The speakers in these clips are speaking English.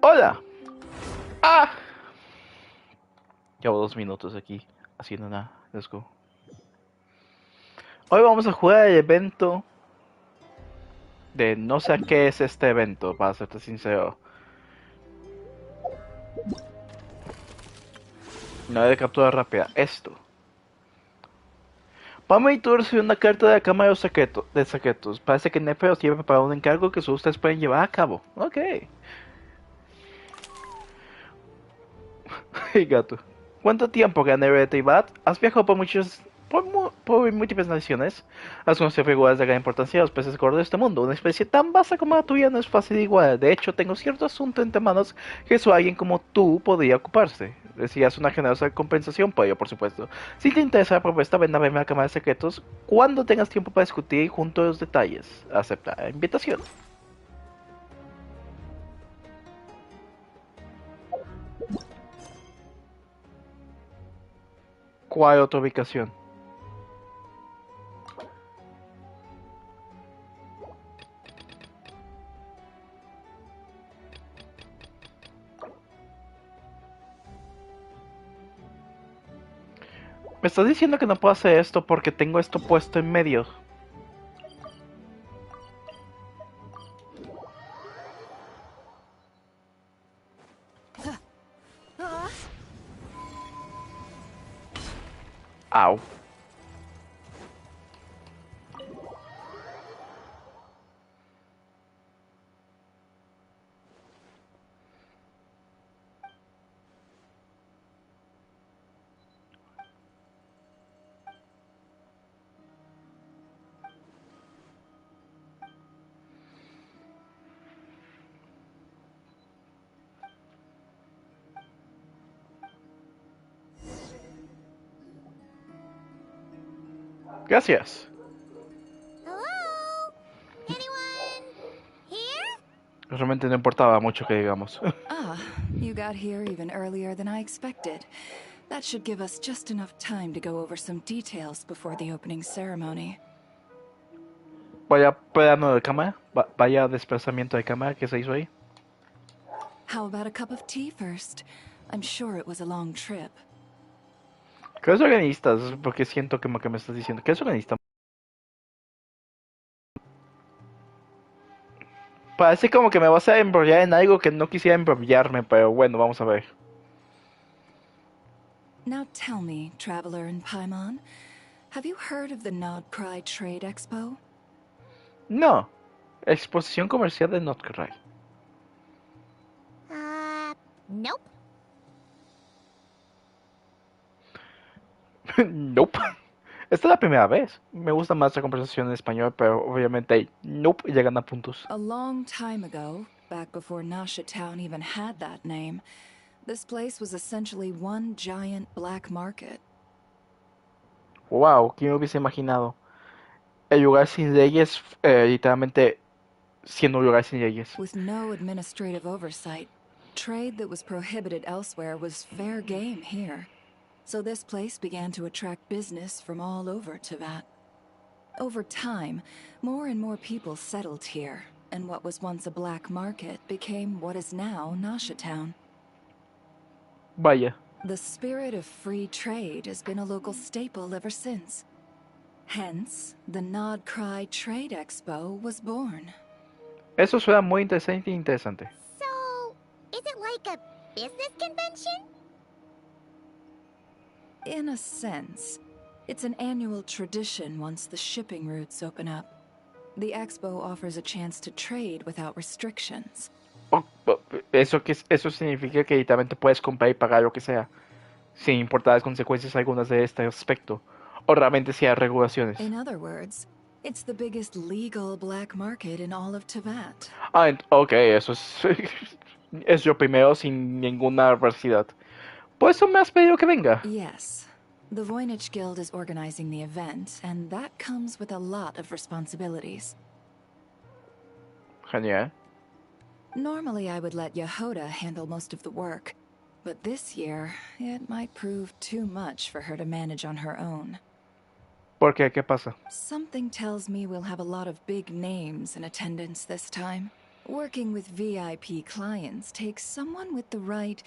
¡Hola! ¡Ah! Llevo 2 minutos aquí haciendo nada. Let's go. Hoy vamos a jugar el evento de no sé qué es este evento, para serte sincero. No de captura rápida. Esto. Vamos a introducir una carta de la cámara de secretos. Parece que Nefe os lleva para un encargo que solo ustedes pueden llevar a cabo. Ok. Hey, gato. ¿Cuánto tiempo gané Evento y Bat? Has viajado por múltiples naciones. Has conocido figuras de gran importancia de los peces gordos de este mundo. Una especie tan vasta como la tuya no es fácil de igualar. De hecho, tengo cierto asunto entre manos que solo alguien como tú podría ocuparse. Decías una generosa compensación por ello, por supuesto. Si te interesa la propuesta, ven a verme a la Cámara de Secretos cuando tengas tiempo para discutir juntos los detalles. Acepta la invitación. ¿Cuál otra ubicación? Me estás diciendo que no puedo hacer esto porque tengo esto puesto en medio. Au. Gracias. Hello? Anyone here? Realmente no importaba mucho que digamos. Ah, you got here even earlier than I expected. That should give us just enough time to go over some details before the opening ceremony. Vaya plano de cámara. Vaya desplazamiento de cámara que se hizo ahí. How about a cup of tea first? I'm sure it was a long trip. ¿Qué es organista? Porque siento como que me estás diciendo. ¿Qué es organista? Parece como que me vas a embrollar en algo que no quisiera embrollarme, pero bueno, vamos a ver. Now tell me, Traveler in Paimon, have you heard of the Nod Cry Trade Expo? No. Exposición comercial de Notcry. Nope. Nope. Esta es la primera vez. Me gusta más la conversación en español, pero obviamente nope llegan a puntos. A long time ago, back before Nasha Town even had that name, this place was essentially one giant black market. Wow, ¿quién hubiese imaginado? El lugar sin leyes, literalmente siendo un lugar sin leyes. With no administrative oversight, trade that was prohibited elsewhere was fair game here. So this place began to attract business from all over Teyvat. Over time, more and more people settled here, and what was once a black market became what is now Nasha Town. Vaya. The spirit of free trade has been a local staple ever since. Hence, the Nod Cry Trade Expo was born. Eso suena muy interesante y interesante. So, is it like a business convention? In a sense, it's an annual tradition once the shipping routes open up. The expo offers a chance to trade without restrictions. Eso significa que literalmente puedes comprar y pagar lo que sea, sin importar las consecuencias algunas de este aspecto, o realmente si hay regulaciones. In other words, it's the biggest legal black market in all of Teyvat. Ok, eso es, es yo primero sin ninguna adversidad. Por eso me has pedido que venga. Yes. The Voynich Guild is organizing the event, and that comes with a lot of responsibilities. Genial. Normally I would let Yehoda handle most of the work, but this year, it might prove too much for her to manage on her own. ¿Por qué? ¿Qué pasa? Something tells me we'll have a lot of big names in attendance this time. Working with VIP clients takes someone with the right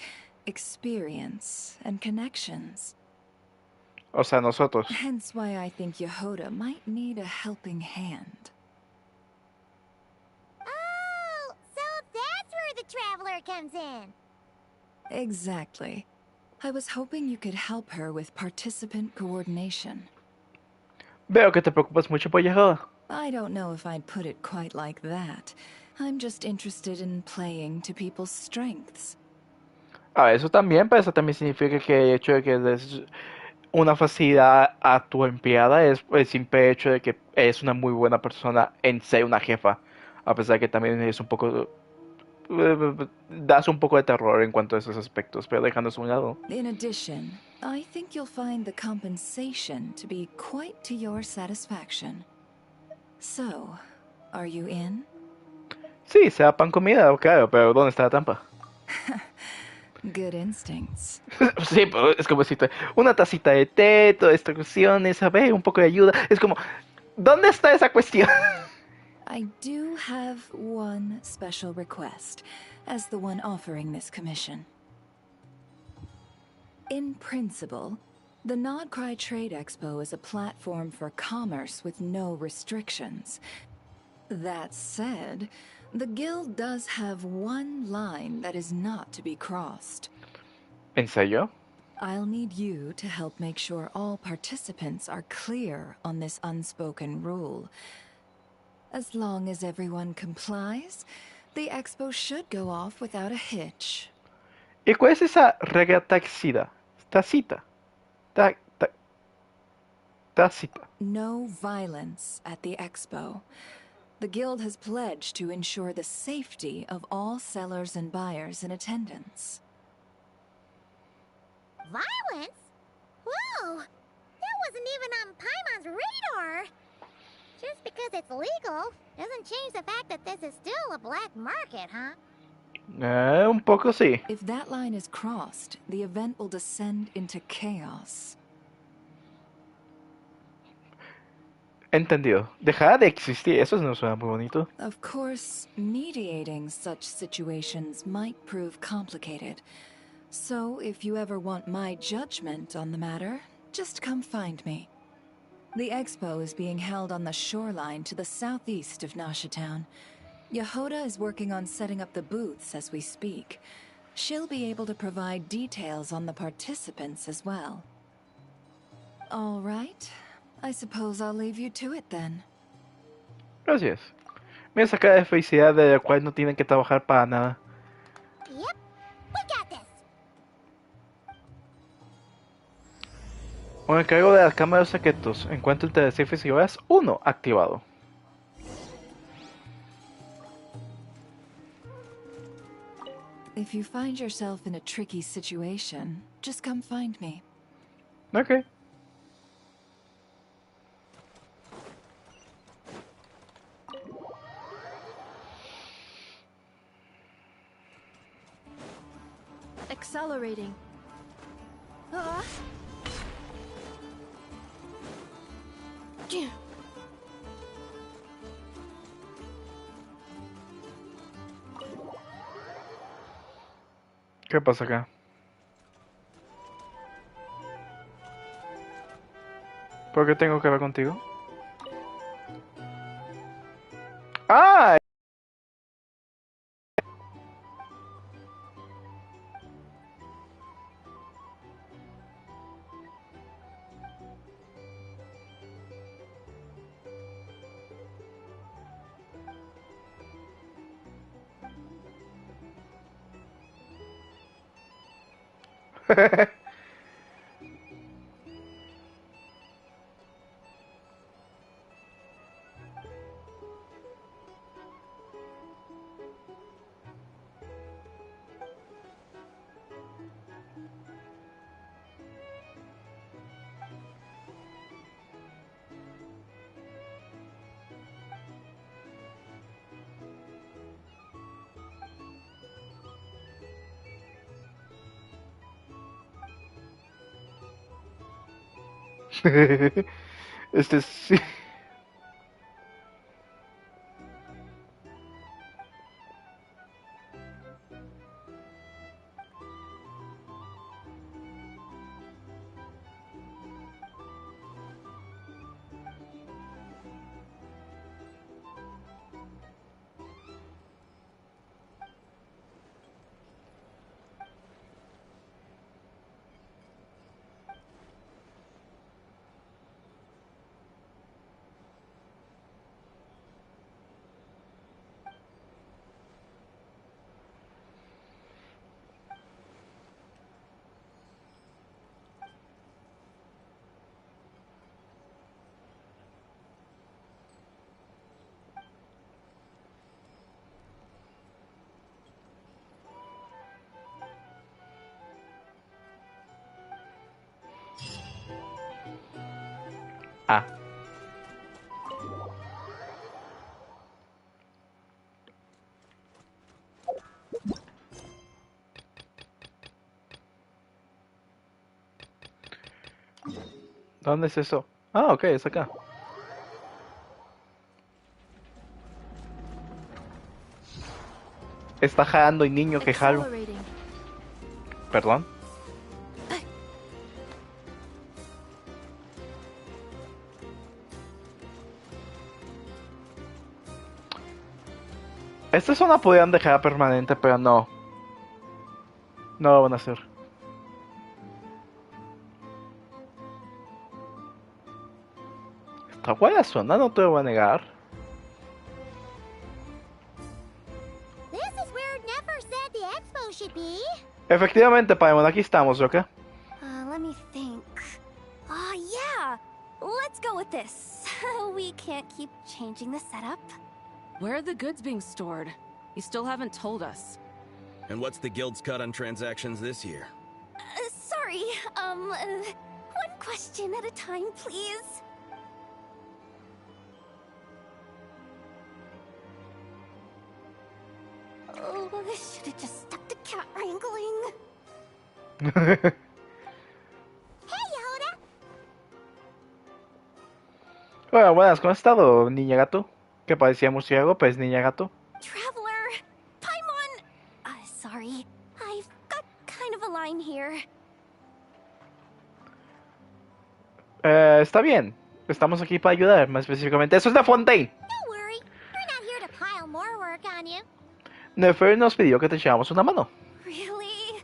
experience and connections. O sea, nosotros. Hence why I think Yehoda might need a helping hand. Oh, so that's where the traveler comes in. Exactly. I was hoping you could help her with participant coordination. Veo que te preocupas mucho por Yehoda. I don't know if I'd put it quite like that. I'm just interested in playing to people's strengths. Ah, eso también, pero eso también significa que el hecho de que des una facilidad a tu empleada es el simple hecho de que es una muy buena persona en ser una jefa. A pesar que también es un poco... das un poco de terror en cuanto a esos aspectos, pero dejándose a un lado. In addition, I think you'll find the compensation to be quite to your satisfaction. So, are you in? Sí, sea pan comida, claro, pero ¿dónde está la trampa? Good instincts. Sí, pero es como si te... Una tacita de té, todas estas cuestiones, a ver, un poco de ayuda. Es como, ¿dónde está esa cuestión? I do have one special request, as the one offering this commission. In principle, the Nodcry Trade Expo is a platform for commerce with no restrictions. That said, the guild does have one line that is not to be crossed. ¿En serio? I'll need you to help make sure all participants are clear on this unspoken rule. As long as everyone complies, the expo should go off without a hitch. ¿Y cuál es esa regla taxida? Tacita. Ta, ta, tacita. No violence at the expo. The guild has pledged to ensure the safety of all sellers and buyers in attendance. Violence? Whoa! That wasn't even on Paimon's radar! Just because it's legal doesn't change the fact that this is still a black market, huh? Un poco sí. If that line is crossed, the event will descend into chaos. Entendido. Dejará de existir. Eso no suena muy bonito. Of course, mediating such situations might prove complicated. So, if you ever want my judgment on the matter, just come find me. The expo is being held on the shoreline to the southeast of Nashitown. Yehoda is working on setting up the booths as we speak. She'll be able to provide details on the participants as well. All right. I suppose I'll leave you to it then. Gracias. Mira esa cara de felicidad de la cual no tienen que trabajar para nada. Yep, we got this! Un encargo de las cámaras secretos. Encuentro entre arrecifes y olas 1 activado. If you find yourself in a tricky situation, just come find me. Ok. Accelerating. ¿Qué pasa acá? ¿Por qué tengo que ver contigo? ¡Ah! sí. ¿Dónde es eso? Ah, ok, es acá. Está jalando el niño que jalo. Accelerating. Perdón. Esta zona podrían dejar permanente, pero no. No lo van a hacer. Está buena zona, no te lo voy a negar. This is where Nefer said the expo should be. Efectivamente, Paimon, aquí estamos, ¿ok? Let me think. Oh, yeah. Let's go with this. We can't keep changing the setup. Where are the goods being stored? You still haven't told us. And what's the guild's cut on transactions this year? Sorry, one question at a time, please. Oh, I should have just stuck to cat wrangling. Hey, Yehuda! Bueno, buenas, ¿cómo has estado, niña gato? Que parecía murciélago, pues niña gato. Traveler! Paimon! Sorry. I've got kind of a line here. Está bien. Estamos aquí para ayudar, más específicamente. ¡Eso es de Fontaine! Don't worry. We're not here to pile more work on you. Nefer nos pidió que te echáramos una mano. Really?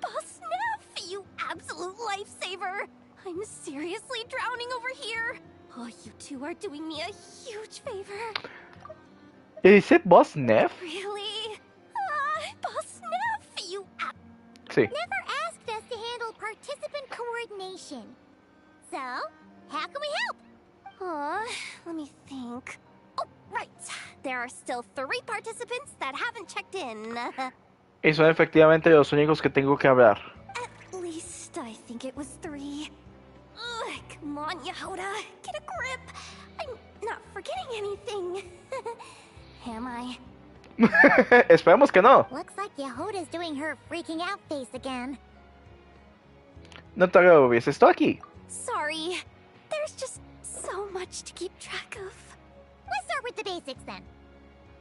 Boss Neff, you absolute lifesaver! I'm seriously drowning over here. Oh, you two are doing me a huge favor. ¿Is it Boss Neff? Really? Boss Neff, you Sí. Never asked us to handle participant coordination. So, how can we help? let me think. Oh, right. There are still 3 participants that haven't checked in. Y son efectivamente los únicos que tengo que hablar. At least I think it was 3. Ugh, come on, Yehuda. Get a grip. I'm not forgetting anything. Am I? Esperemos que no. Looks like Yehuda's doing her freaking out face again. No te lo hubiese estado aquí. Sorry. There's just so much to keep track of. Let's start with the basics then.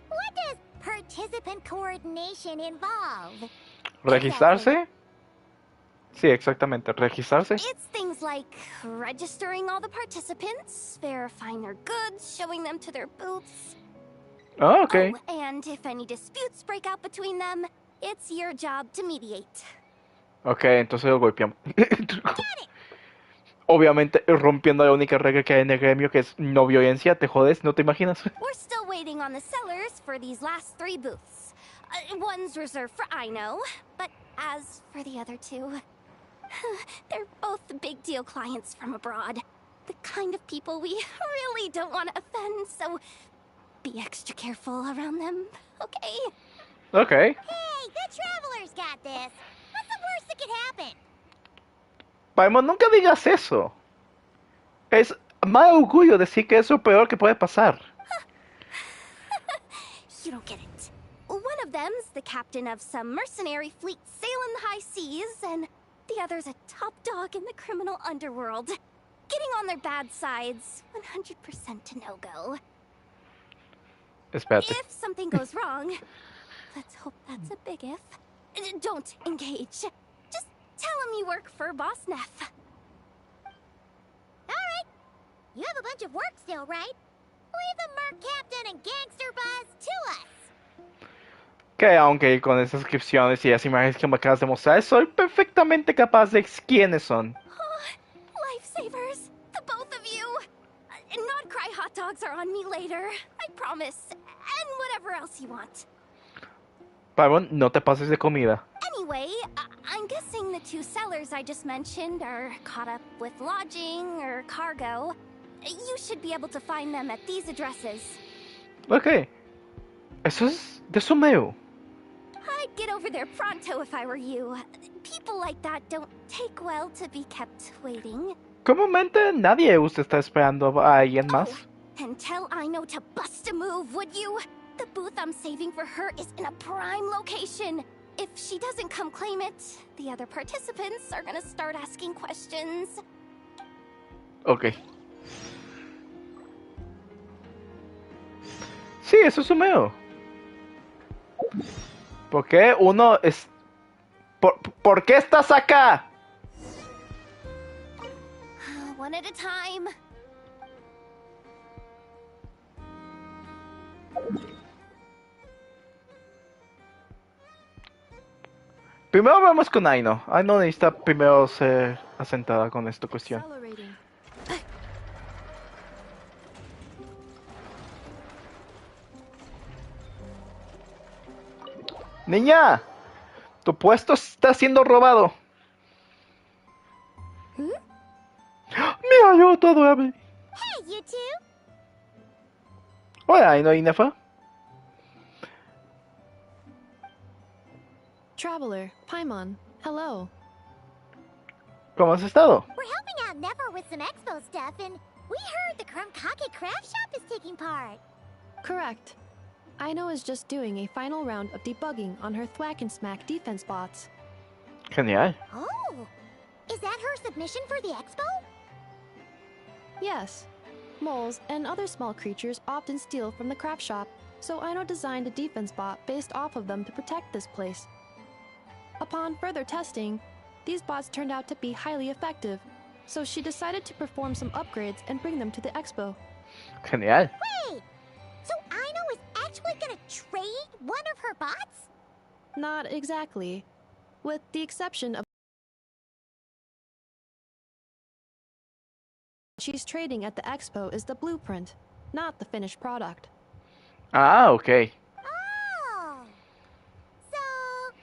What does participant coordination involve? ¿Registrarse? Sí, exactamente. ¿Registrarse? It's things like registering all the participants, verifying their goods, showing them to their booths. Ah, ok. Oh, and if any disputes break out between them, it's your job to mediate. Ok, entonces lo golpeamos. Obviamente rompiendo la única regla que hay en el gremio, que es no violencia. Te jodes, ¿no te imaginas? We're still waiting on the sellers for these last 3 booths. One's reserved for Ino, but as for the other 2, they're both big deal clients from abroad. The kind of people we really don't want to offend, so be extra careful around them, okay? Ok. Hey, the Traveler's got this. What's the worst that could happen? Paimon, nunca digas eso. Es mal orgullo decir que es lo peor que puede pasar. You don't get it. One of them's the captain of some mercenary fleet sailing the high seas, and the other's a top dog in the criminal underworld. Getting on their bad sides, 100% a no-go. Espérate. If something goes wrong, let's hope that's a big if, don't engage. Just tell him you work for Boss Neff. Alright. You have a bunch of work still, right? Leave the Merc Captain and Gangster Buzz to us. Que aunque con esas descripciones y las imágenes que me acabas de mostrar, soy perfectamente capaz de quiénes son. Lifesavers, the both of you. Not cry hot dogs are on me later, I promise. And whatever else you want. Paimon, no te pases de comida. Anyway, I'm guessing the 2 sellers I just mentioned are caught up with lodging or cargo. You should be able to find them at these addresses. Ok. Eso es de Sumeo. I'd get over there pronto if I were you. People like that don't take well to be kept waiting. Comúnmente nadie gusta estar esperando a alguien más. And tell Ino to bust a move, would you? The booth I'm saving for her is in a prime location. If she doesn't come claim it, the other participants are gonna start asking questions. Ok. Sí, eso es Sumeo. ¿Por qué uno es... ¿Por qué estás acá? One at a time. Primero vamos con Aino. Aino necesita primero ser asentada con esta cuestión. Accelerating. Niña, tu puesto está siendo robado. Mira, yo todo a mí. Hey, you two! Hola, Aino y Nefa. Traveler, Paimon, hello. ¿Cómo has estado? We're helping out Nefer with some expo stuff, and we heard the Krumkake craft shop is taking part. Correct. Aino is just doing a final round of debugging on her Thwack and Smack defense bots. Genial. Oh! Is that her submission for the expo? Yes. Moles and other small creatures often steal from the craft shop, so Aino designed a defense bot based off of them to protect this place. Upon further testing, these bots turned out to be highly effective, so she decided to perform some upgrades and bring them to the expo. Genial. Wait! So Aino is actually gonna trade one of her bots? Not exactly. With the exception of she's trading at the expo is the blueprint, not the finished product. Ah, ok. Oh! So,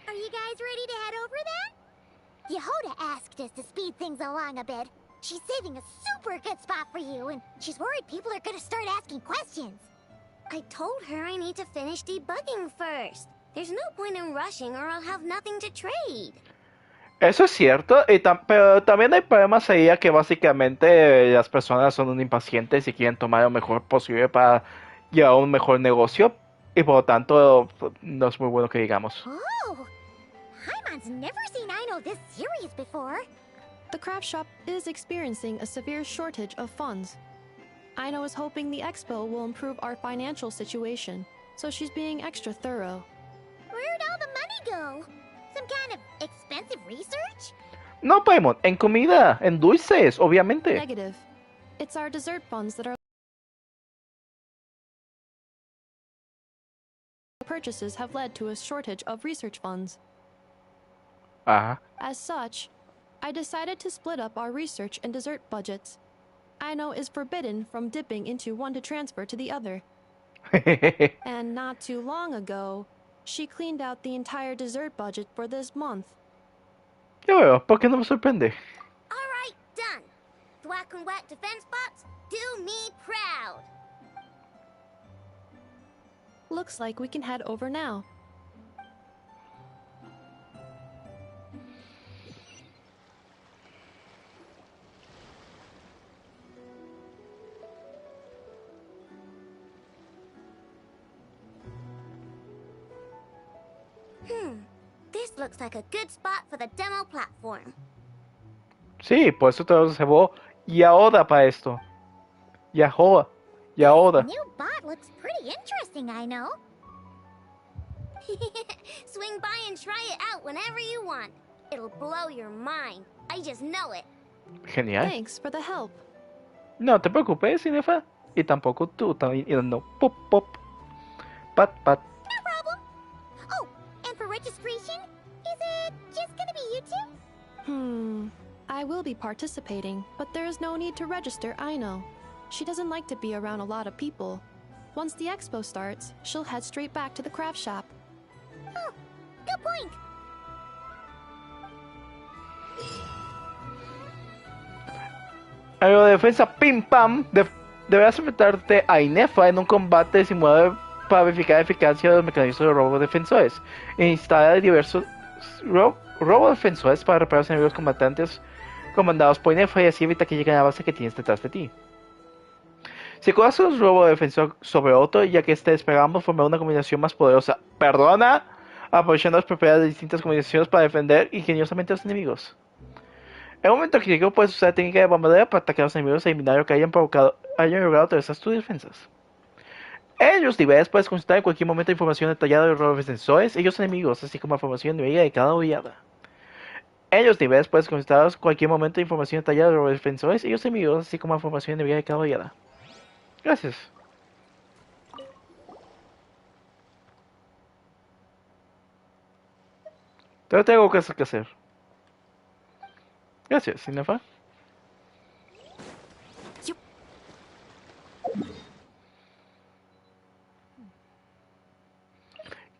are you guys ready to head over then? Yehoda asked us to speed things along a bit. She's saving a super good spot for you, and she's worried people are gonna start asking questions. I told her I need to finish debugging first. There's no point in rushing or I'll have nothing to trade. Eso es cierto, pero también hay problemas ahí a que básicamente las personas son un impacientes y quieren tomar lo mejor posible para llevar un mejor negocio y por lo tanto no es muy bueno que digamos. Oh! Hyman's never seen Aino this serious before. The craft shop is experiencing a severe shortage of funds. Aino is hoping the expo will improve our financial situation, so she's being extra thorough. Where'd all the money go? Some kind of expensive research? No, Paimon, en comida, en dulces, obviamente. Negative. It's our dessert funds that are purchases have led to a shortage of research funds. Ajá. As such, I decided to split up our research and dessert budgets. Aino is forbidden from dipping into one to transfer to the other. And not too long ago, she cleaned out the entire dessert budget for this month. Ya veo, ¿por qué no me sorprende? Alright, done. Thwack and Whack defense bots, do me proud. Looks like we can head over now. This looks like a good spot for the demo platform. Sí, por eso te lo llevó Yaoda para esto. Yaoda. New bot looks pretty interesting, I know. Swing by and try it out whenever you want. It'll blow your mind. I just know it. Genial. Thanks for the help. No te preocupes, Cinefa. Y tampoco tú también. No, pop, pop. Pat, pat. No problem. Oh, and for registration, is it just gonna be you two? I will be participating, but there is no need to register, Aino. She doesn't like to be around a lot of people. Once the expo starts, she'll head straight back to the craft shop. Oh, good point. Aerodefensa Pim Pam. Deberás enfrentarte a Inefa en un combate simulador para verificar la eficacia de los mecanismos de robo defensores. E instalar diversos robo defensores para reparar los enemigos combatantes comandados por Inefa y así evita que lleguen a la base que tienes detrás de ti. Si conoces un robo defensor sobre otro, ya que este esperamos formar una combinación más poderosa. Perdona, aprovechando las propiedades de distintas combinaciones para defender ingeniosamente a los enemigos. En un momento crítico puedes usar técnica de bombardeo para atacar a los enemigos y eliminar lo que hayan logrado atravesar tus defensas. En los niveles puedes consultar en cualquier momento información detallada de los defensores y los enemigos, así como información de vida de cada oleada. En los niveles puedes consultar en cualquier momento información detallada de los defensores y los enemigos, así como información de vida de cada oleada. Gracias. Pero tengo cosas que hacer. Gracias, Sinefa.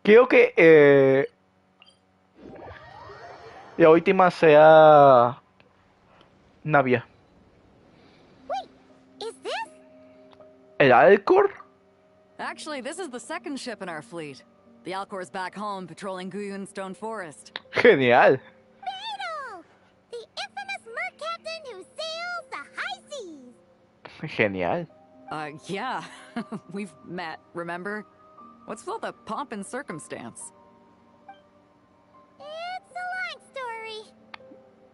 Quiero que la última sea Navia. Wait, is this? ¿El Alcor? Actually, this is the second ship in our fleet. The Alcor's back home patrolling Guyun Stone Forest. Genial. Beetle! The infamous merc captain who sails the high seas! Genial. Yeah. We've met, remember? What's with all the pomp and circumstance? It's a long story.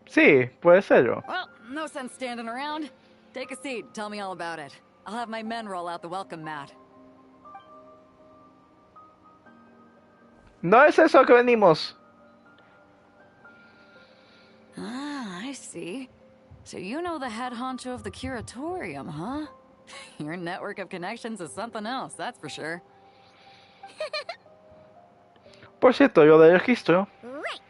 Sí, puede serlo. Well, no sense standing around. Take a seat, tell me all about it. I'll have my men roll out the welcome mat. No es eso que venimos. Ah, I see. So you know the head honcho of the curatorium, huh? Your network of connections is something else, that's for sure. Por cierto, yo del registro. Right.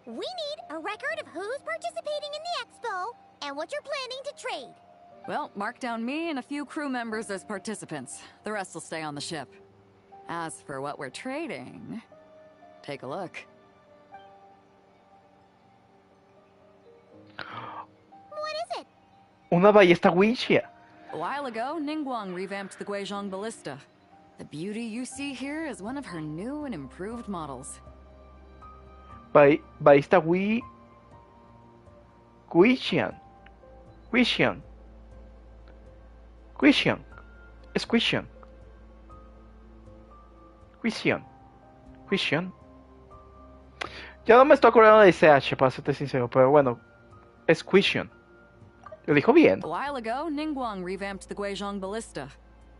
We need a record of who's participating in the expo and what you're planning to trade. Well, mark down me and a few crew members as participants. The rest will stay on the ship. As for what we're trading, take a look. What is it? Una ballesta winchia. A while ago, Ningguang revamped the Guizhong Ballista. The beauty you see here is one of her new and improved models. Ballesta Guishian. Guishian. Guishian. Es Guishian. Guishian. Guishian. Ya no me estoy acordando de CH, para serte sincero, pero bueno. Es Guishian. Lo dijo bien. A while ago, Ningguang revamped the Guizhong Ballista.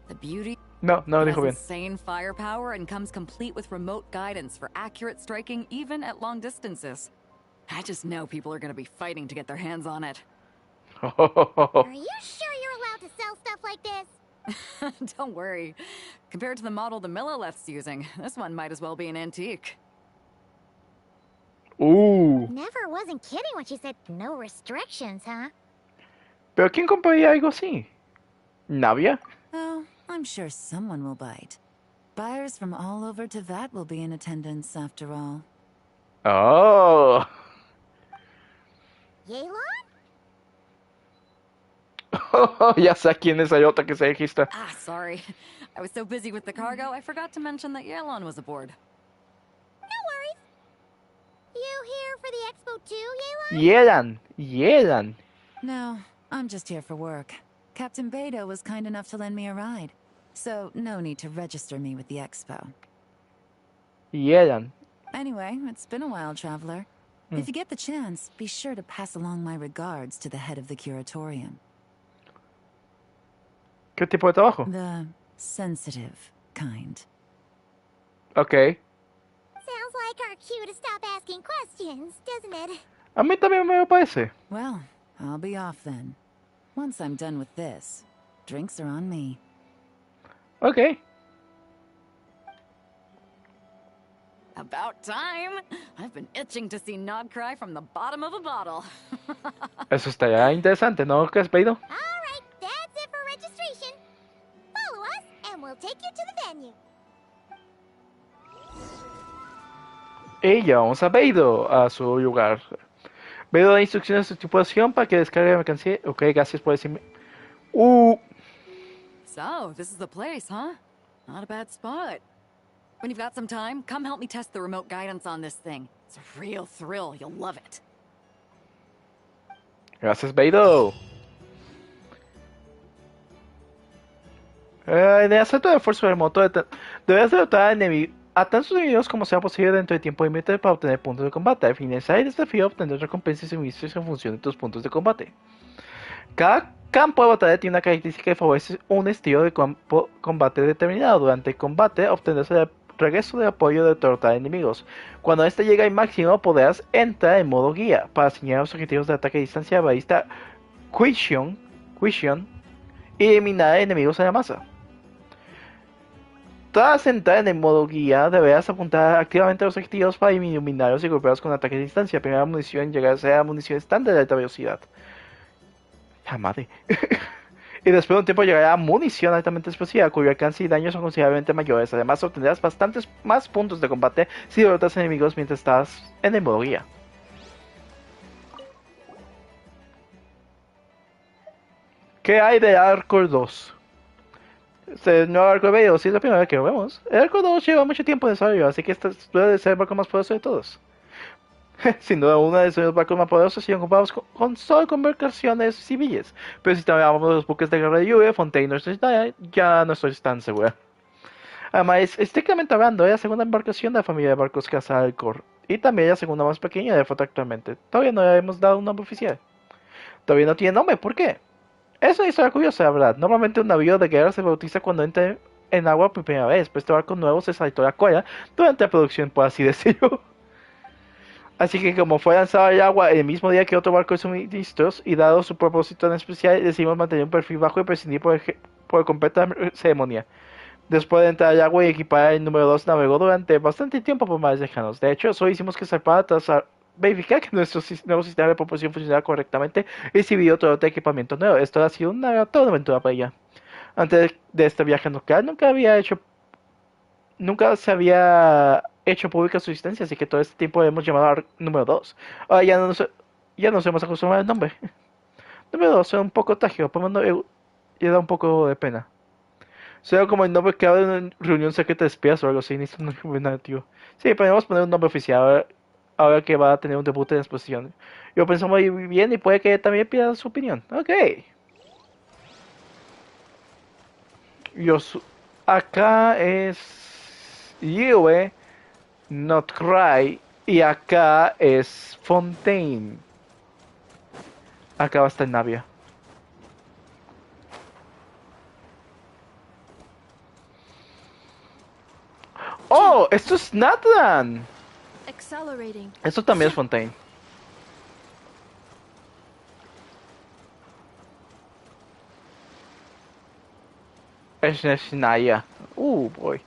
The beauty No, no lo it dijo has bien. insane firepower and comes complete with remote guidance for accurate striking even at long distances. I just know people are going to be fighting to get their hands on it. Are you sure you're allowed to sell stuff like this? Don't worry. Compared to the model the Millileth's using, this one might as well be an antique. Never wasn't kidding when she said no restrictions, huh? ¿Pero quién compraría algo así? ¿Navia? Oh, I'm sure someone will bite. Buyers from all over Teyvat will be in attendance after all. Oh. Yelan? Ya sé quién es el otro que se registra. Ah, sorry. I was so busy with the cargo, I forgot to mention that Yelon was aboard. No worries. You here for the expo too, Yelan? Yelan. No, I'm just here for work. Captain Beto was kind enough to lend me a ride, so no need to register me with the expo. Yelan. Anyway, it's been a while, traveler. If you get the chance, be sure to pass along my regards to the head of the curatorium. ¿Qué tipo de trabajo? The sensitive kind. Ok. Sounds like our cue to stop asking questions, doesn't it? A mí también me lo parece. Well, I'll be off then. Once I'm done with this, drinks are on me. Ok. About time! I've been itching to see Nod cry from the bottom of a bottle. Eso estaría interesante, ¿no crees, Beidou? All right, that's it for registration. Follow us, and we'll take you to the venue. Y llevamos a Beidou a su lugar. Beidou da instrucciones a su tripulación para que descargue la mercancía. Ok, gracias por decirme. So, this is the place, huh? Not a bad spot. When you've got some time, come help me test the remote guidance on this thing. It's a real thrill, you'll love it. Gracias, Beidou. De hacer todo el esfuerzo remoto, debes derrotar a tantos enemigos como sea posible dentro de tiempo límite para obtener puntos de combate. Al finalizar el desafío, obtendrás recompensas y suministros en función de tus puntos de combate. Cada campo de batalla tiene una característica que favorece un estilo de combate determinado. Durante el combate obtendrás el regreso de apoyo de derrotar enemigos. Cuando este llega al máximo, podrás entrar en modo guía para señalar los objetivos de ataque a distancia de balista Quision y eliminar enemigos en la masa. Tras entrar en el modo guía, deberás apuntar activamente a los objetivos para eliminarlos y golpearlos con ataques de distancia. Primera munición llegará a ser munición estándar de alta velocidad. ¡Ja madre! Y después de un tiempo llegará munición altamente explosiva, cuyo alcance y daño son considerablemente mayores. Además, obtendrás bastantes más puntos de combate si derrotas enemigos mientras estás en el modo guía. ¿Qué hay de Arco 2? Este nuevo arco de Evento, sí es la primera vez que lo vemos. El arco 2 lleva mucho tiempo en desarrollo, así que este puede ser el barco más poderoso de todos. Sin duda, uno de los barcos más poderosos y ocupados solo con embarcaciones civiles. Pero si también hablamos de los buques de guerra de lluvia, Fontaine ya no estoy tan segura. Además, estrictamente hablando, es la segunda embarcación de la familia de barcos Casa Alcor. Y también la segunda más pequeña de flota actualmente. Todavía no le hemos dado un nombre oficial. Todavía no tiene nombre, ¿por qué? Es una historia curiosa, la verdad. Normalmente un navío de guerra se bautiza cuando entra en agua por primera vez, pues este barco nuevo se saltó la cola durante la producción, por así decirlo. Así que como fue lanzado al agua el mismo día que otro barco de suministros, y dado su propósito en especial, decidimos mantener un perfil bajo y prescindir por completa ceremonia. Después de entrar al agua y equipar el número 2 navegó durante bastante tiempo por mares lejanos. De hecho, solo hicimos que zarpara tras verificar que nuestro nuevo sistema de propulsión funcionaba correctamente y recibió todo el equipamiento nuevo. Esto ha sido toda una aventura para ella. Antes de este viaje nuclear nunca se había hecho pública su existencia, así que todo este tiempo hemos llamado al número 2. Ahora ya nos hemos acostumbrado al nombre. Número 2 es un poco trágico, por lo menos le da un poco de pena. Suena como el nombre que abre una reunión secreta de espías o algo así, ni es un nombre nativo. Sí, podemos poner un nombre oficial ahora que va a tener un debut en la exposición. Yo pienso muy bien y puede que también pida su opinión. Ok. Acá es Yue, Not Cry, y acá es Fontaine. Acá va a estar Navia. ¡Oh! ¡Esto es Nathan! Accelerating. Esto también es Fontaine. Es Naya. Boy.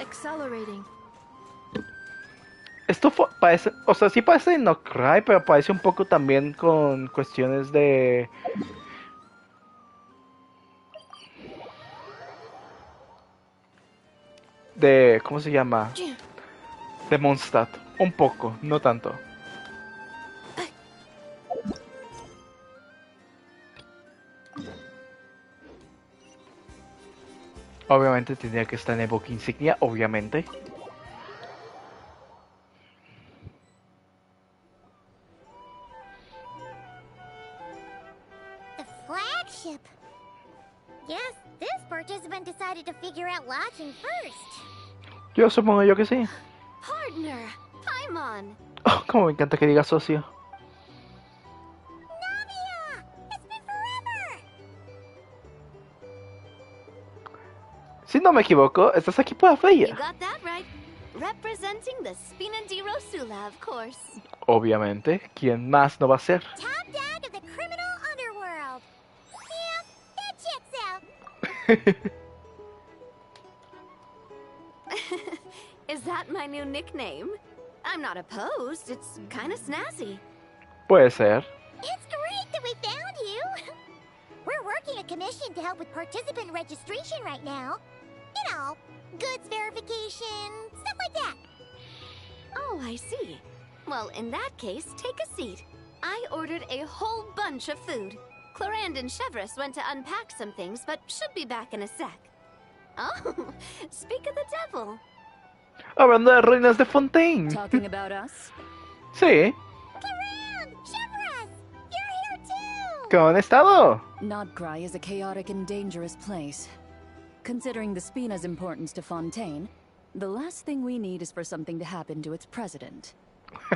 Accelerating. Esto parece, o sea, sí parece No Cry, pero parece un poco también con cuestiones ¿cómo se llama? De Mondstadt. Un poco, no tanto. Obviamente tendría que estar en el buque insignia, obviamente. The flagship. Guess this participant decided to figure out lodging first. Yo supongo yo que sí. Partner, Paimon. Oh, como me encanta que diga socio. Navia! It's been forever! Si no me equivoco, estás aquí por la You feria. got that right. Representing the Spina di Rosula, of course. Obviamente, ¿quién más no va a ser? Top dog of the criminal underworld. Yeah, that checks out. Is that my new nickname? I'm not opposed. It's kind of snazzy. Puede ser. It's great that we found you. We're working a commission to help with participant registration right now. You know, goods verification, stuff like that. Oh, I see. Well, in that case, take a seat. I ordered a whole bunch of food. Clorand and Chevreuse went to unpack some things, but should be back in a sec. Oh, speak of the devil. Hablando de ruinas de Fontaine. Talking about us? Sí. Clorand! Chevreuse! You're here too! ¿Cómo han estado? Nodcry is a chaotic and dangerous place. Considering the Spina's importance to Fontaine, the last thing we need is for something to happen to its president.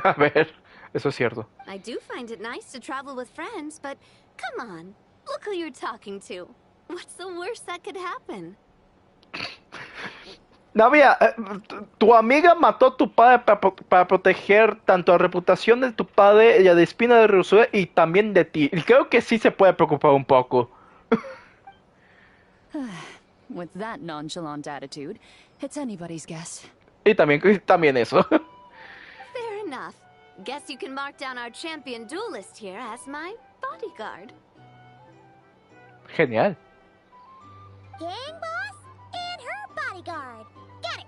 A ver, eso es cierto. I do find it nice to travel with friends, but come on, look who you're talking to. What's the worst that could happen? Navia, tu amiga mató a tu padre para proteger tanto la reputación de tu padre, la de Espina de Rusue y también de ti. Y creo que sí se puede preocupar un poco. With that nonchalant attitude, it's anybody's guess. Y también eso. Fair enough. Guess you can mark down our champion duelist here as my bodyguard. Genial. Gang boss and her bodyguard. Got it.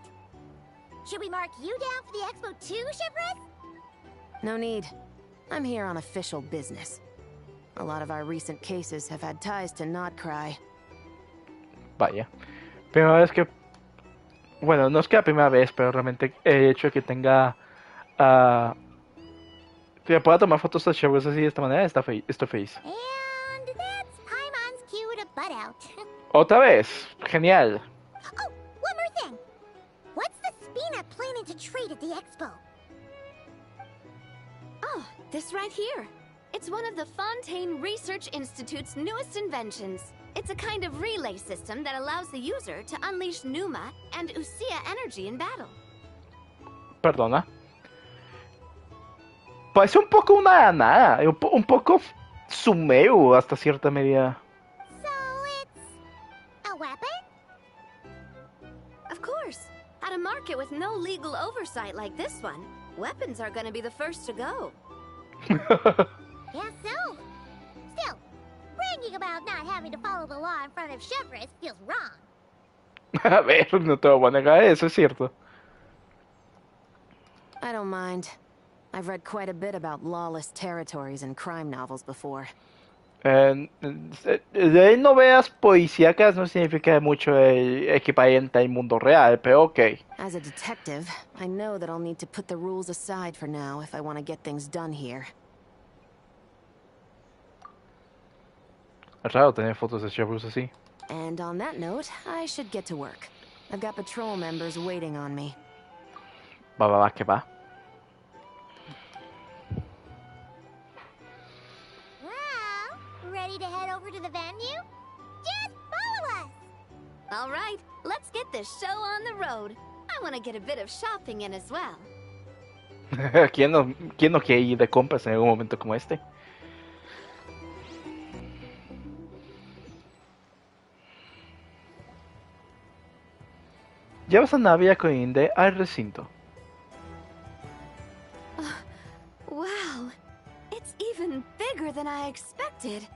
Should we mark you down for the expo too, Shivris? No need. I'm here on official business. A lot of our recent cases have had ties to Nodcry. Vaya. Primera vez que... Bueno, no es que la primera vez, pero realmente el hecho de que tenga... que pueda tomar fotos de Chevrolet así de esta manera está feliz. And that's Paimon's cue to butt out. Otra vez. Genial. Oh, one more thing. What's the Spina planning to trade at the expo? Oh, this right here. It's one of the Fontaine Research Institute's newest inventions. It's a kind of relay system that allows the user to unleash Numa and Usia energy in battle. Perdona. Parece un poco una nada, un poco Sumeru hasta cierta medida. So it's a weapon? Of course. At a market with no legal oversight like this one, weapons are gonna be the first to go. Yeah, so. Still, bragging about not having to follow the law in front of Chevres feels wrong. A ver, no te voy a negar, eso es cierto. I don't mind. I've read quite a bit about lawless territories and crime novels before. De ahí novelas policíacas no significa mucho el equivalente al mundo real, pero ok. As a detective, I know that I'll need to put the rules aside for now if I want to get things done here. Es raro tener fotos de Chevrolet así. And on that note, I should get to work. I've got patrol members waiting on me. Va, que va. Well, ready to head over to the venue? Just follow us! All right, let's get this show on the road. I want to get a bit of shopping in as well. ¿Quién no quiere ir de compras en algún momento como este? Llevas a Navia con Inde al recinto. Wow, it's even bigger than I expected.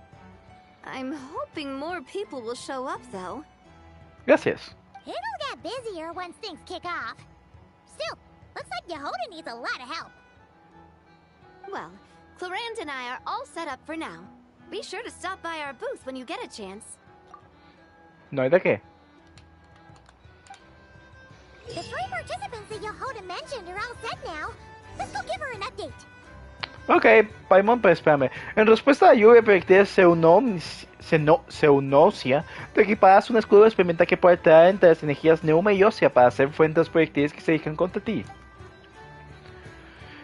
I'm hoping more people will show up, though. Gracias. It'll get busier once things kick off. Still, looks like Yehoda needs a lot of help. Well, Clarand and I are all set up for now. Be sure to stop by our booth when you get a chance. No hay de qué. The 3 participants that Yehoda mentioned are all set now. Let's go give her an update. Ok, Paimon, pero espérame. En respuesta a la lluvia de proyectiles Zeunosia, te equiparás un escudo experimental que puede traer entre las energías Neuma y Osia para hacer frente a los proyectiles que se dirijan contra ti.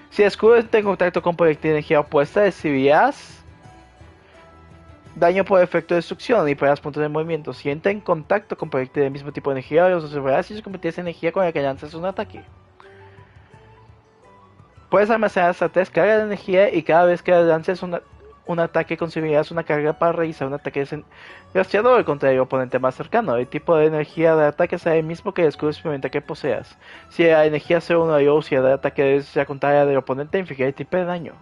Si el escudo está en contacto con proyectil de energía opuesta, recibirás daño por efecto de destrucción y perderás puntos de movimiento. Si entra en contacto con proyectil del mismo tipo de energía, los observarás y los convertirás en energía con la que lanzas un ataque. Puedes almacenar hasta 3 cargas de energía y cada vez que lances un ataque conseguirás una carga para realizar un ataque rastreador contra el oponente más cercano. El tipo de energía de ataque será el mismo que el escudo experimental que poseas. Si la energía sea una velocidad de ataque es la contraria del oponente, infligirá el tipo de daño.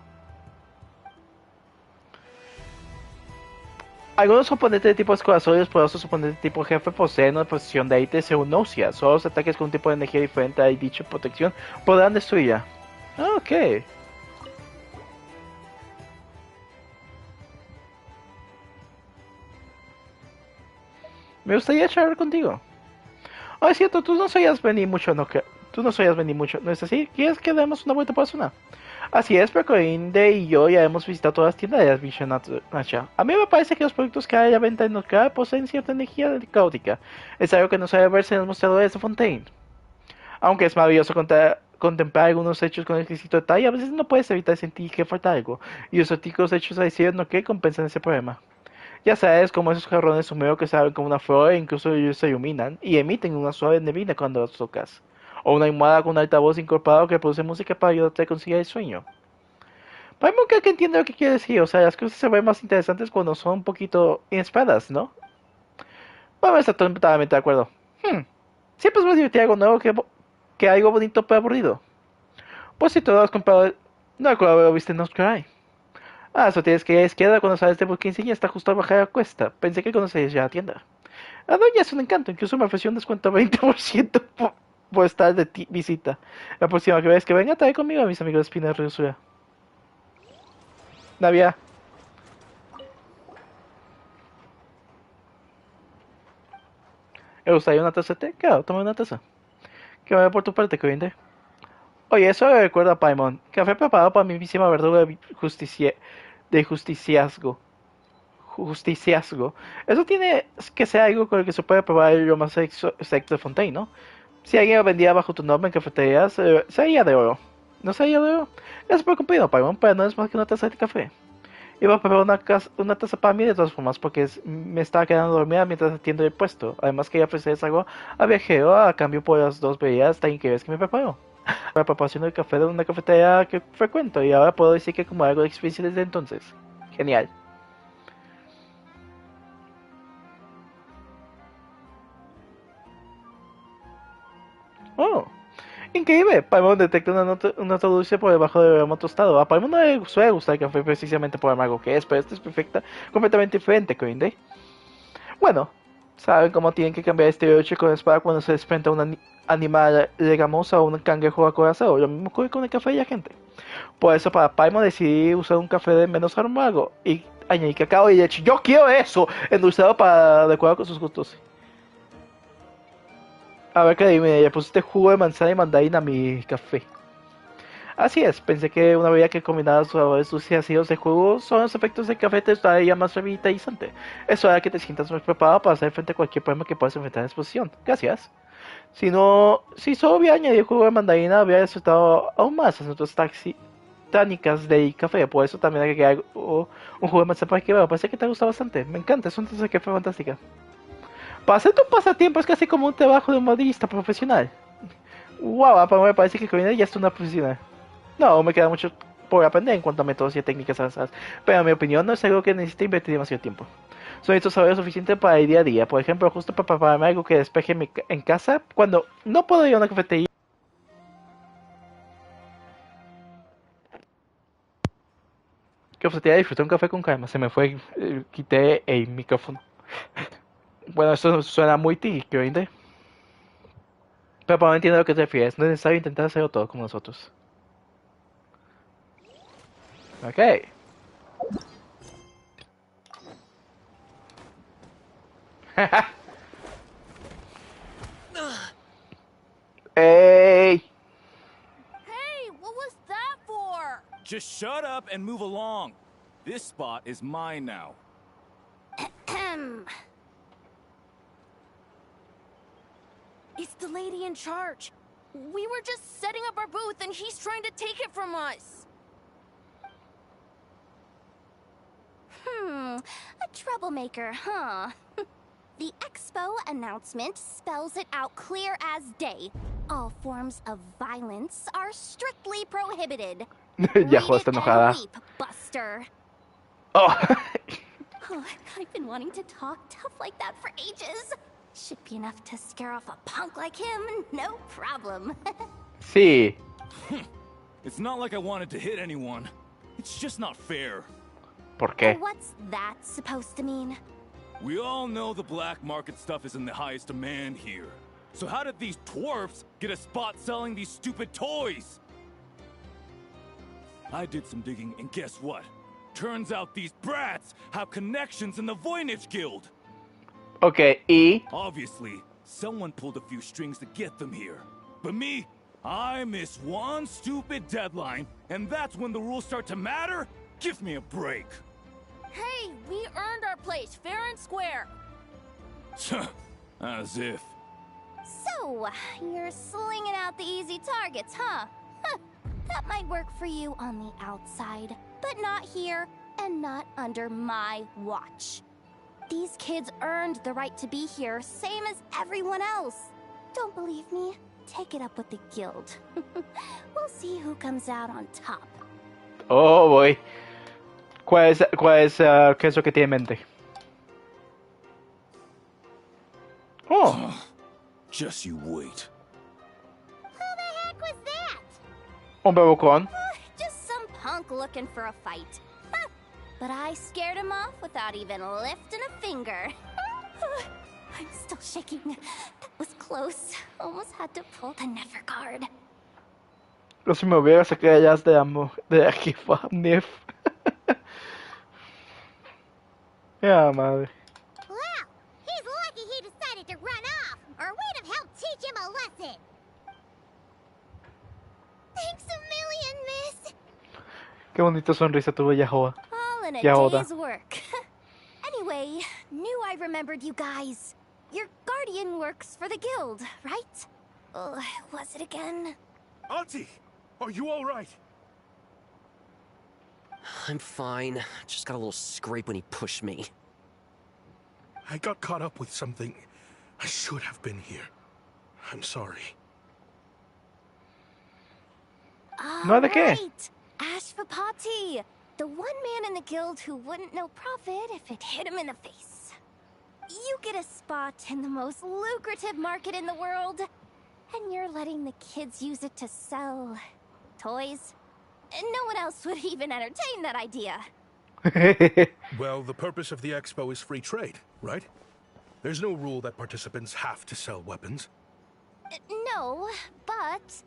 Algunos oponentes de tipo escolazoides, poderosos oponentes de tipo jefe, poseen una posición de ítem Zeunosia. Solo los ataques con un tipo de energía diferente a dicha protección podrán destruirla. Ok. Me gustaría charlar contigo. Ah, es cierto, tú no solías venir mucho, ¿no? Tú no solías venir mucho, ¿no es así? ¿Quieres que demos una vuelta por la zona? Así es, pero Coinde y yo ya hemos visitado todas las tiendas de Vision Nacha. A mí me parece que los productos que hay a venta en Nokia poseen cierta energía caótica. Es algo que no sabe verse en los mostradores de Fontaine. Aunque es maravilloso contemplar algunos hechos con exquisito detalle, a veces no puedes evitar sentir que falta algo, y los artículos hechos a decir no que compensan ese problema. Ya sabes, como esos jarrones húmedos que saben como una flor e incluso ellos se iluminan y emiten una suave neblina cuando los tocas. O una almohada con un altavoz incorporado que produce música para ayudarte a conciliar el sueño. Parece que entiende lo que quiere decir, o sea, las cosas se ven más interesantes cuando son un poquito inesperadas, ¿no? Bueno, está totalmente de acuerdo. Siempre es más divertido algo nuevo que algo bonito pero aburrido. Pues si tú lo has comprado, no recuerdo haberlo visto en Oscar. Ah, eso tienes que ir a la izquierda cuando sales de Burkina Insignia, está justo a bajar la cuesta. Pensé que conocías ya la tienda. La doña es un encanto, incluso me ofreció un descuento 20% por estar de visita. La próxima vez que venga, trae conmigo a mis amigos de Espina de Hermosura. Navia. ¿Me gustaría una taza de té? Claro, toma una taza. Que vaya por tu parte, que vende. Oye, eso me recuerda a Paimon. Café preparado para mi misma verduga de justiciazgo. Eso tiene que ser algo con el que se puede probar lo más exacto de Fontaine, ¿no? Si alguien lo vendía bajo tu nombre en cafeterías, sería de oro. ¿No sería de oro? Gracias por cumplido, Paimon, pero no es más que una taza de café. Iba a preparar una taza para mí de todas formas, porque me estaba quedando dormida mientras atiendo el puesto. Además quería ofrecerles algo a viajero a cambio por las dos bebidas tan increíbles que me preparó. La preparación del café de una cafetería que frecuento y ahora puedo decir que como algo de experiencia desde entonces. Genial. Oh, increíble. Paimon detecta una nota dulce por debajo del ramo tostado. A Paimon no le suele gustar el café precisamente por amargo que es, pero este es completamente diferente, Coinde. Bueno, saben cómo tienen que cambiar este 8 con espada cuando se desprende un animal legamoso o un cangrejo acorazado. Lo mismo ocurre con el café y la gente. Por eso para Paimon decidí usar un café de menos amargo y añadí cacao y leche. Yo quiero eso, endulzado para adecuado con sus gustos. A ver qué dime, ya pusiste jugo de manzana y mandarina a mi café. Así es, pensé que una bebida que combinaba sabores dulces y ácidos de jugo son los efectos del café te daría más revitalizante. Eso hará que te sientas más preparado para hacer frente a cualquier problema que puedas enfrentar en la exposición. Gracias. Si solo hubiera añadido jugo de mandarina, habría disfrutado aún más las otras tánicas del café. Por eso también agregué un jugo de manzana para que me parece que te gusta bastante. Me encanta, es una taza de café fantástica. Para hacer tu pasatiempo es casi como un trabajo de un modista profesional. Wow, para mí me parece que Corina ya es una profesional. No, me queda mucho por aprender en cuanto a métodos y técnicas avanzadas, pero en mi opinión no es algo que necesite invertir demasiado tiempo. Son estos saber suficiente para el día a día, por ejemplo, justo para prepararme algo que despeje en casa cuando no puedo ir a una cafetería. Cafetería disfruté un café con calma, se me fue, quité el micrófono. Bueno, esto suena muy típico, ¿verdad? Pero para mí entiendo a lo que te refieres, no es necesario intentar hacerlo todo como nosotros. Ok. ¡Ey! Hey, what was that for? Just shut up and move along. This spot is mine now. It's the lady in charge. We were just setting up our booth and he's trying to take it from us. A troublemaker, huh? The expo announcement spells it out clear as day. All forms of violence are strictly prohibited. Yahoo está enojada. Leap, Buster. Oh. I've been wanting to talk tough like that for ages. Should be enough to scare off a punk like him, no problem. Sí. It's not like I wanted to hit anyone. It's just not fair. ¿Por qué? What's that supposed to mean? We all know the black market stuff is in the highest demand here. So how did these dwarfs get a spot selling these stupid toys? I did some digging and guess what? Turns out these brats have connections in the Voynich Guild. Ok, y... Obviously, someone pulled a few strings to get them here. But me, I miss one stupid deadline, and that's when the rules start to matter? Give me a break. Hey, we earned our place, fair and square. As if. So, you're slinging out the easy targets, huh? That might work for you on the outside, but not here, and not under my watch. These kids earned the right to be here, same as everyone else. Don't believe me? Take it up with the guild. We'll see who comes out on top. Oh, boy. ¿Qué es lo que tiene en mente? Oh. Just you wait. Who the heck was that? Un bebocón. Just some punk looking for a fight. But I scared him off without even lifting a finger. I'm still shaking. That was close. Almost had to pull the never card. Pero si me hubiera sacado ya de amo. De aquí, Nif. Ya, madre. Well, he's lucky he decided to run off, or we'd have helped teach him a lesson. Thanks a million, miss. Qué bonita sonrisa tuvo Yahoa. All in a Yahoda. day's work. Anyway, knew I remembered you guys. Your guardian works for the guild, right? Was it again? Auntie, are you all right? I'm fine. Just got a little scrape when he pushed me. I got caught up with something. I should have been here. I'm sorry. No, ¿de qué? Right. Ashvapati, the one man in the guild who wouldn't know profit if it hit him in the face. You get a spot in the most lucrative market in the world, and you're letting the kids use it to sell toys. And no one else would even entertain that idea. Well, the purpose of the expo is free trade, right? There's no rule that participants have to sell weapons. No, but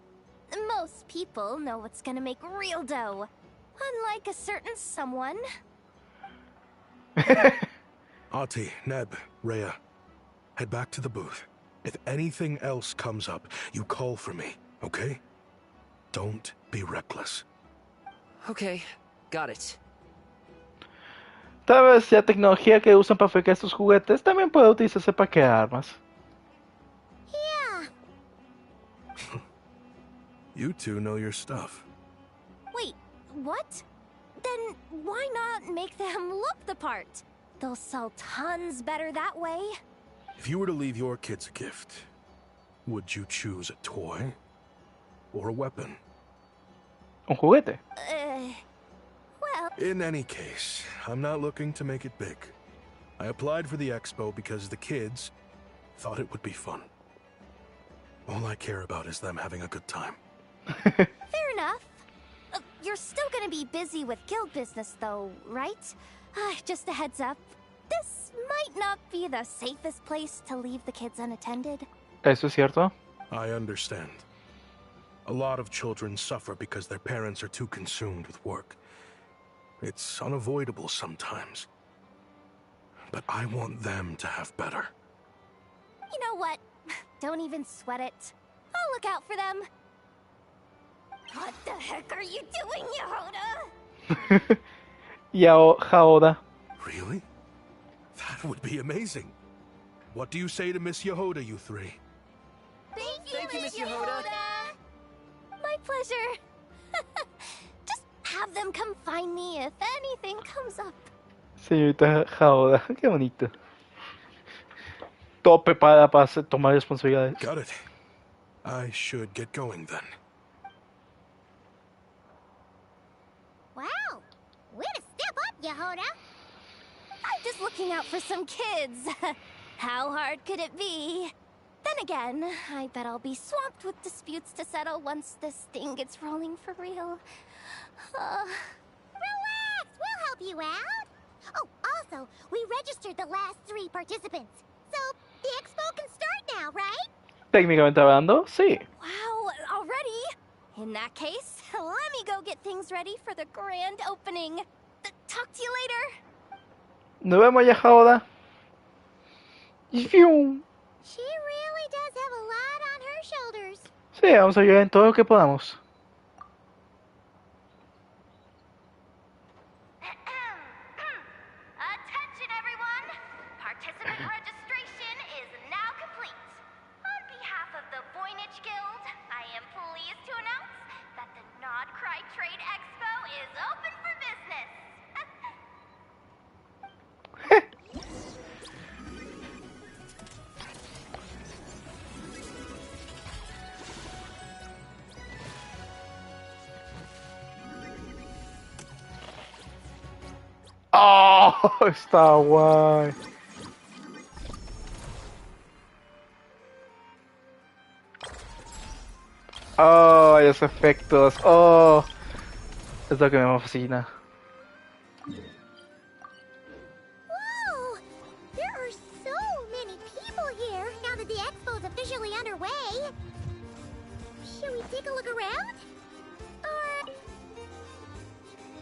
most people know what's gonna make real dough. Unlike a certain someone. Ati, Neb, Rhea, head back to the booth. If anything else comes up, you call for me, okay? Don't be reckless. Okay, got it. Tal vez la tecnología que usan para fabricar estos juguetes también puede utilizarse para crear armas. Yeah. You two know your stuff. Wait, what? Then why not make them look the part? They'll sell tons better that way. If you were to leave your kids a gift, would you choose a toy or a weapon? Un juguete. Well... In any case, I'm not looking to make it big. I applied for the expo because the kids thought it would be fun. All I care about is them having a good time. Fair enough. You're still gonna be busy with guild business though, right? Just a heads up. This might not be the safest place to leave the kids unattended. Eso es cierto. I understand. A lot of children suffer because their parents are too consumed with work. It's unavoidable sometimes. But I want them to have better. You know what? Don't even sweat it. I'll look out for them. What the heck are you doing, Yehoda? Yahoda. Really? That would be amazing. What do you say to Miss Yehoda, you three? Thank you, Miss Yehoda. My pleasure. Just have them come find me if anything comes up. Señorita Yahoda, qué bonito. Todo preparada para tomar responsabilidades. Got it. I should get going then. Wow. Way to step up, Yehoda. I'm just looking out for some kids. How hard could it be? Then again, I bet I'll be swamped with disputes to settle once this thing gets rolling for real. Relax, we'll help you out. Oh, also, we registered the last 3 participants. So, the expo can start now, right? Técnicamente hablando, sí. Wow, already? In that case, let me go get things ready for the grand opening. Talk to you later. Nos vemos, Yahoda. She really does have a lot on her shoulders. Sí, vamos a ayudar en todo lo que podamos. Attention everyone! Participant registration is now complete. On behalf of the Voynich Guild, I am pleased to announce that the Nod Cry Trade Expo is open for business. Oh, está guay. Oh, los efectos. Oh, es lo que me fascina. Whoa! There are so many people here now that the expo's officially underway. Should we take a look around? Or...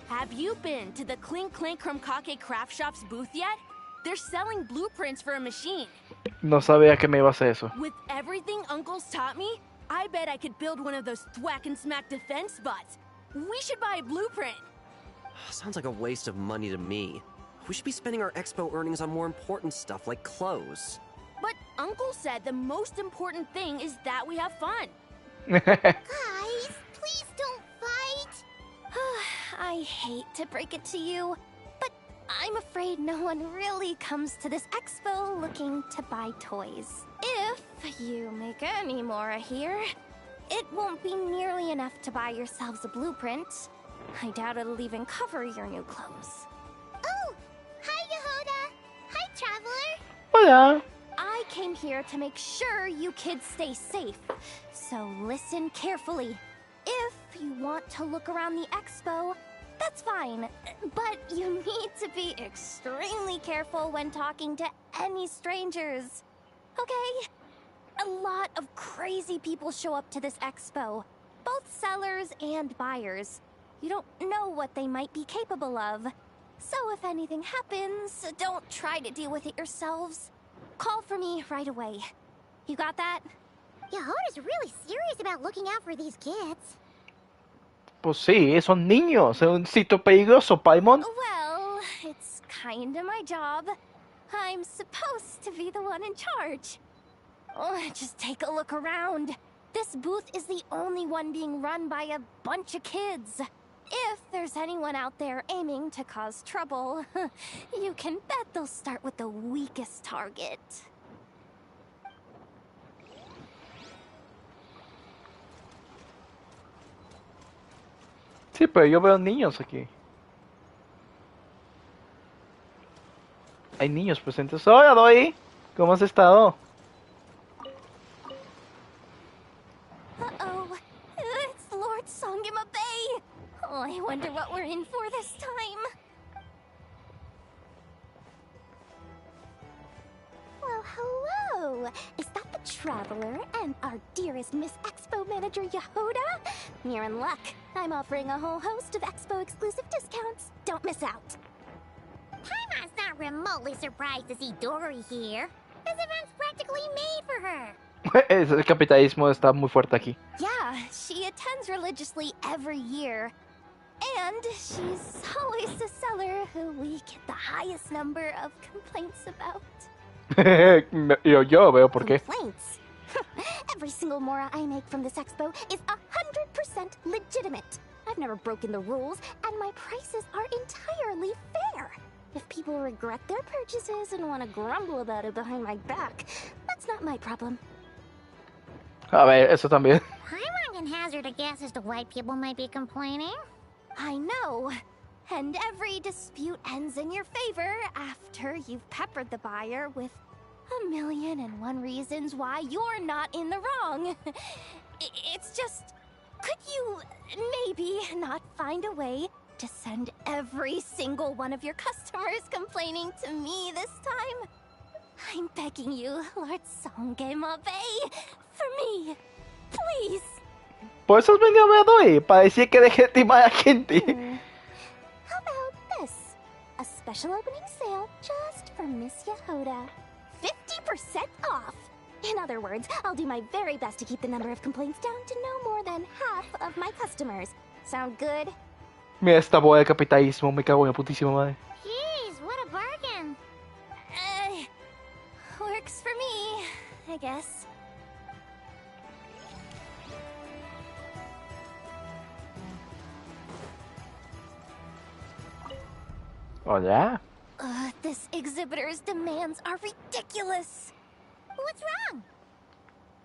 Have you been to the Clink Clink Krumkake Craft Shop's booth yet? They're selling blueprints for a machine. No sabía que me iba a hacer eso. With everything Uncle's taught me, I bet I could build one of those thwack and smack defense bots. We should buy a blueprint. Sounds like a waste of money to me. We should be spending our expo earnings on more important stuff like clothes. But Uncle said the most important thing is that we have fun. Guys, please don't fight. I hate to break it to you, but I'm afraid no one really comes to this expo looking to buy toys. If you make any more here, it won't be nearly enough to buy yourselves a blueprint. I doubt it'll even cover your new clothes. Oh, hi Yehuda. Hi Traveler. Hola. I came here to make sure you kids stay safe, so listen carefully. If you want to look around the expo, that's fine, but you need to be extremely careful when talking to any strangers. Okay? A lot of crazy people show up to this expo, both sellers and buyers. You don't know what they might be capable of. So if anything happens, don't try to deal with it yourselves. Call for me right away. You got that? Yehuda's really serious about looking out for these kids. Pues sí, son niños. Es un sitio peligroso, Paimon. Well, it's kinda my job. I'm supposed to be the one in charge. Oh, just take a look around. This booth is the only one being run by a bunch of kids. If there's anyone out there aiming to cause trouble, you can bet they'll start with the weakest target. Sí, pero yo veo niños aquí. Hay niños presentes. Hola, Doi. ¿Cómo has estado? Uh-oh. It's Lord Songima Bay. Oh, I wonder what we're in for this time. Well, hello. Is that the Traveler and our dearest Miss Expo Manager Yehuda? You're in luck. I'm offering a whole host of Expo exclusive discounts. Don't miss out. Paimon's not remotely surprised to see Dory here. This event's practically made for her. El capitalismo está muy fuerte aquí. Yeah, she attends religiously every year. And she's always the seller who we get the highest number of complaints about. yo veo por qué. Complaints? Every single mora I make from this expo is 100% legitimate. I've never broken the rules, and my prices are entirely fair. If people regret their purchases and want to grumble about it behind my back, that's not my problem. A ver, eso también. Paimon can hazard a guess as to why people might be complaining. I know. And every dispute ends in your favor after you've peppered the buyer with 1,000,001 reasons why you're not in the wrong. It's just, could you maybe not find a way to send every single one of your customers complaining to me this time? I'm begging you, Lord Songema Bay, for me, please. Por eso has venido a ver a Doi, para decir que deje de timar a gente. How about this? A special opening sale just for Miss Yehuda. 50% off! In other words, I'll do my very best to keep the number of complaints down to no more than half of my customers. Sound good? Mira esta boda de capitalismo, me cago en la putísima madre. Jeez, what a bargain. Works for me, I guess. Hola. This exhibitor's demands are ridiculous. What's wrong?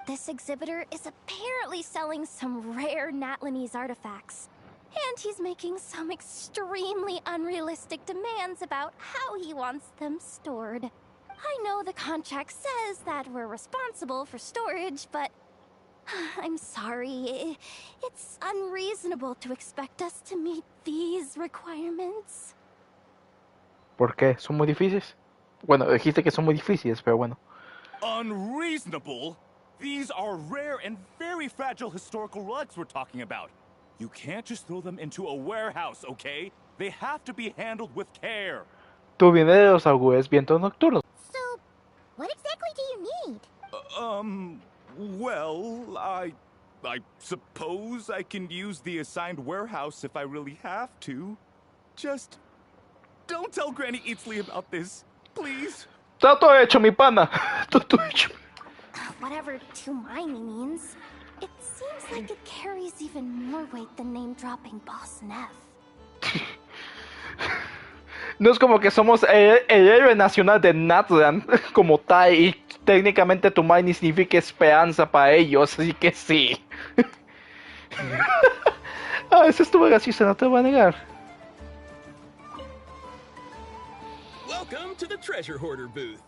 This exhibitor is apparently selling some rare Natlanese artifacts. And he's making some extremely unrealistic demands about how he wants them stored. I know the contract says that we're responsible for storage, but I'm sorry. It's unreasonable to expect us to meet these requirements. ¿Por qué? ¿Son muy difíciles? Bueno, dijiste que son muy difíciles, pero bueno. Unreasonable? These are rare and very fragile historical relics we're talking about. You can't just throw them into a warehouse, okay? They have to be handled with care. Tú vienes de los augures vientos nocturnos. So, what exactly do you need? Well, I suppose I can use the assigned warehouse if I really have to. Just don't tell Granny Eatsley about this, please. Está todo hecho, mi pana. Está todo hecho. Whatever Tumaini means, it seems like it carries even more weight than name-dropping Boss Neff. No es como que somos el héroe nacional de Natlan como tal y técnicamente Tumaini significa esperanza para ellos, así que sí. Eso estuvo gracioso, no te voy a negar. Welcome to the treasure hoarder booth.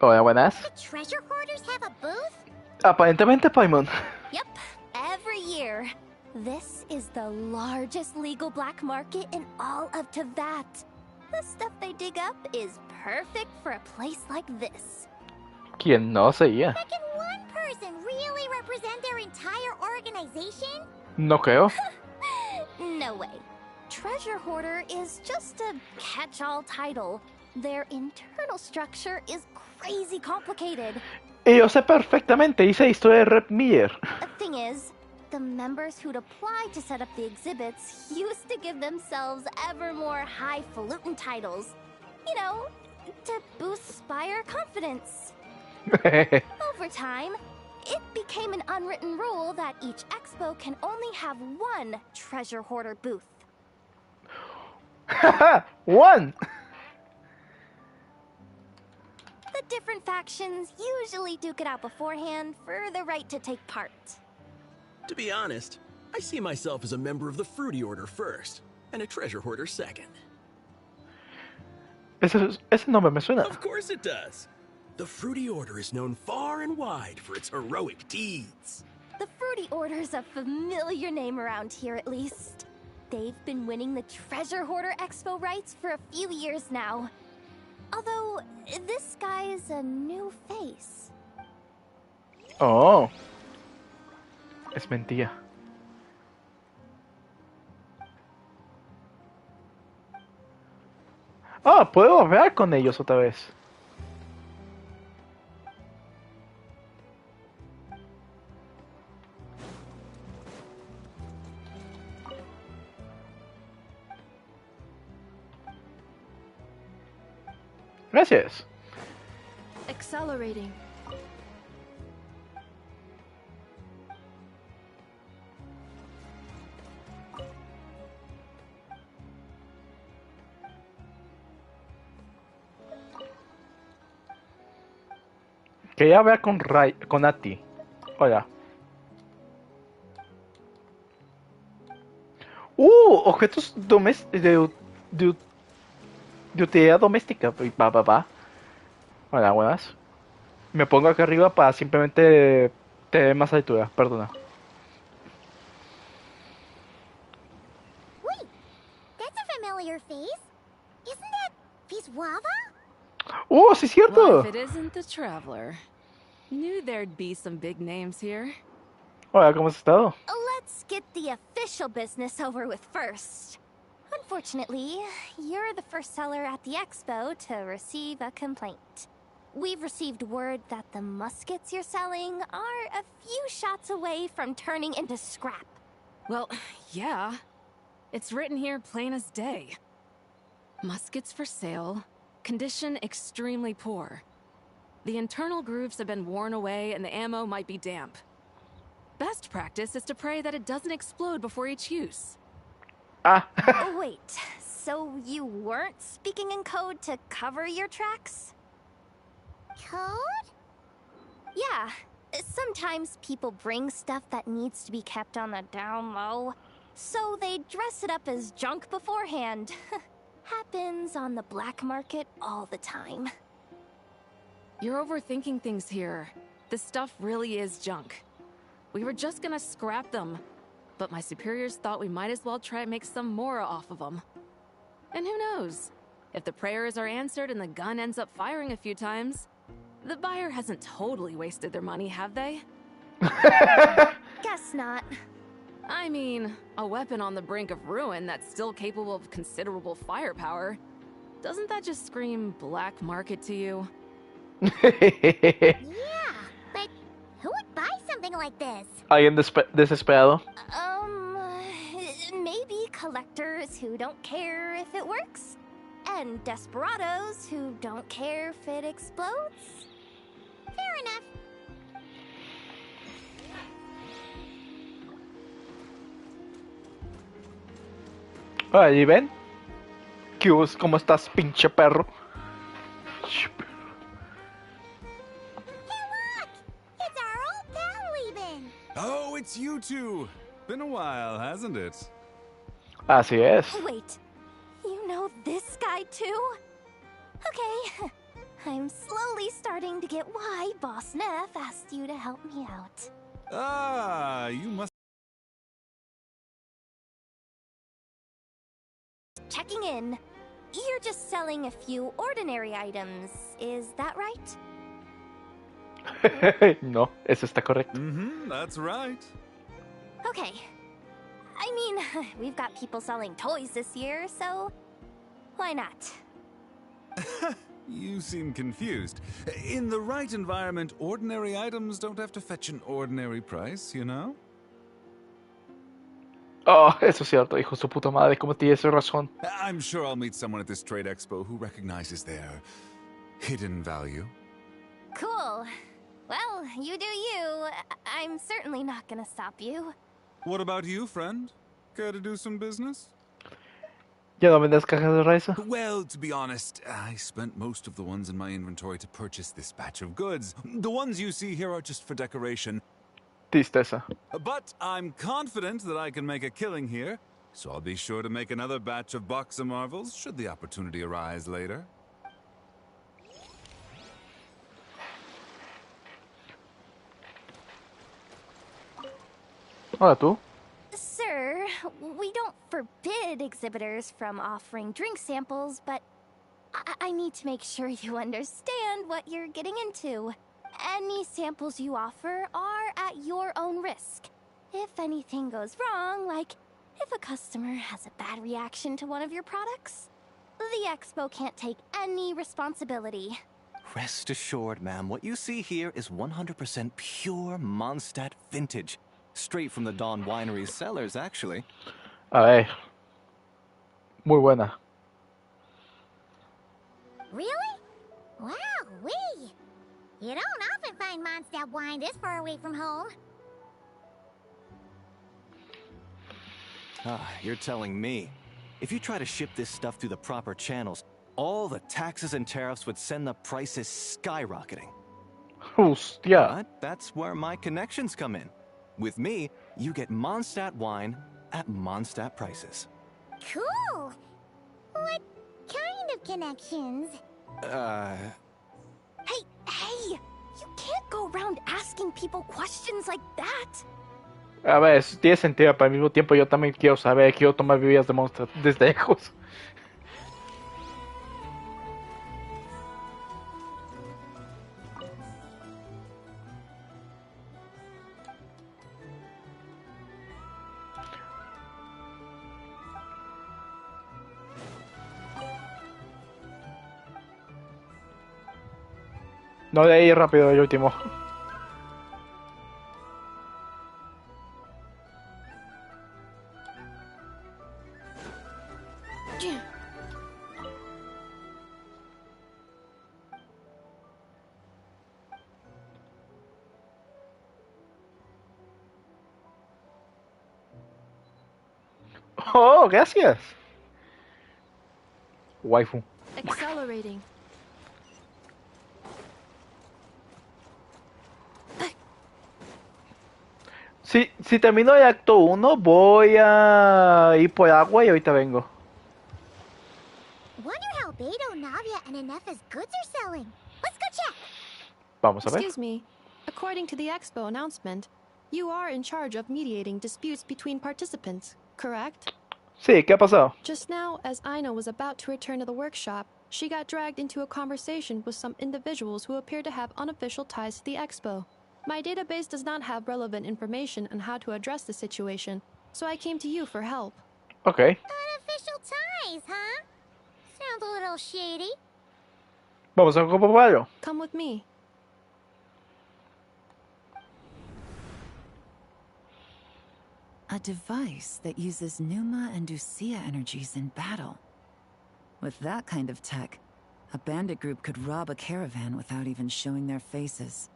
Hola, buenas. The treasure hoarders have a booth? Aparentemente, Paimon. Yep, every year. This is the largest legal black market in all of Teyvat. The stuff they dig up is perfect for a place like this. ¿Quién no sería? But can one person really represent their entire organization? No creo. No way. Treasure Hoarder is just a catch-all title. Their internal structure is crazy complicated. Y yo sé perfectamente, hice historia de Rep Miller. The thing is, the members who'd applied to set up the exhibits used to give themselves ever more highfalutin titles. You know, to boost Spire confidence. Over time, it became an unwritten rule that each expo can only have one treasure hoarder booth. One! The different factions usually duke it out beforehand for the right to take part. To be honest, I see myself as a member of the Fruity Order first, and a treasure hoarder second. Ese nombre me suena. Of course it does. The Fruity Order is known far and wide for its heroic deeds. The Fruity Order's a familiar name around here, at least. They've been winning the Treasure Hoarder Expo rights for a few years now. Although, this guy's a new face. Oh. Es mentira. Ah, puedo hablar con ellos otra vez. Gracias. Accelerating. Quería hablar con Ati. Hola. Objetos de utilidad doméstica. Va. Hola, buenas. Me pongo acá arriba para simplemente tener más altura. Perdona. Wait, that's a familiar face. Isn't that Viswava? Sí, es cierto. Well, if it isn't the Traveler. Knew there'd be some big names here. Hola, ¿cómo has estado? Let's get the official business over with first. Unfortunately, you're the first seller at the expo to receive a complaint. we've received word that the muskets you're selling are a few shots away from turning into scrap. Well, yeah. It's written here plain as day. Muskets for sale. Condition extremely poor. The internal grooves have been worn away and the ammo might be damp. Best practice is to pray that it doesn't explode before each use. Oh, wait, so you weren't speaking in code to cover your tracks? Code? Yeah, sometimes people bring stuff that needs to be kept on the down low, so they dress it up as junk beforehand. Happens on the black market all the time. You're overthinking things here. This stuff really is junk. We were just gonna scrap them, but my superiors thought we might as well try and make some more off of them. And who knows? If the prayers are answered and the gun ends up firing a few times, the buyer hasn't totally wasted their money, have they? Guess not. I mean, a weapon on the brink of ruin that's still capable of considerable firepower. Doesn't that just scream black market to you? Yeah, but who would buy something like this? Alguien desesperado. Maybe collectors who don't care if it works, and desperados who don't care if it explodes. Fair enough. Ahí ven. ¿Cómo estás, pinche perro? Hey, look! It's our old pal leaving. Oh, it's you two. Been a while, hasn't it? Así es. Wait, you know this guy too? Okay, I'm slowly starting to get why Boss Neff asked you to help me out. Ah, you must... Checking in. You're just selling a few ordinary items, is that right? No, eso está correcto. That's right. Okay. I mean, we've got people selling toys this year, so why not? You seem confused. In the right environment, ordinary items don't have to fetch an ordinary price, you know? Oh, eso es cierto, hijo de su puta madre, como tienes razón. I'm sure I'll meet someone at this trade expo who recognizes their hidden value. Cool. Well, you do you. I'm certainly not gonna stop you. What about you, friend? Care to do some business? ¿Ya no vendes cajas de risa? Well, to be honest, I spent most of the ones in my inventory to purchase this batch of goods. The ones you see here are just for decoration. Tristeza. But I'm confident that I can make a killing here, so I'll be sure to make another batch of Boxa Marvels should the opportunity arise later. Hola, tú. Sir, we don't forbid exhibitors from offering drink samples, but I need to make sure you understand what you're getting into. Any samples you offer are at your own risk. If anything goes wrong, like if a customer has a bad reaction to one of your products, the expo can't take any responsibility. Rest assured, ma'am, what you see here is 100% pure Mondstadt vintage. Straight from the Dawn Winery's cellars, actually. A ver. Muy buena. Really? Wow-wee! You don't often find Mondstadt wine this far away from home. Ah, you're telling me. If you try to ship this stuff through the proper channels, all the taxes and tariffs would send the prices skyrocketing. Hostia. But that's where my connections come in. With me, you get Mondstadt wine at Mondstadt prices. Cool! What kind of connections? Hey! You can't go around asking people questions like that! A ver, eso tiene sentido, pero al mismo tiempo yo también quiero saber, quiero tomar bebidas de Monster desde lejos. No de ahí rápido el último. Oh, gracias. Waifu. Accelerating. Si termino el acto 1, voy a ir por agua y ahorita vengo. Wonder how Beto, Navia, and Inef's goods are selling. Let's go check. Vamos a ver. Excuse me. According to the expo announcement, you are in charge of mediating disputes between participants, correct? Sí, ¿qué ha pasado? Just now, as Aino was about to return to the workshop, she got dragged into a conversation with some individuals who appear to have unofficial ties to the expo. My database does not have relevant information on how to address the situation, so I came to you for help. Okay. Unofficial ties, huh? Sounds a little shady. Vamos a comprobarlo. Come with me. A device that uses Numa and Ducia energies in battle. With that kind of tech, a bandit group could rob a caravan without even showing their faces.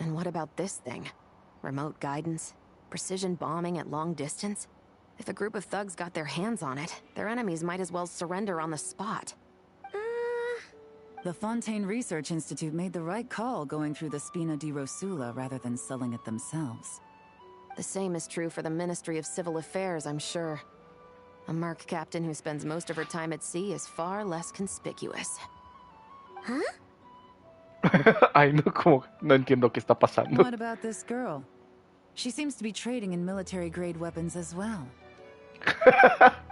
And what about this thing? Remote guidance? Precision bombing at long distance? If a group of thugs got their hands on it, their enemies might as well surrender on the spot. The Fontaine Research Institute made the right call going through the Spina di Rosula rather than selling it themselves. The same is true for the Ministry of Civil Affairs, I'm sure. A merc captain who spends most of her time at sea is far less conspicuous. Huh? Ay, no, como no entiendo qué está pasando. What about this girl? She seems to be trading in military-grade weapons as well.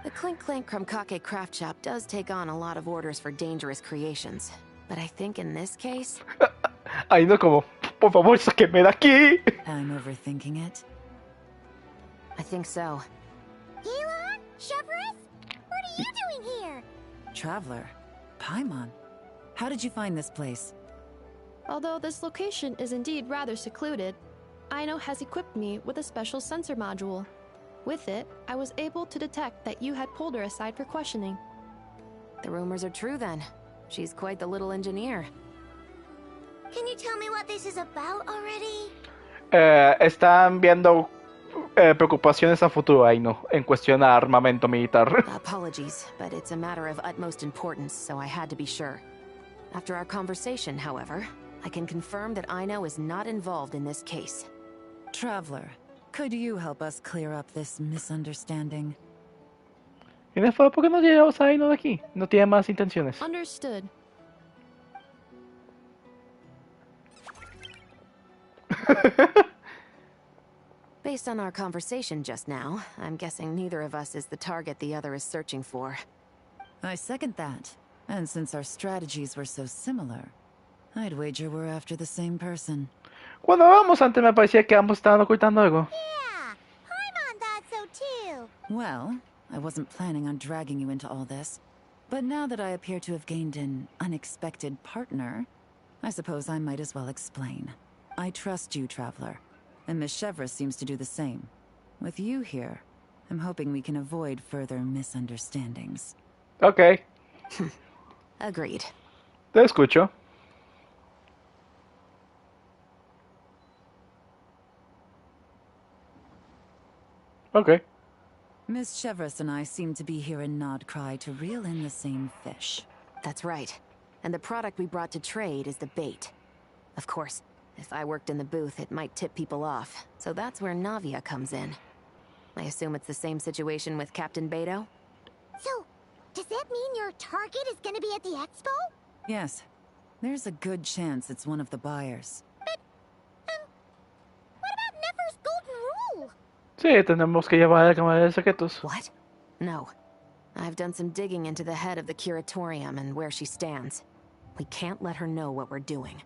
The Clink Clank Krumkake craft shop does take on a lot of orders for dangerous creations. But I think in this case... Ay, no, como, por favor, sáqueme de aquí. I'm overthinking it. I think so. Elon? Chevron? What are you doing here? Traveler. Paimon. How did you find this place? Although this location is indeed rather secluded, Aino has equipped me with a special sensor module. With it, I was able to detect that you had pulled her aside for questioning. The rumors are true then. She's quite the little engineer. Can you tell me what this is about already? Están viendo preocupaciones a futuro, Aino, en cuestión a armamento militar. Apologies, but it's a matter of utmost importance, so I had to be sure. After our conversation, however, I can confirm that Aino is not involved in this case. Traveler, could you help us clear up this misunderstanding? Y después, ¿por qué no llevamos a Aino de aquí? No tiene más intenciones. Understood. Based on our conversation just now, I'm guessing neither of us is the target the other is searching for. I second that. And since our strategies were so similar, I'd wager we're after the same person. Cuando vamos antes me parecía que ambos estaban ocultando algo. Yeah, Paimon thought so too. Well, I wasn't planning on dragging you into all this. But now that I appear to have gained an unexpected partner, I suppose I might as well explain. I trust you, Traveler. And Miss Chevra seems to do the same. With you here, I'm hoping we can avoid further misunderstandings. Okay. Agreed. Te escucho. Okay. Miss Chevras and I seem to be here in Nodcry to reel in the same fish. That's right. And the product we brought to trade is the bait. Of course, if I worked in the booth, it might tip people off. So that's where Navia comes in. I assume it's the same situation with Captain Beto? So, does that mean your target is gonna be at the expo? Yes. There's a good chance it's one of the buyers. But, what about Nefer's golden rule? Sí, tenemos que llevar a la cámara de secretos. What? No. I've done some digging into the head of the curatorium and where she stands. We can't let her know what we're doing.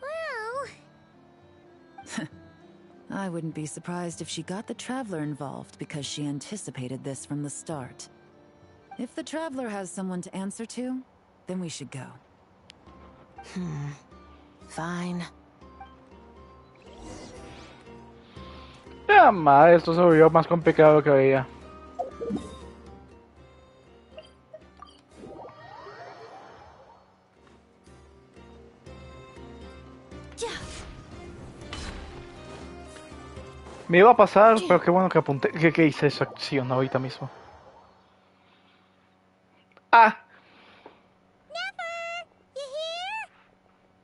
Well... I wouldn't be surprised if she got the Traveler involved because she anticipated this from the start. If the Traveler has someone to answer to, then we should go. Fine. Ya, madre, esto se volvió más complicado que veía. Me iba a pasar, pero qué bueno que apunté, que hice esa acción ahorita mismo. ¡Ah! Never! You hear?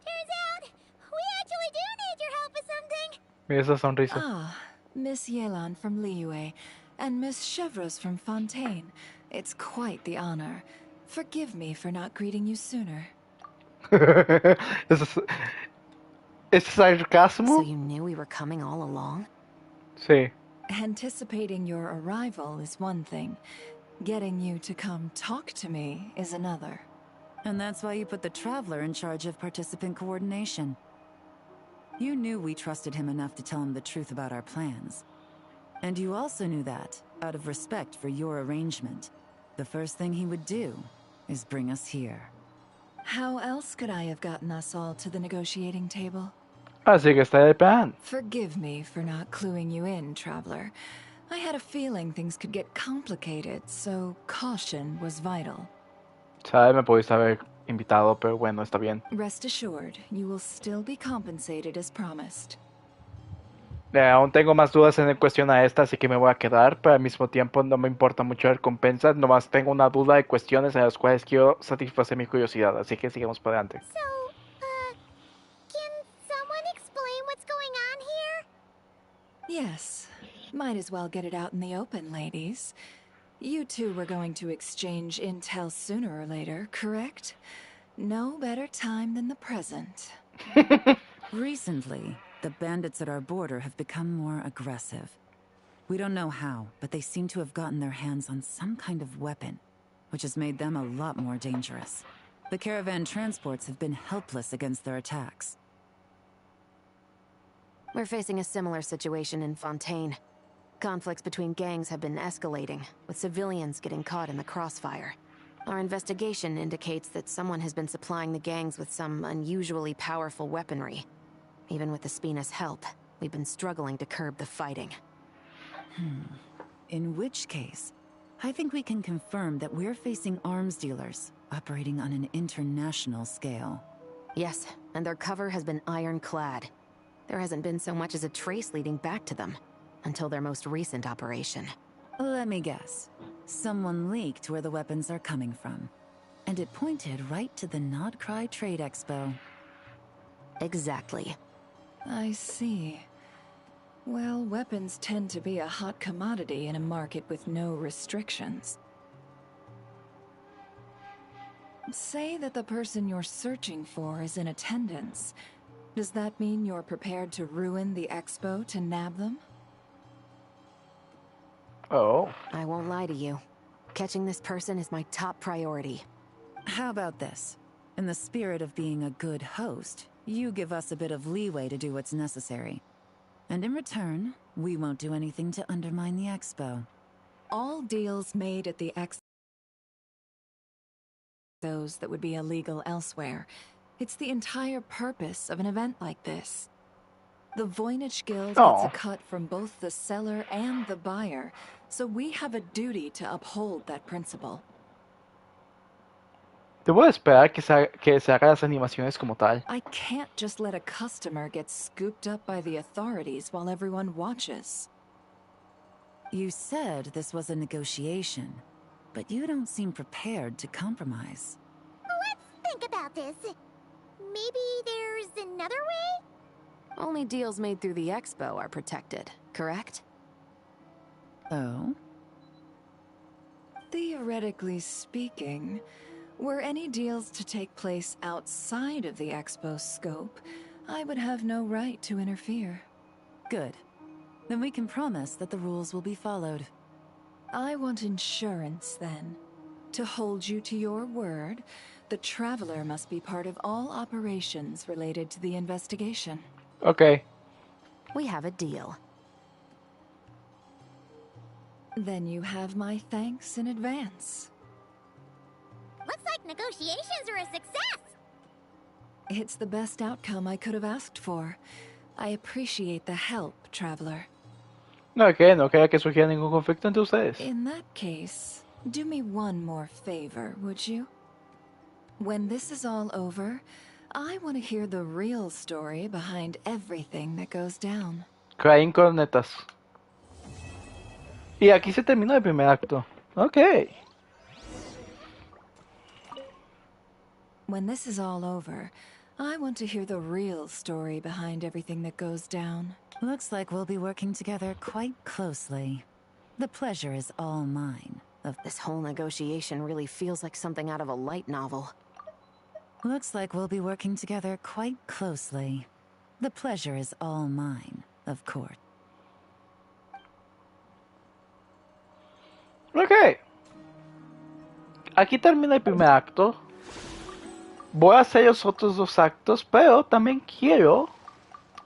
Turns out, we actually do need your help with something. Mira esa sonrisa. Ah, Miss Yelan from Liyue and Miss Chevreuse from Fontaine. It's quite the honor. Forgive me for not greeting you sooner. ¿Es sarcasmo? So you knew we were coming all along? Sí. Anticipating your arrival is one thing. Getting you to come talk to me is another. And that's why you put the Traveler in charge of participant coordination. You knew we trusted him enough to tell him the truth about our plans. And you also knew that, out of respect for your arrangement, the first thing he would do is bring us here. How else could I have gotten us all to the negotiating table? Así que está de plan. Forgive me for not cluing you in, Traveler. I had a feeling things could get complicated, so caution was vital. Sabes, me pudiste haber invitado, pero bueno, está bien. Rest assured, you will still be compensated as promised. Aún tengo más dudas en cuestión a esta, así que me voy a quedar, pero al mismo tiempo no me importa mucho la recompensa, nomás tengo una duda de cuestiones en las cuales quiero satisfacer mi curiosidad, así que sigamos para adelante. So, can someone explain what's going on here? Yes, might as well get it out in the open, ladies. You two were going to exchange intel sooner or later, correct? No better time than the present. Recently, the bandits at our border have become more aggressive. We don't know how, but they seem to have gotten their hands on some kind of weapon, which has made them a lot more dangerous. The caravan transports have been helpless against their attacks. We're facing a similar situation in Fontaine. Conflicts between gangs have been escalating, with civilians getting caught in the crossfire. Our investigation indicates that someone has been supplying the gangs with some unusually powerful weaponry. Even with the Spina's help, we've been struggling to curb the fighting. In which case, I think we can confirm that we're facing arms dealers operating on an international scale. Yes, and their cover has been ironclad. There hasn't been so much as a trace leading back to them, until their most recent operation. Let me guess. Someone leaked where the weapons are coming from. And it pointed right to the Nodcry Trade Expo. Exactly. I see. Well, weapons tend to be a hot commodity in a market with no restrictions. Say that the person you're searching for is in attendance. Does that mean you're prepared to ruin the expo to nab them? Oh. I won't lie to you. Catching this person is my top priority. How about this? In the spirit of being a good host, you give us a bit of leeway to do what's necessary. And in return, we won't do anything to undermine the expo. All deals made at the expo, those that would be illegal elsewhere. It's the entire purpose of an event like this. The Voynich Guild gets a cut from both the seller and the buyer, so we have a duty to uphold that principle. Debo esperar que se haga las animaciones como tal. I can't just let a customer get scooped up by the authorities while everyone watches. You said this was a negotiation, but you don't seem prepared to compromise. Let's think about this. Maybe there's another way? Only deals made through the expo are protected, correct? Oh? Theoretically speaking, were any deals to take place outside of the expo's scope, I would have no right to interfere. Good. Then we can promise that the rules will be followed. I want insurance, then. To hold you to your word, the Traveler must be part of all operations related to the investigation. Okay. We have a deal. Then you have my thanks in advance. Looks like negotiations are a success! It's the best outcome I could have asked for. I appreciate the help, Traveler. No, que no quería que surgiera ningún conflicto entre ustedes. In that case, do me one more favor, would you? When this is all over, I want to hear the real story behind everything that goes down. Crying cornetas. Y aquí se terminó el primer acto. Ok. When this is all over, I want to hear the real story behind everything that goes down. Looks like we'll be working together quite closely. The pleasure is all mine. This whole negotiation really feels like something out of a light novel. Looks like we'll be working together quite closely. The pleasure is all mine, of course. Ok. Aquí termina el primer acto. Voy a hacer los otros dos actos, pero también quiero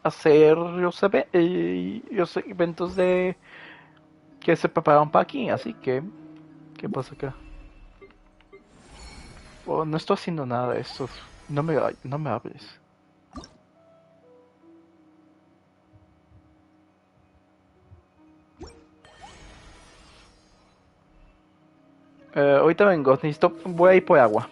hacer los eventos de que se prepararon para aquí, así que ¿qué pasa acá? Oh, no estoy haciendo nada de esto. No me hables. Ahorita vengo, voy a ir por agua.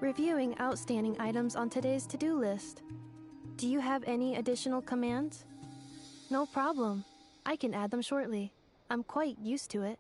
Reviewing outstanding items on today's to-do list. Do you have any additional commands? No problem. I can add them shortly. I'm quite used to it.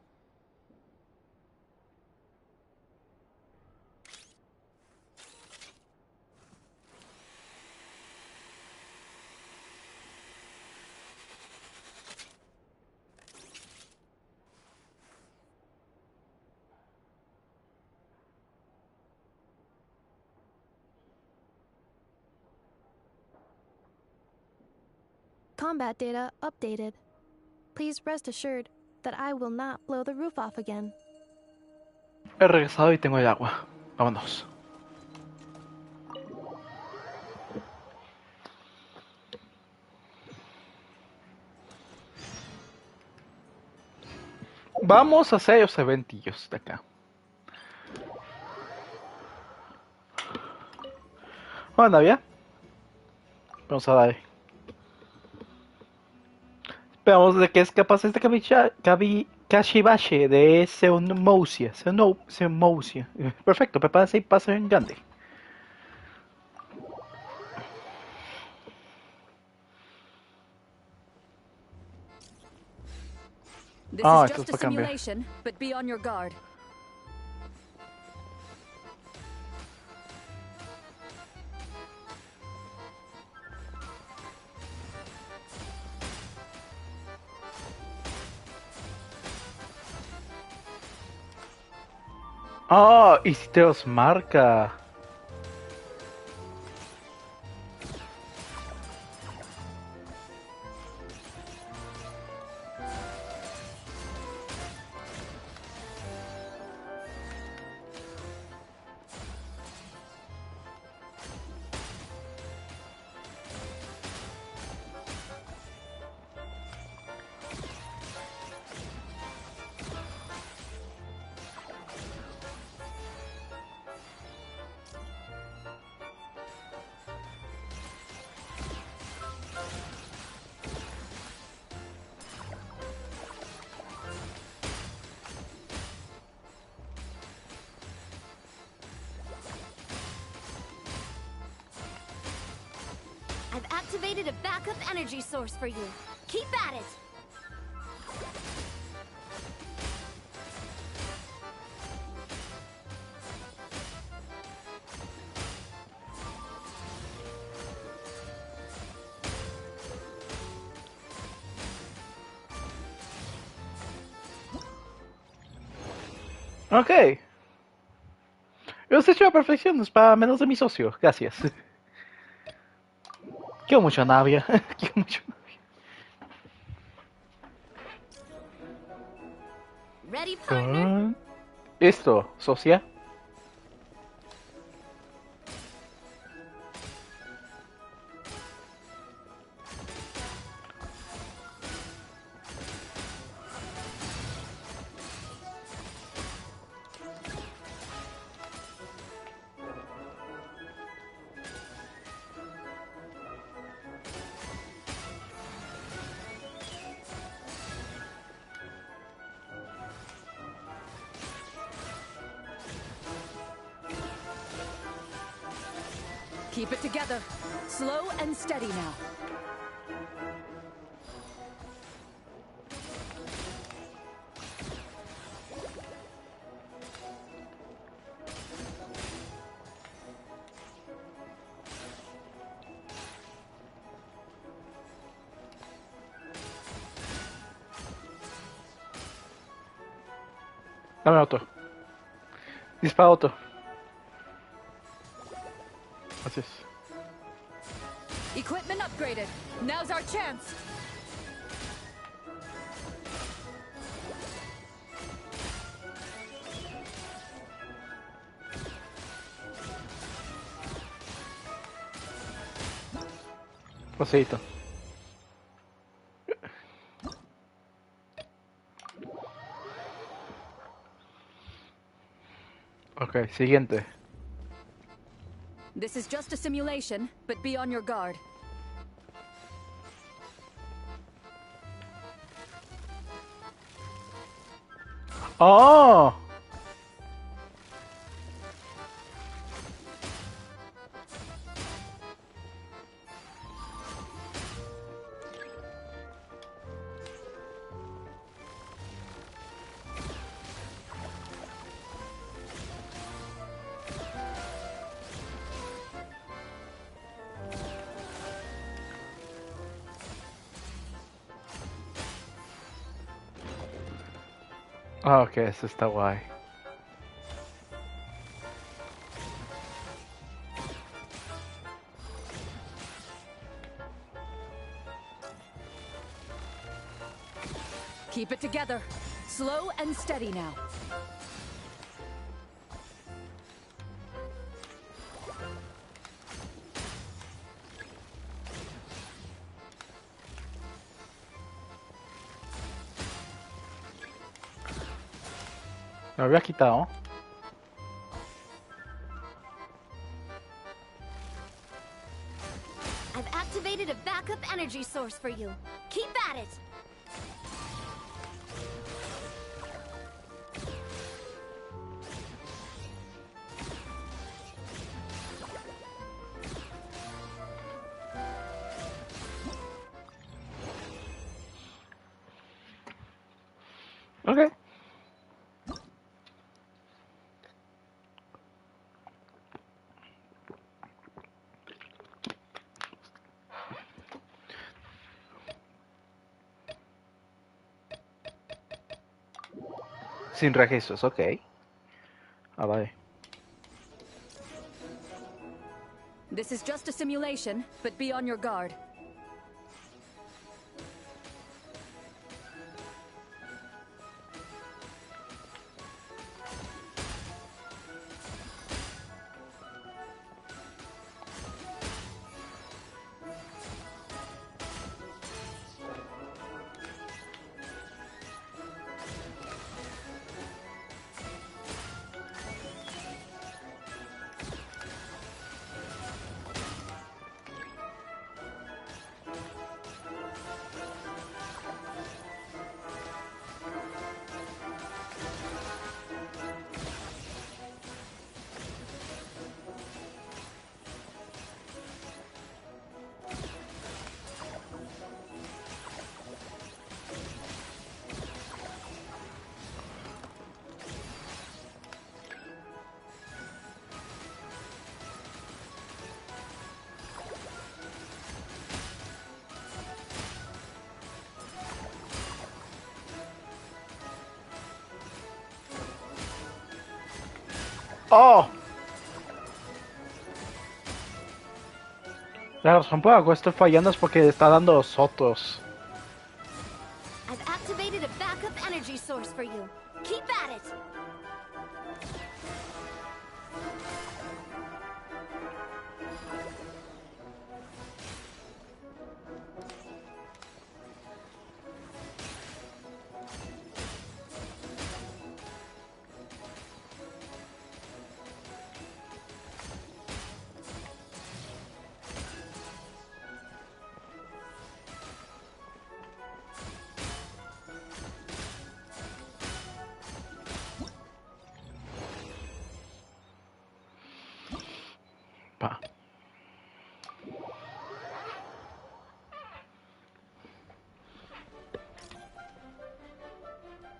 Combat data updated. Please rest assured that I will not blow the roof off again. He regresado y tengo el agua. Vámonos. Vamos a hacer los eventillos de acá. Bueno, Navia. Vamos a dar. Esperamos de que es capaz este Kashibashi de Seonmousia. Perfecto, prepárense y pasen en grande. This is just a simulation, but be on your guard. Ah, y si te los marca. I've activated a backup energy source for you. Keep at it! Ok. Lo has hecho a perfección, es para menos de mi socio. Gracias. Quiero mucho a Navia. Quiero mucho a Ready, partner? Navia. Esto, socia. Keep it together. Slow and steady now. Dame auto. Dispara auto. Así es. Equipment upgraded. Now's our chance. Paseíto. Ok, siguiente. This is just a simulation, but be on your guard. ¡Oh! Ah, ok, eso está guay. Keep it together. Slow and steady now. Me había quitado. I've activated a backup energy source for you. Keep at it. Ok. Sin registros, ok. Ah, vale. This is just a simulation, but be on your guard. ¡Oh! Claro, son poco, estoy fallando es porque está dando sotos. I've activated a backup energy source for you. Keep at it. Pa.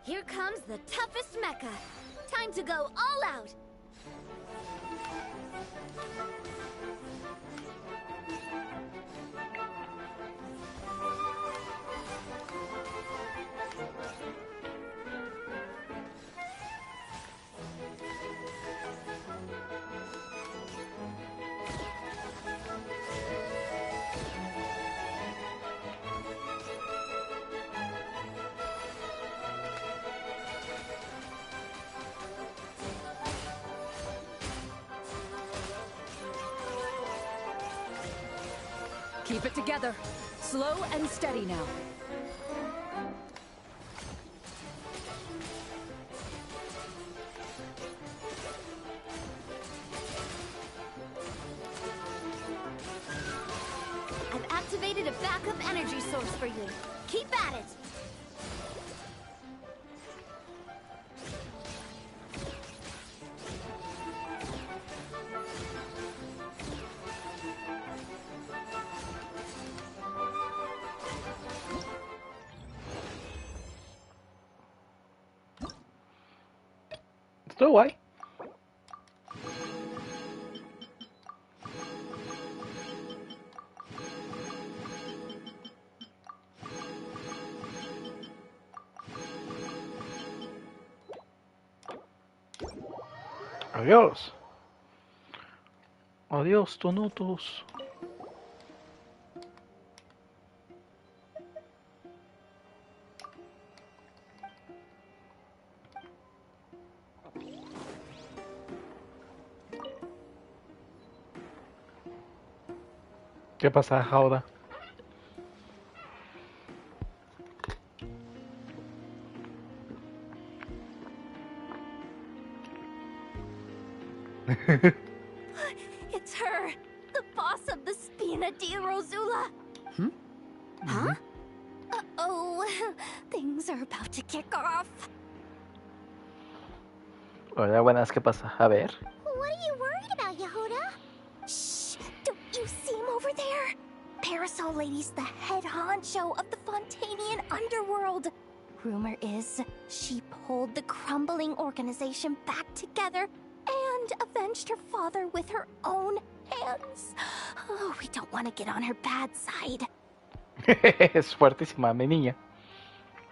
Here comes the toughest mecha. Time to go all out. Keep it together. Slow and steady now. I've activated a backup energy source for you. Keep at it. Estuvo guay. Adiós. Adiós, tonutos. ¿Qué pasa ahora? It's her, the boss of the Spina di Rosula. Huh? Uh-oh, things are about to kick off. Hola, buenas, ¿qué pasa? A ver. What are you worried about, Yehuda? Shh! Don't you see him over there? Parasol Lady's the head honcho of the Fontanian underworld. Rumor is she pulled the crumbling organization back together and avenged her father with her own hands. Oh, we don't want to get on her bad side. Es fuertísima, mi niña.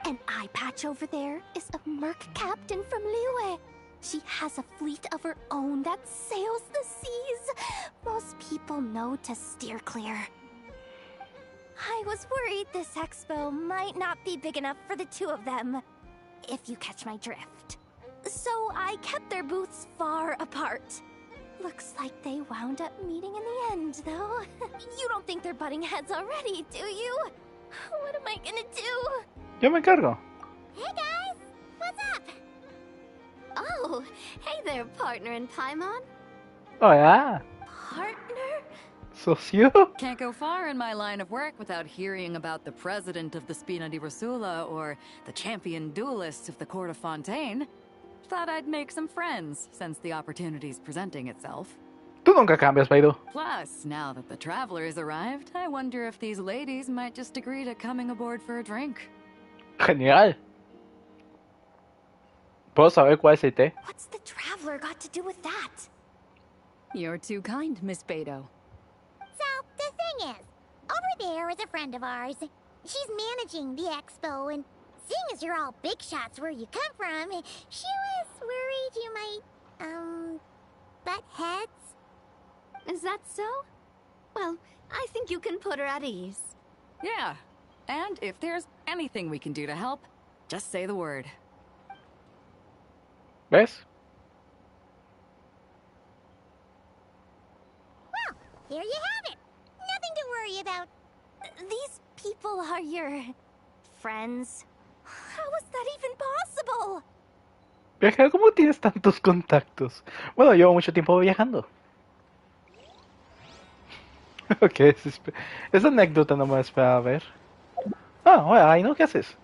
An eye patch over there is a merc captain from Liyue. She has a fleet of her own that sails the seas. Most people know to steer clear. I was worried this expo might not be big enough for the two of them, if you catch my drift. So I kept their booths far apart. Looks like they wound up meeting in the end, though. You don't think they're butting heads already, do you? What am I gonna do? Yo me encargo. Hey guys, what's up? Oh, hey there, partner in Paimon. Hola. Partner? Socio. Can't go far in my line of work without hearing about the president of the Spina di Rosula or the champion duelist of the court of Fontaine. Thought I'd make some friends since the opportunity's presenting itself. Tú nunca cambias, Baidu. Plus, now that the travelers arrived, I wonder if these ladies might just agree to coming aboard for a drink. Genial. ¿Puedo saber cuál es el té? What's the traveler got to do with that? You're too kind, Miss Beto. So, the thing is, over there is a friend of ours. She's managing the expo, and seeing as you're all big shots where you come from, she was worried you might, butt heads. Is that so? Well, I think you can put her at ease. Yeah. And if there's anything we can do to help, just say the word. ¿Ves? Well, here you have it. Nothing to worry about. These people are your friends. How is that even possible? Viajar, ¿cómo tienes tantos contactos? Bueno, llevo mucho tiempo viajando. Ok, esa anécdota no me esperaba ver. Ah, bueno, ay, ¿no? ¿Qué haces?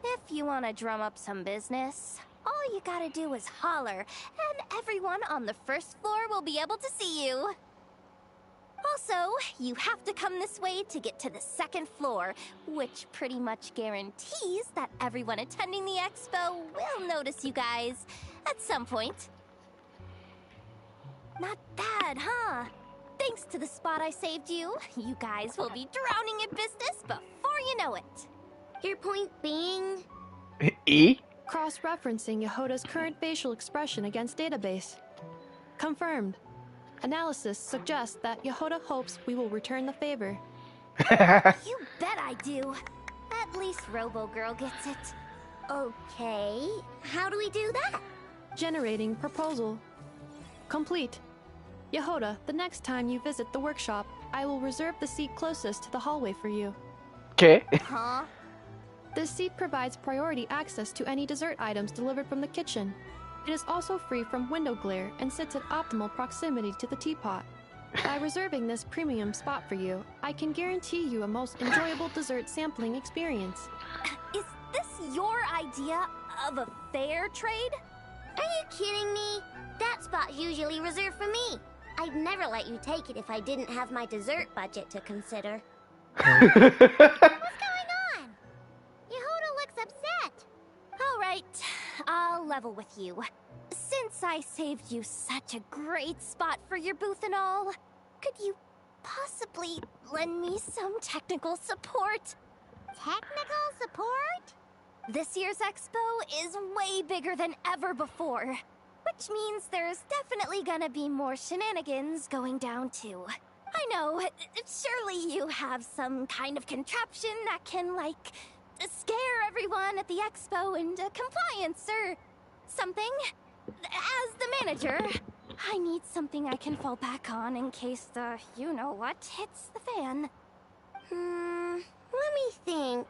If you want to drum up some business, all you gotta do is holler, and everyone on the first floor will be able to see you. Also, you have to come this way to get to the second floor, which pretty much guarantees that everyone attending the expo will notice you guys at some point. Not bad, huh? Thanks to the spot I saved you, you guys will be drowning in business before you know it. Your point being? ¿Y? Cross-referencing Yehota's current facial expression against database. Confirmed. Analysis suggests that Yehota hopes we will return the favor. You bet I do. At least Robo-Girl gets it. Okay, how do we do that? Generating proposal. Complete. Yehota, the next time you visit the workshop, I will reserve the seat closest to the hallway for you. ¿Qué? Huh? This seat provides priority access to any dessert items delivered from the kitchen. It is also free from window glare and sits at optimal proximity to the teapot. By reserving this premium spot for you, I can guarantee you a most enjoyable dessert sampling experience. Is this your idea of a fair trade? Are you kidding me? That spot's usually reserved for me. I'd never let you take it if I didn't have my dessert budget to consider. What's going on? Yehoda looks upset. All right, I'll level with you. Since I saved you such a great spot for your booth and all, could you possibly lend me some technical support? Technical support? This year's expo is way bigger than ever before, which means there's definitely gonna be more shenanigans going down too. I know, surely you have some kind of contraption that can, like, scare everyone at the expo into compliance or something. As the manager, I need something I can fall back on in case the you-know-what hits the fan. Let me think.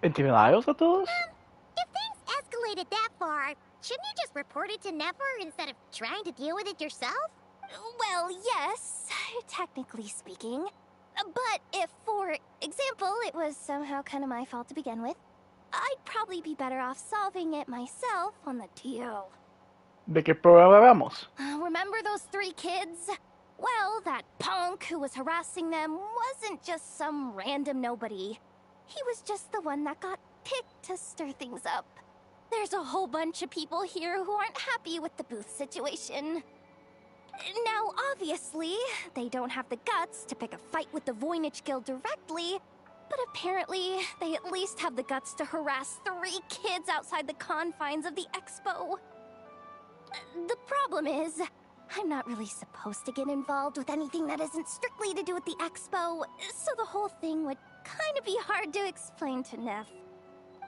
¿Intimidados a todos? If things escalated that far, shouldn't you just report it to Nefer instead of trying to deal with it yourself? Well, yes, technically speaking. But if, for example, it was somehow kind of my fault to begin with, I'd probably be better off solving it myself on the DO. ¿De qué programa vamos? Remember those 3 kids? Well, that punk who was harassing them wasn't just some random nobody. He was just the one that got picked to stir things up. There's a whole bunch of people here who aren't happy with the booth situation. Now, obviously, they don't have the guts to pick a fight with the Voynich Guild directly, but apparently, they at least have the guts to harass 3 kids outside the confines of the expo. The problem is, I'm not really supposed to get involved with anything that isn't strictly to do with the expo, so the whole thing would kind of be hard to explain to Neff.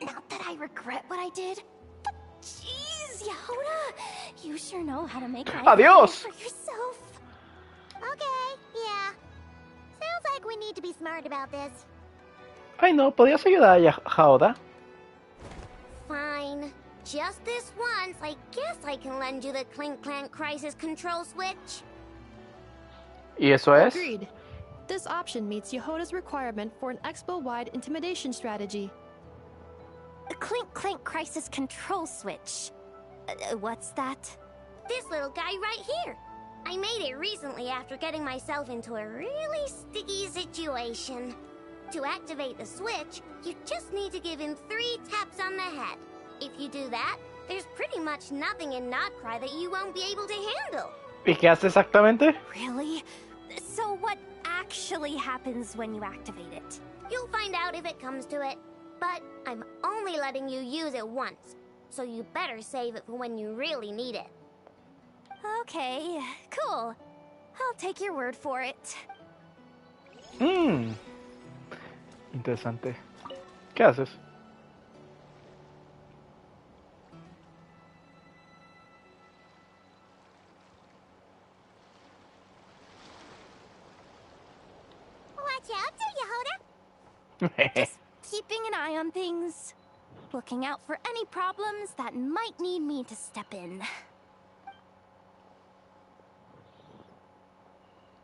Not that I regret what I did, but jeez, Yehoda, you sure know how to make life Adios! for yourself. Okay, yeah. Sounds like we need to be smart about this. Ay, no, ¿podrías ayudar a Jaoda? Fine. Just this once, I guess I can lend you the Clink Clank Crisis Control Switch. ¿Y eso es? Agreed. This option meets Yehota's requirement for an expo-wide intimidation strategy. A Clink Clank Crisis Control Switch. What's that? This little guy right here. I made it recently after getting myself into a really sticky situation. To activate the switch, you just need to give him 3 taps on the head. If you do that, there's pretty much nothing in Nodcry that you won't be able to handle. ¿Y qué hace exactamente? Really? So what actually happens when you activate it? You'll find out if it comes to it. But I'm only letting you use it once, so you better save it for when you really need it. Okay, cool. I'll take your word for it. Interesante. ¿Qué haces? Watch out, do you, Hoda? Just keeping an eye on things. Looking out for any problems that might need me to step in.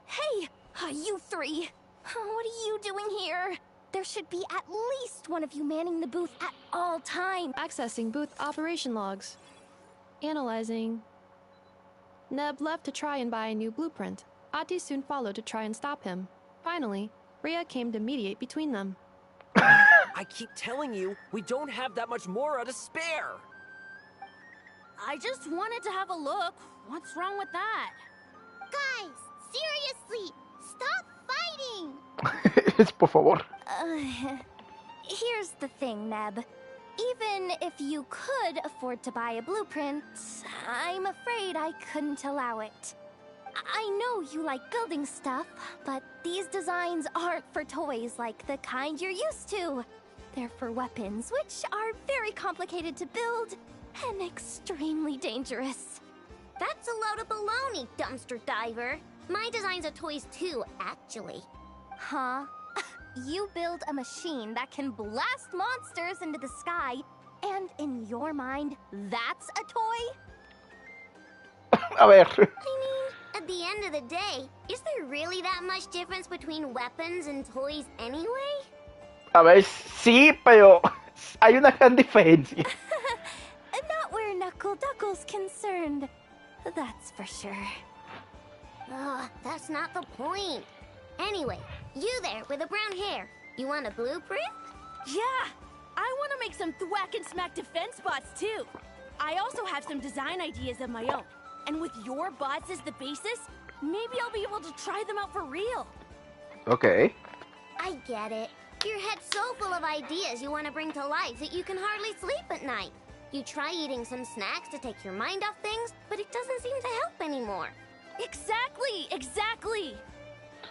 Hey, you three! What are you doing here? There should be at least one of you manning the booth at all times. Accessing booth operation logs. Analyzing. Neb left to try and buy a new blueprint. Ati soon followed to try and stop him. Finally, Rhea came to mediate between them. I keep telling you, we don't have that much Mora to spare. I just wanted to have a look. What's wrong with that? Guys, seriously, stop fighting! Por favor. Here's the thing, Neb. Even if you could afford to buy a blueprint, I'm afraid I couldn't allow it. I know you like building stuff, but these designs aren't for toys like the kind you're used to. They're for weapons, which are very complicated to build and extremely dangerous. That's a load of baloney, dumpster diver. My designs are toys too, actually. Huh? You build a machine that can blast monsters into the sky, and in your mind, that's a toy? A ver. I mean, at the end of the day, is there really that much difference between weapons and toys anyway? A ver, sí, pero hay una gran diferencia. Not where Knuckle Duckle's concerned. That's for sure. Ugh, that's not the point. Anyway, you there with the brown hair, you want a blueprint? Yeah! I want to make some thwack and smack defense bots too. I also have some design ideas of my own. And with your bots as the basis, maybe I'll be able to try them out for real. Okay. I get it. Your head's so full of ideas you want to bring to life that you can hardly sleep at night. You try eating some snacks to take your mind off things, but it doesn't seem to help anymore. Exactly!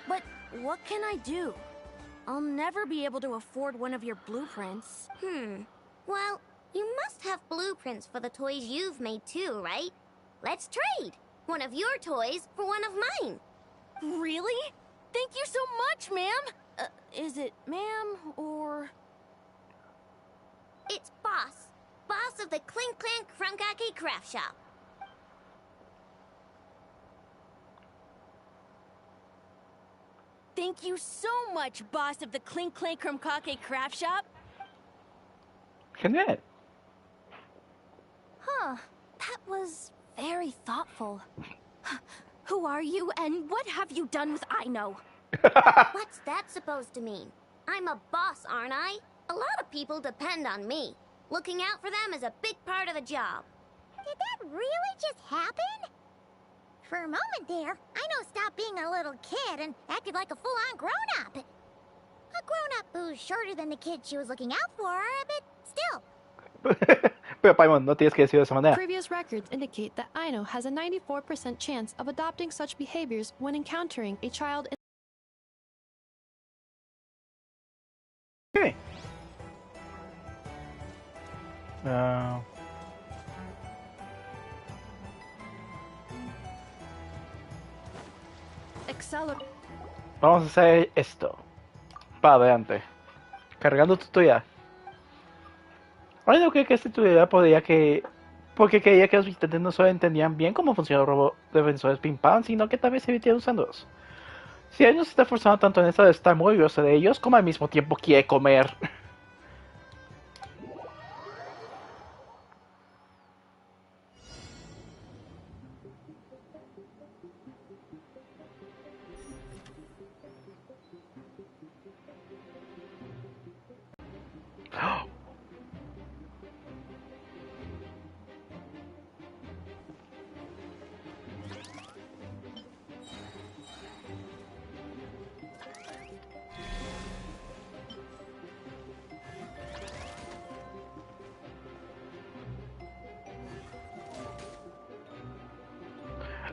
But what can I do? I'll never be able to afford one of your blueprints. Well, you must have blueprints for the toys you've made too, right? Let's trade! One of your toys for one of mine. Really? Thank you so much, ma'am! Is it ma'am, or...? It's Boss. Boss of the Clink Clank Crunkaki Craft Shop. Thank you so much, boss of the Clink Clank Crunkake Craft Shop. Genial. Huh. That was very thoughtful. Who are you, and what have you done with I know? What's that supposed to mean? I'm a boss, aren't I? A lot of people depend on me. Looking out for them is a big part of the job. Did that really just happen? For a moment there, I know stopped being a little kid and acted like a full-on grown-up. A grown-up who's shorter than the kid she was looking out for, but still. Pero Paimon, no tienes que decir de esa manera. Previous records indicate that Aino has a 94% chance of adopting such behaviors when encountering a child in Okay. Vamos a hacer esto. Para adelante. Cargando tutorial. Ahora no creo que este tutorial podría que... Porque creía que los visitantes no solo entendían bien cómo funciona el robot defensores Pim Pam, sino que también se divirtieron usándolos. Si él no se está esforzando tanto en esto de estar muy orgulloso de ellos, como al mismo tiempo quiere comer.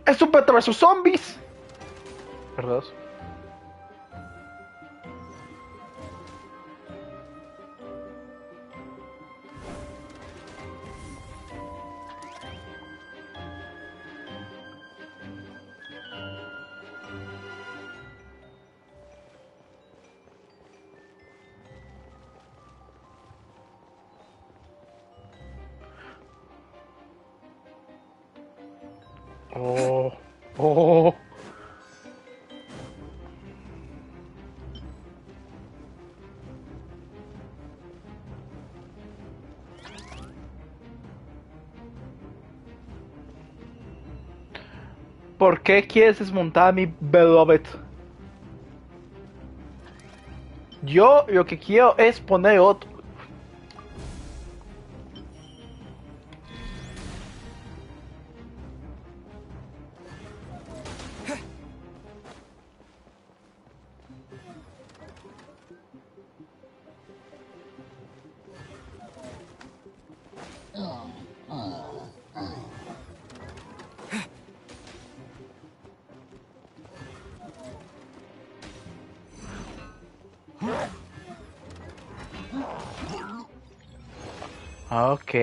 ¡Es un Planta vs Zombies! ¿Verdad? Oh, oh. ¿Por qué quieres desmontar a mi beloved? Yo lo que quiero es poner otro. Ok.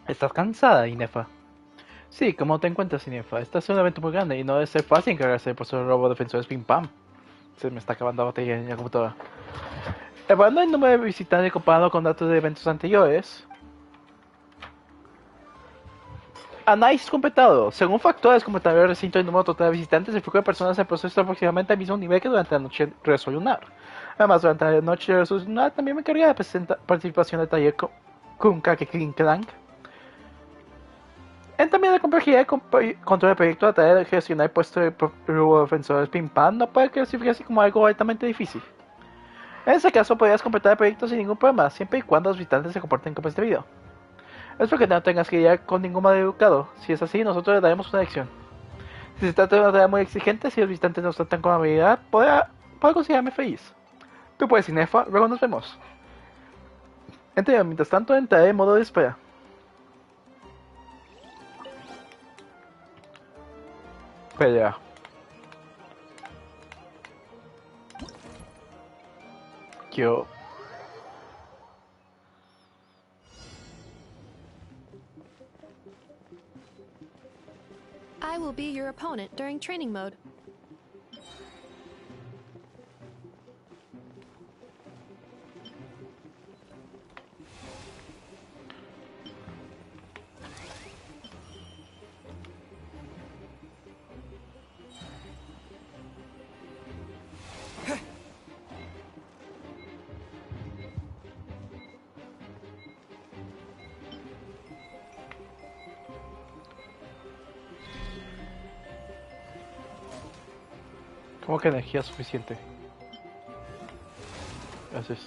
¿Estás cansada, Inefa? Sí, ¿cómo te encuentras, Inefa? Este es un evento muy grande y no debe ser fácil encargarse del puesto de robo defensores Pim Pam. Se me está acabando la batería en la computadora. Evaluando el número de visitantes comparado con datos de eventos anteriores. Análisis completado. Según factores completando el recinto y el número total de visitantes, el flujo de personas en el proceso está aproximadamente al mismo nivel que durante la noche resolunar. Además, durante la noche resolunar también me encargué de participación del taller con Kake Clank. En también la complejidad de control del proyecto, la tarea de gestionar el puesto de defensores Pim Pam no puede clasificarse como algo altamente difícil. En ese caso, podrías completar el proyecto sin ningún problema, siempre y cuando los visitantes se comporten como es debido. Espero que no tengas que lidiar con ningún maleducado. Si es así, nosotros le daremos una lección. Si se trata de una tarea muy exigente, si los visitantes nos tratan con amabilidad, puede considerarme feliz. Tú puedes, Inefa, luego nos vemos. Mientras tanto, entraré en modo de espera. Pelea. Yo... I will be your opponent during training mode. ¿Cómo que energía suficiente? Gracias.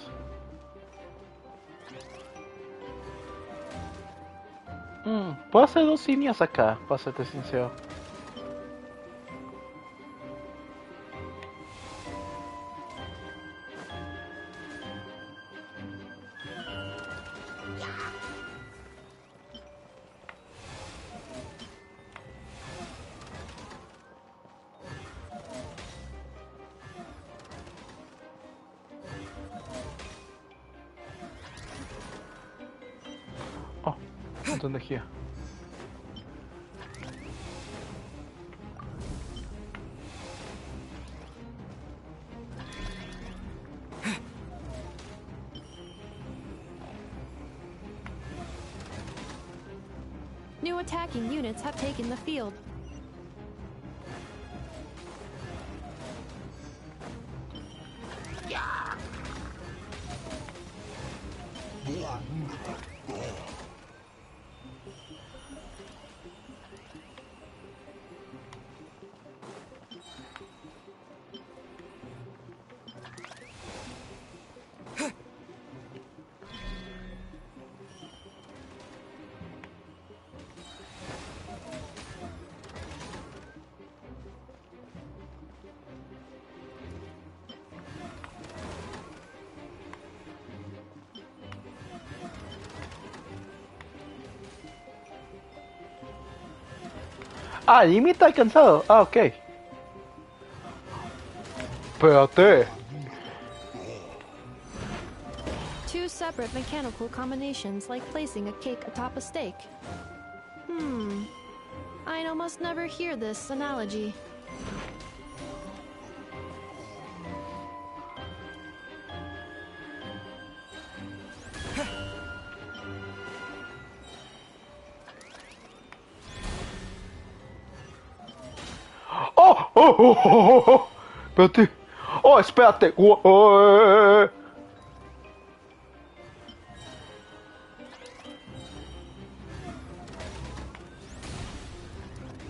Puedo hacer 2 líneas acá, para serte sincero. Oh, un montón de energía. New attacking units have taken the field. Ah, límite alcanzado. Ah, ok. Espérate. Two separate mechanical combinations like placing a cake atop a steak. I almost never hear this analogy. ¡Oh! ¡Oh! ¡Oh! ¡Oh! ¡Oh! ¡Oh! Espérate. ¡Oh! Espérate. ¡Oh! ¡Oh!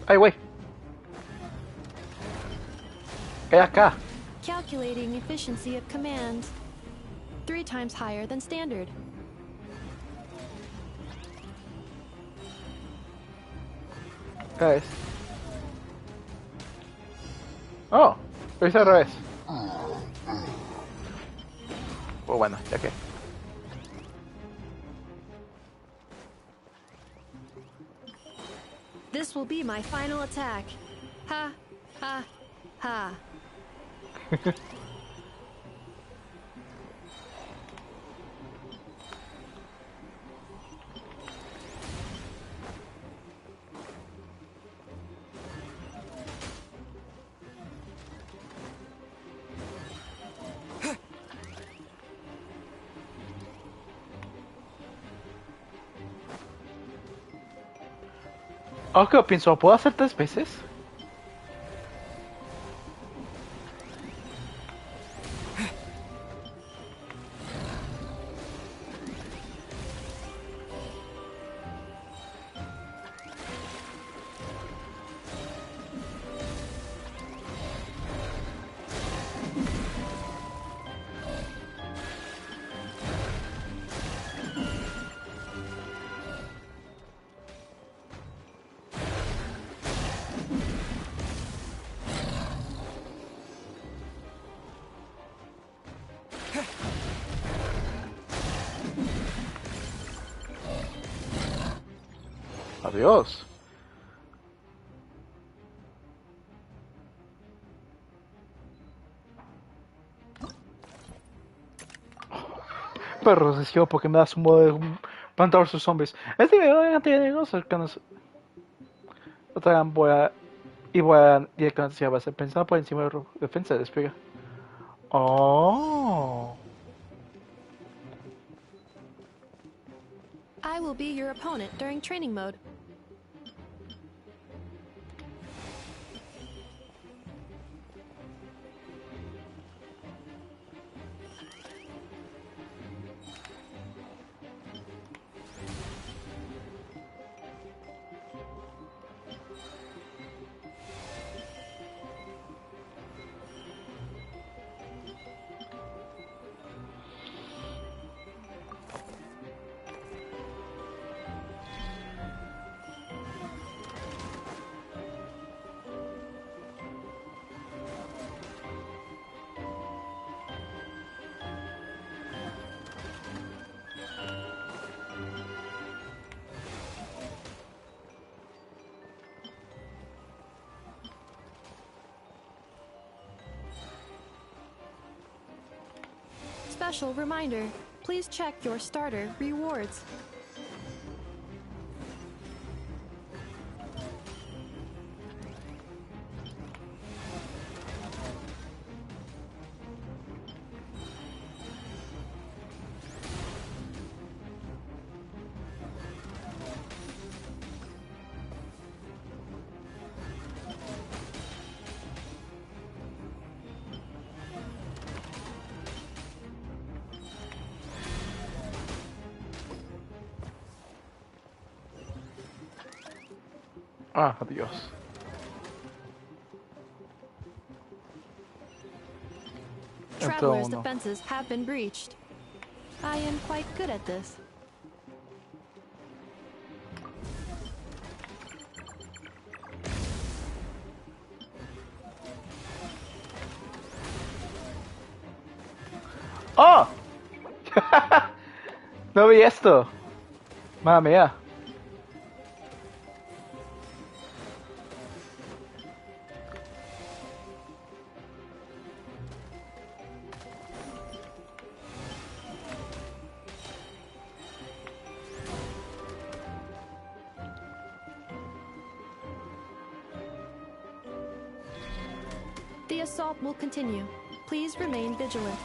¡Ay, güey! Acá. Calculating efficiency of command. 3 times higher than standard. Es. Oh, lo hice al revés. Pues bueno, ya que. This will be my final attack. Ha, ha, ha. Ok, pienso, ¿puedo hacer 3 veces? Adiós. Perro deseo porque me das un modo de plantar sus zombies. Es divertido enemigos cercanos. Otra voy a. Y voy a directamente hacia base. Pensaba por encima de defensa de despliega. Oh. I will be your opponent during training mode. Special reminder, please check your starter rewards. Ah, adiós. Traveler's defenses have been breached. I am quite good at this. ¡Oh! No vi esto. Madre mía. assault will continue. Please remain vigilant.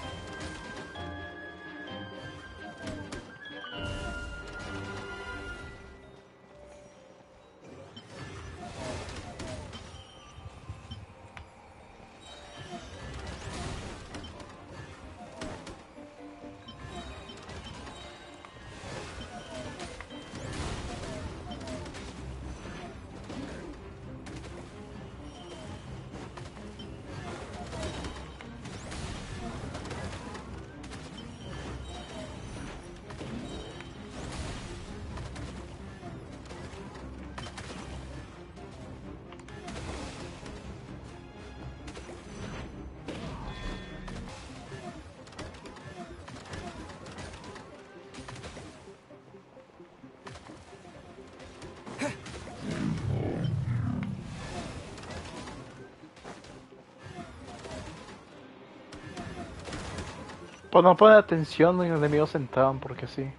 Pues no poner atención, los enemigos entraban porque sí.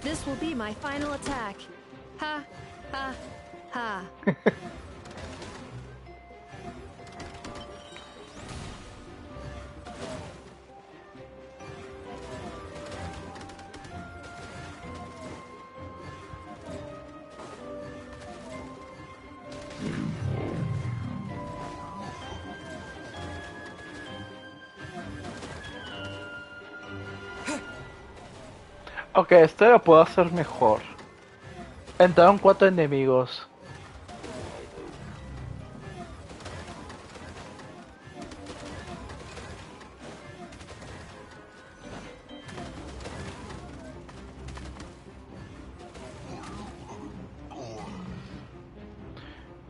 This will be my final attack. Ha, ha, ha. Ok, esto lo puedo hacer mejor. Entraron 4 enemigos.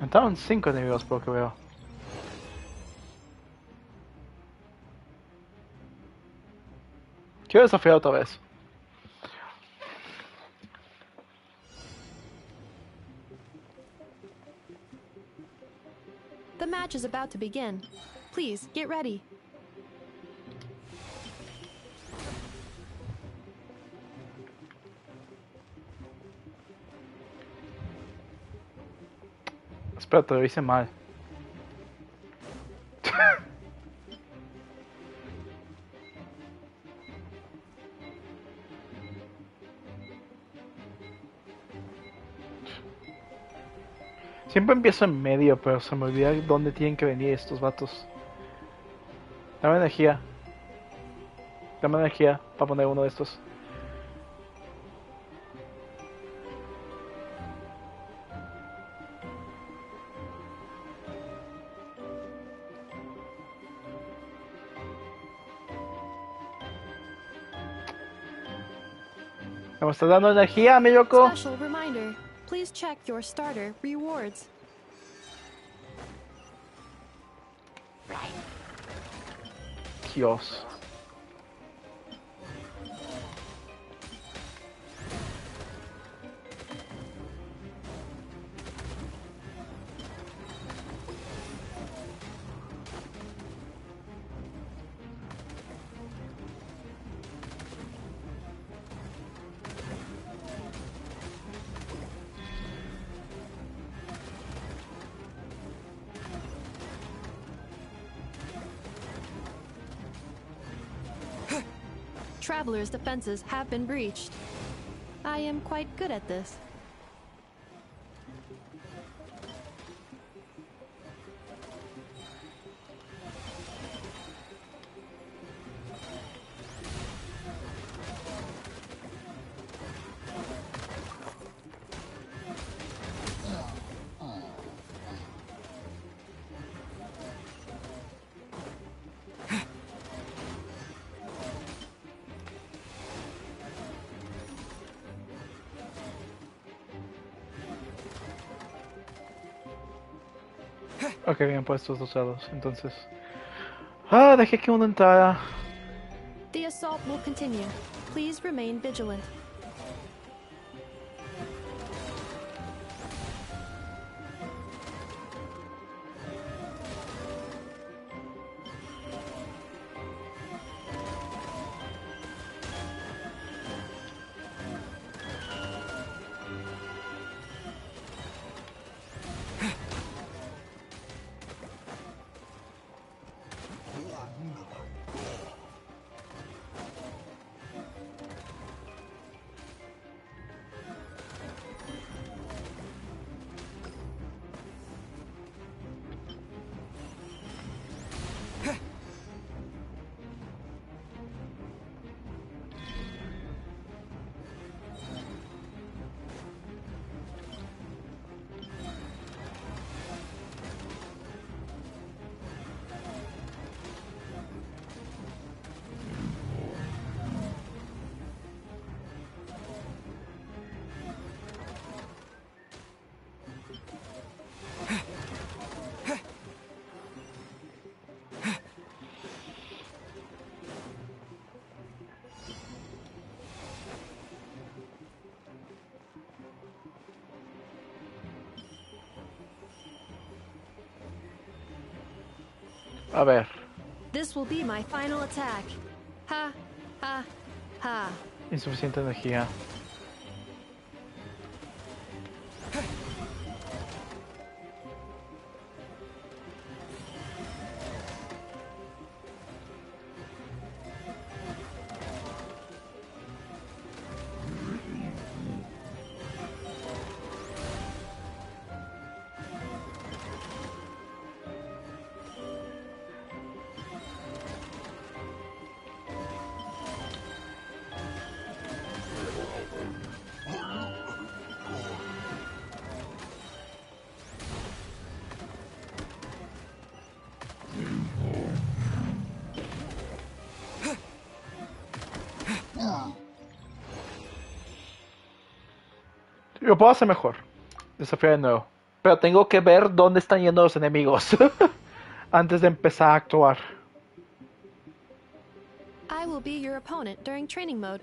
Entraron 5 enemigos por lo que veo. Quiero desafiar otra vez. The match is about to begin. Please, get ready. Espérate, lo hice mal. Siempre empiezo en medio, pero se me olvida dónde tienen que venir estos vatos. Dame energía. Dame energía para poner uno de estos. ¿Me estás dando energía, mi loco? Special reminder. Please check your starter rewards. Dios. Traveler's defenses have been breached. I am quite good at this. Ok, bien puestos dos lados, entonces. Ah, dejé que uno entrara. The assault will continue. Please remain vigilant. A ver. This will be my final attack. Ha, ha, ha. Insuficiente energía. Lo puedo hacer mejor. Desafiar de nuevo. Pero tengo que ver dónde están yendo los enemigos antes de empezar a actuar. I will be your opponent during training mode.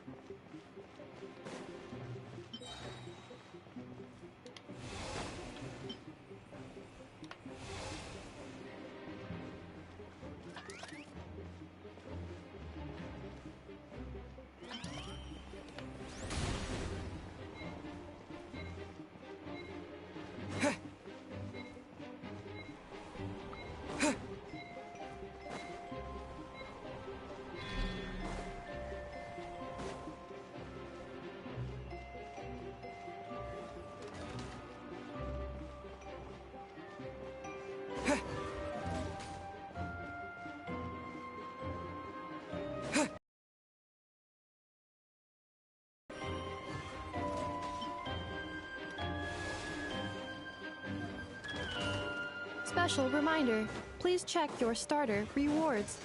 Special reminder, please check your starter rewards.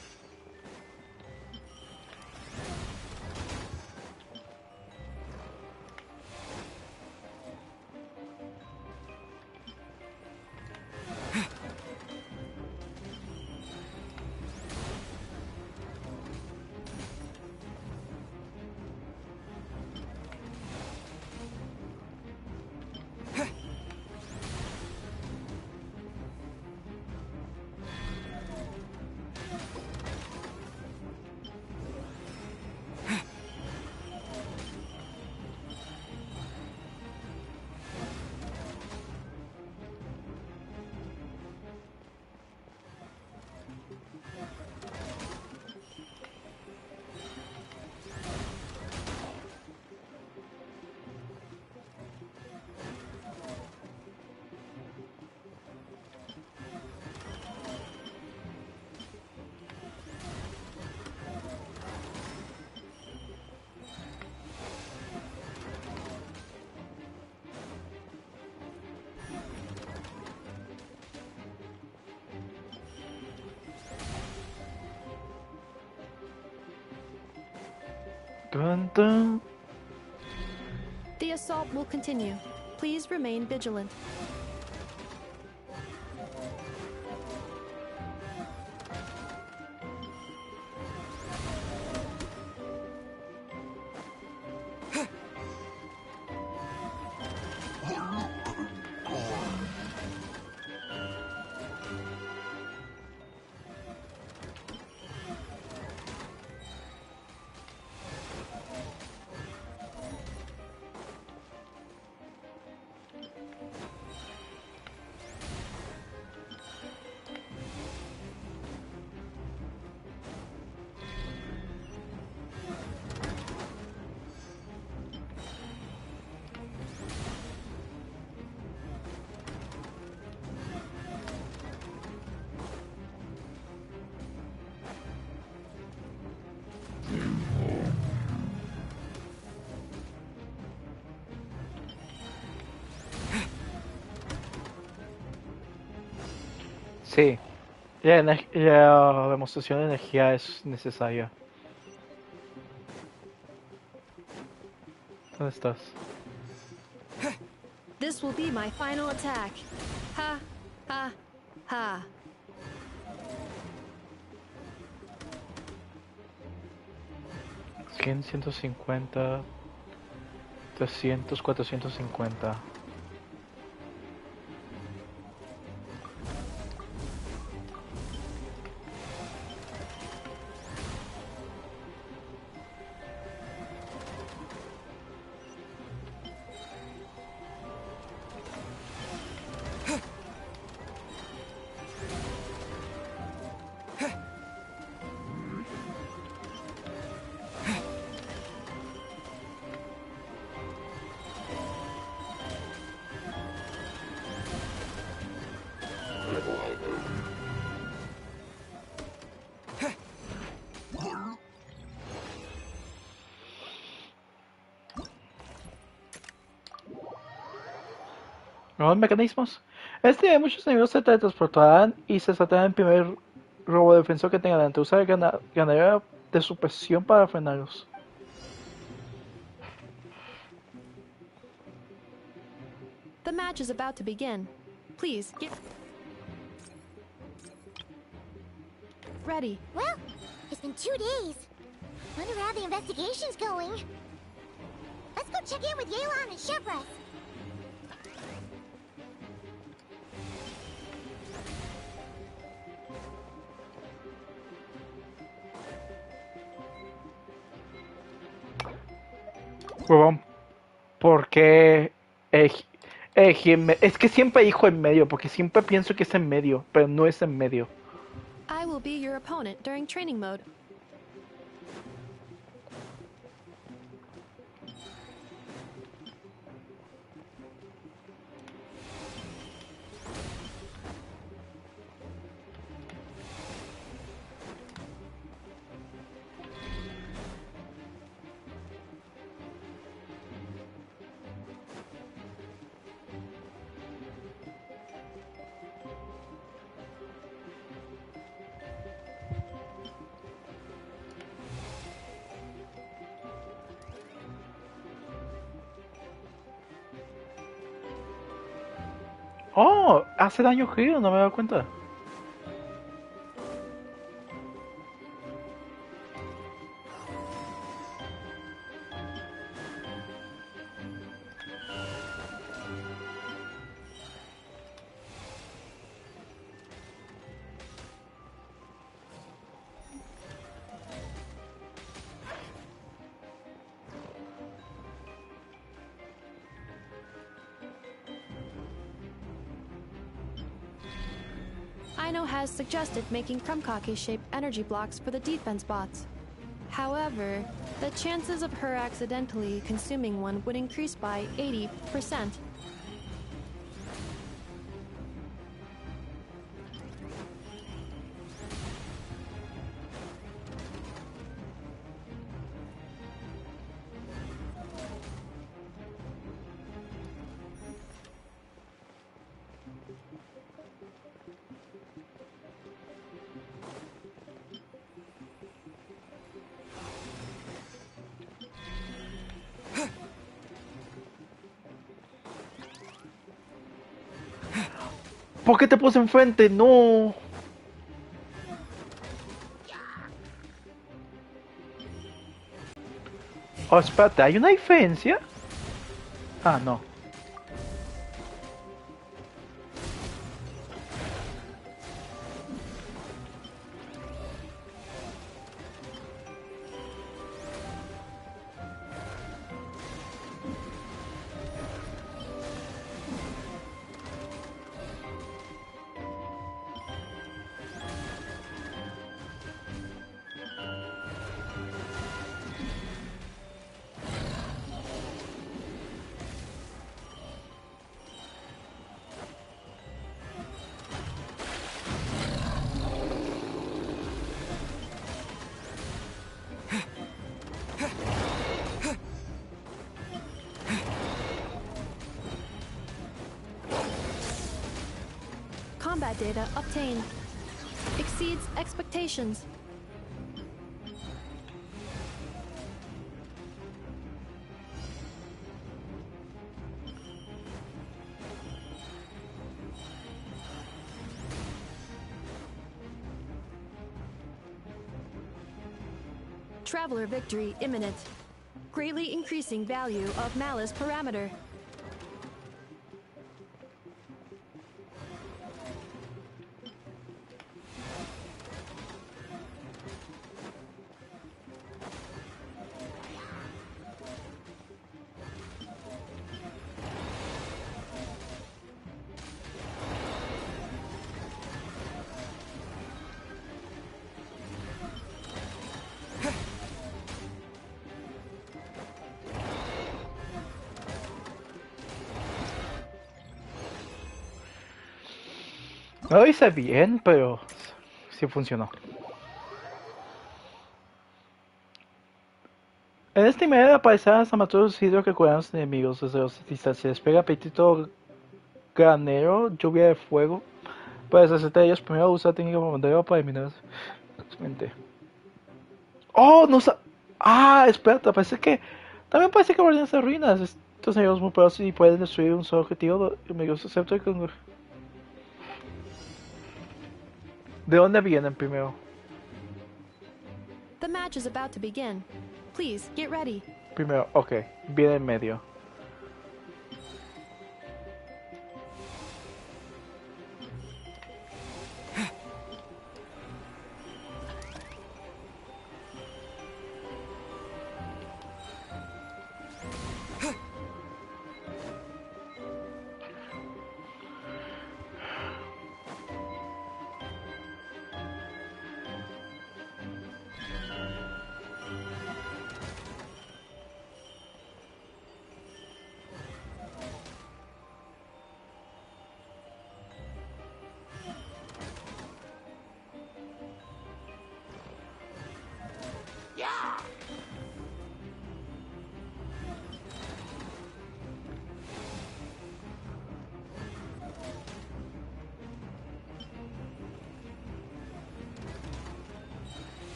Dun, dun. The assault will continue. Please remain vigilant. Sí. La demostración de energía es necesaria. ¿Dónde estás? This will be my final attack. Ha, ha, ha. 100, 150, 300, 450. Nuevos mecanismos. Muchos enemigos se teletransportarán y se saltarán el primer robo defensor que tengan delante. Usar ganadera de supresión para frenarlos. The match is about to begin. Please get ready. Well, it's been 2 days. Wonder how the investigation's going. Let's go check in with Yelan and Chevres. Huevón, ¿por qué es que siempre dijo en medio, porque siempre pienso que es en medio, pero no es en medio. I will be your opponent during training mode. Oh, hace daño giro, no me he dado cuenta. Ino has suggested making Krumkake-shaped energy blocks for the defense bots. However, the chances of her accidentally consuming one would increase by 80%. ¿Por qué te puse enfrente? No. Oh, espérate, ¿hay una diferencia? Ah, no. Combat data obtained. Exceeds expectations. Traveler victory imminent. Greatly increasing value of malice parameter. No lo hice bien, pero sí funcionó. En este nivel aparecen amateur hidro que cuidan a los enemigos desde las distancias. Pega apetito granero, lluvia de fuego. Para deshacerte de ellos, primero usa técnica bombardeo para eliminar su mente. ¡Oh! No sa... Ah, espérate, parece que... También parece que guardianes de ruinas. Estos enemigos muy poderosos y pueden destruir un solo objetivo. Enemigos excepto el canguro. ¿De dónde vienen primero? The match is about to begin. Please, get ready. Primero, ok. Viene en medio.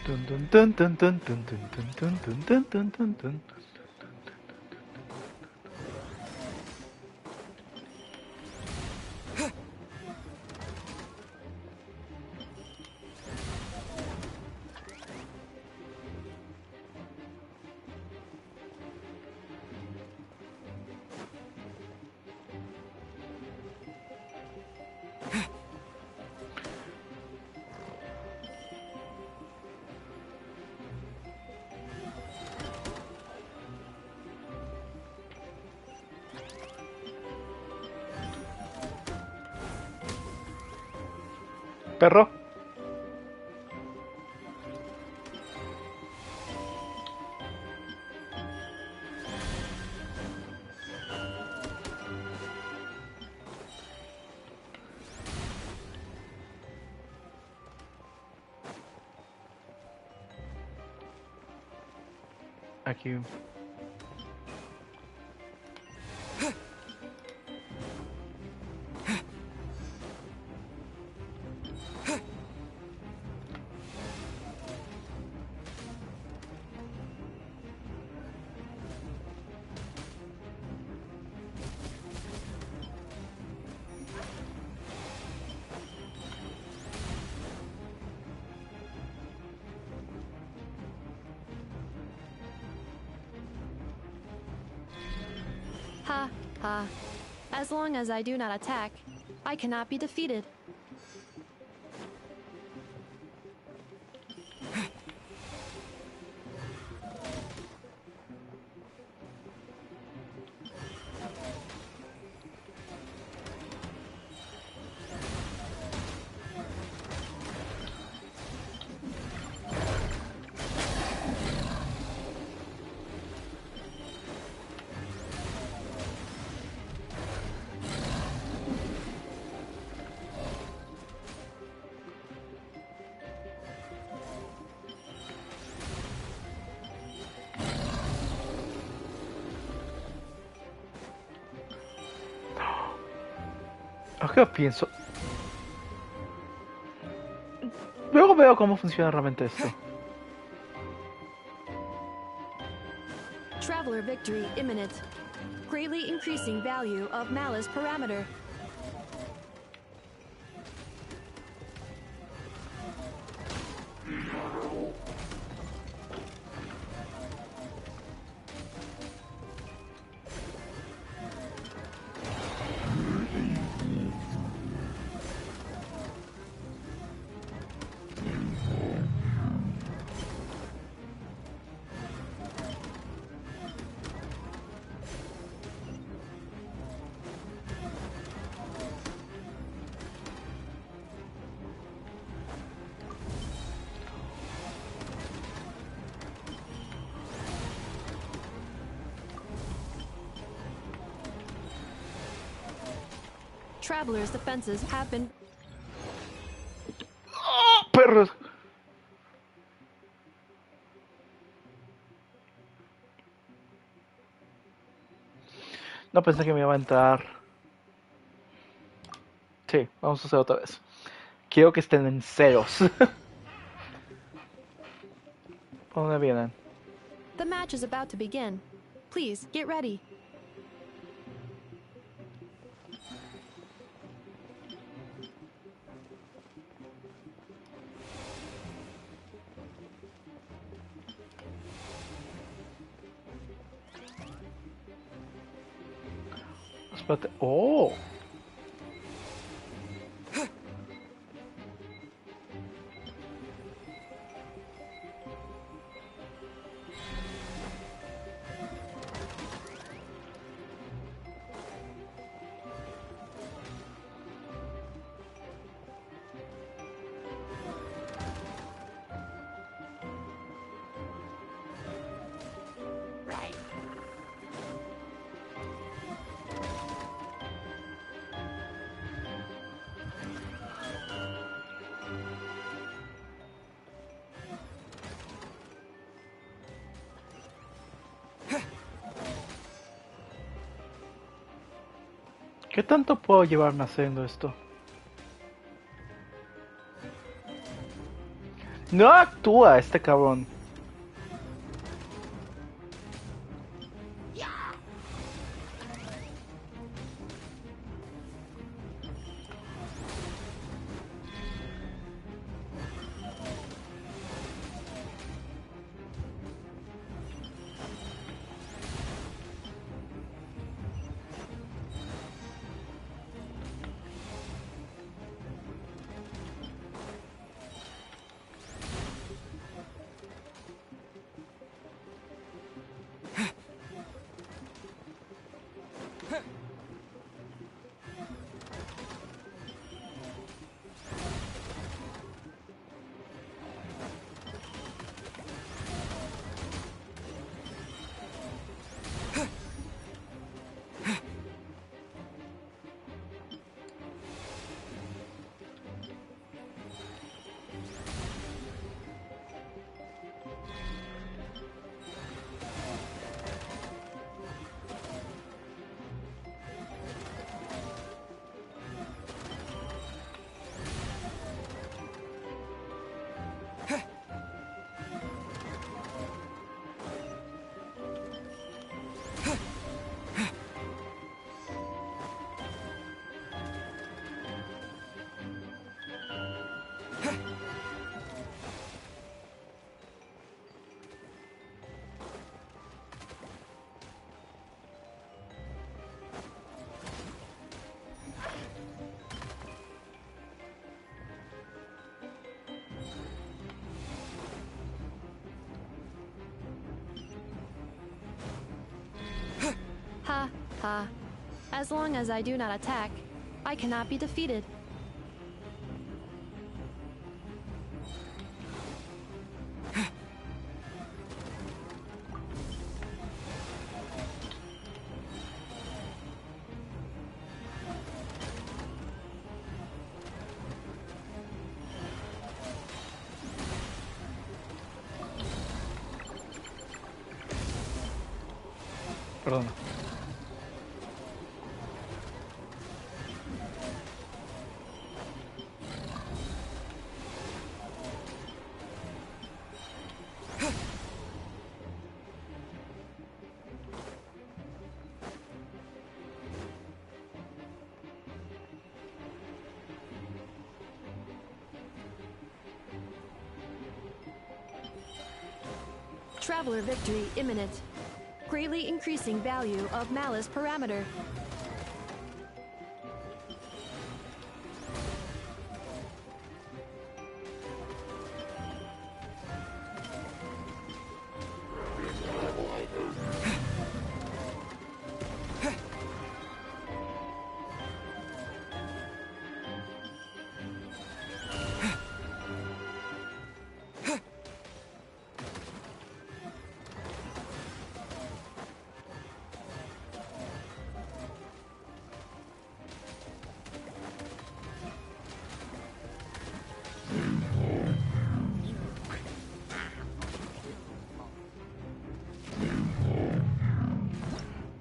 Dun dun dun dun dun dun dun dun dun dun dun dun dun. Perro. Aquí. Ha, ha. As long as I do not attack, I cannot be defeated. Ahora pienso. Luego veo cómo funciona realmente esto. Traveler victory imminent. Greatly increasing value of malice parameter. Traveler's defenses have been... ¡Oh, perros! No pensé que me iba a entrar. Sí, vamos a hacer otra vez. Quiero que estén en ceros. ¿Por dónde vienen? The match is about to begin. Please, get ready. Espérate. ¡Oh! ¿Qué tanto puedo llevarme haciendo esto? No actúa este cabrón. Ha, ha. As long as I do not attack, I cannot be defeated. Perdona. Traveler victory imminent. Greatly increasing value of malice parameter.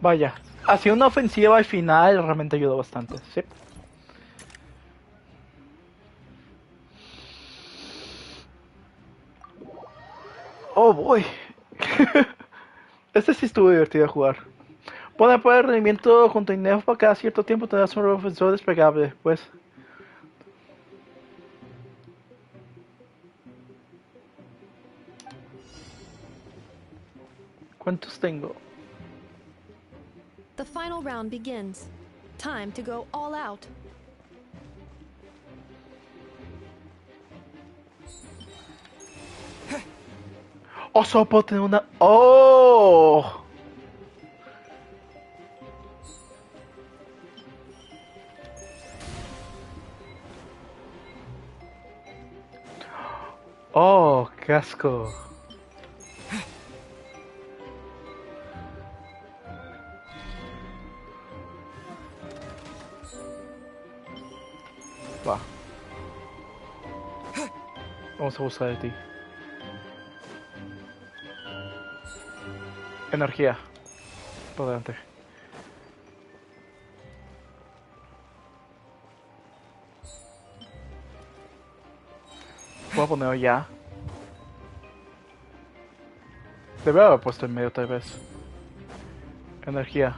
Vaya, así una ofensiva al final realmente ayudó bastante, ¿sí? Oh, boy. Este sí estuvo divertido de jugar. Pone por el rendimiento junto a Inef para cada cierto tiempo tendrás un ofensor desplegable, pues. ¿Cuántos tengo? The final round begins. Time to go all out. Oh, solo puedo tener una... ¡Oh! Oh, qué asco. Va. Vamos a abusar de ti. Energía. Por delante. Voy a ponerlo ya. Debe haber puesto en medio tal vez. Energía.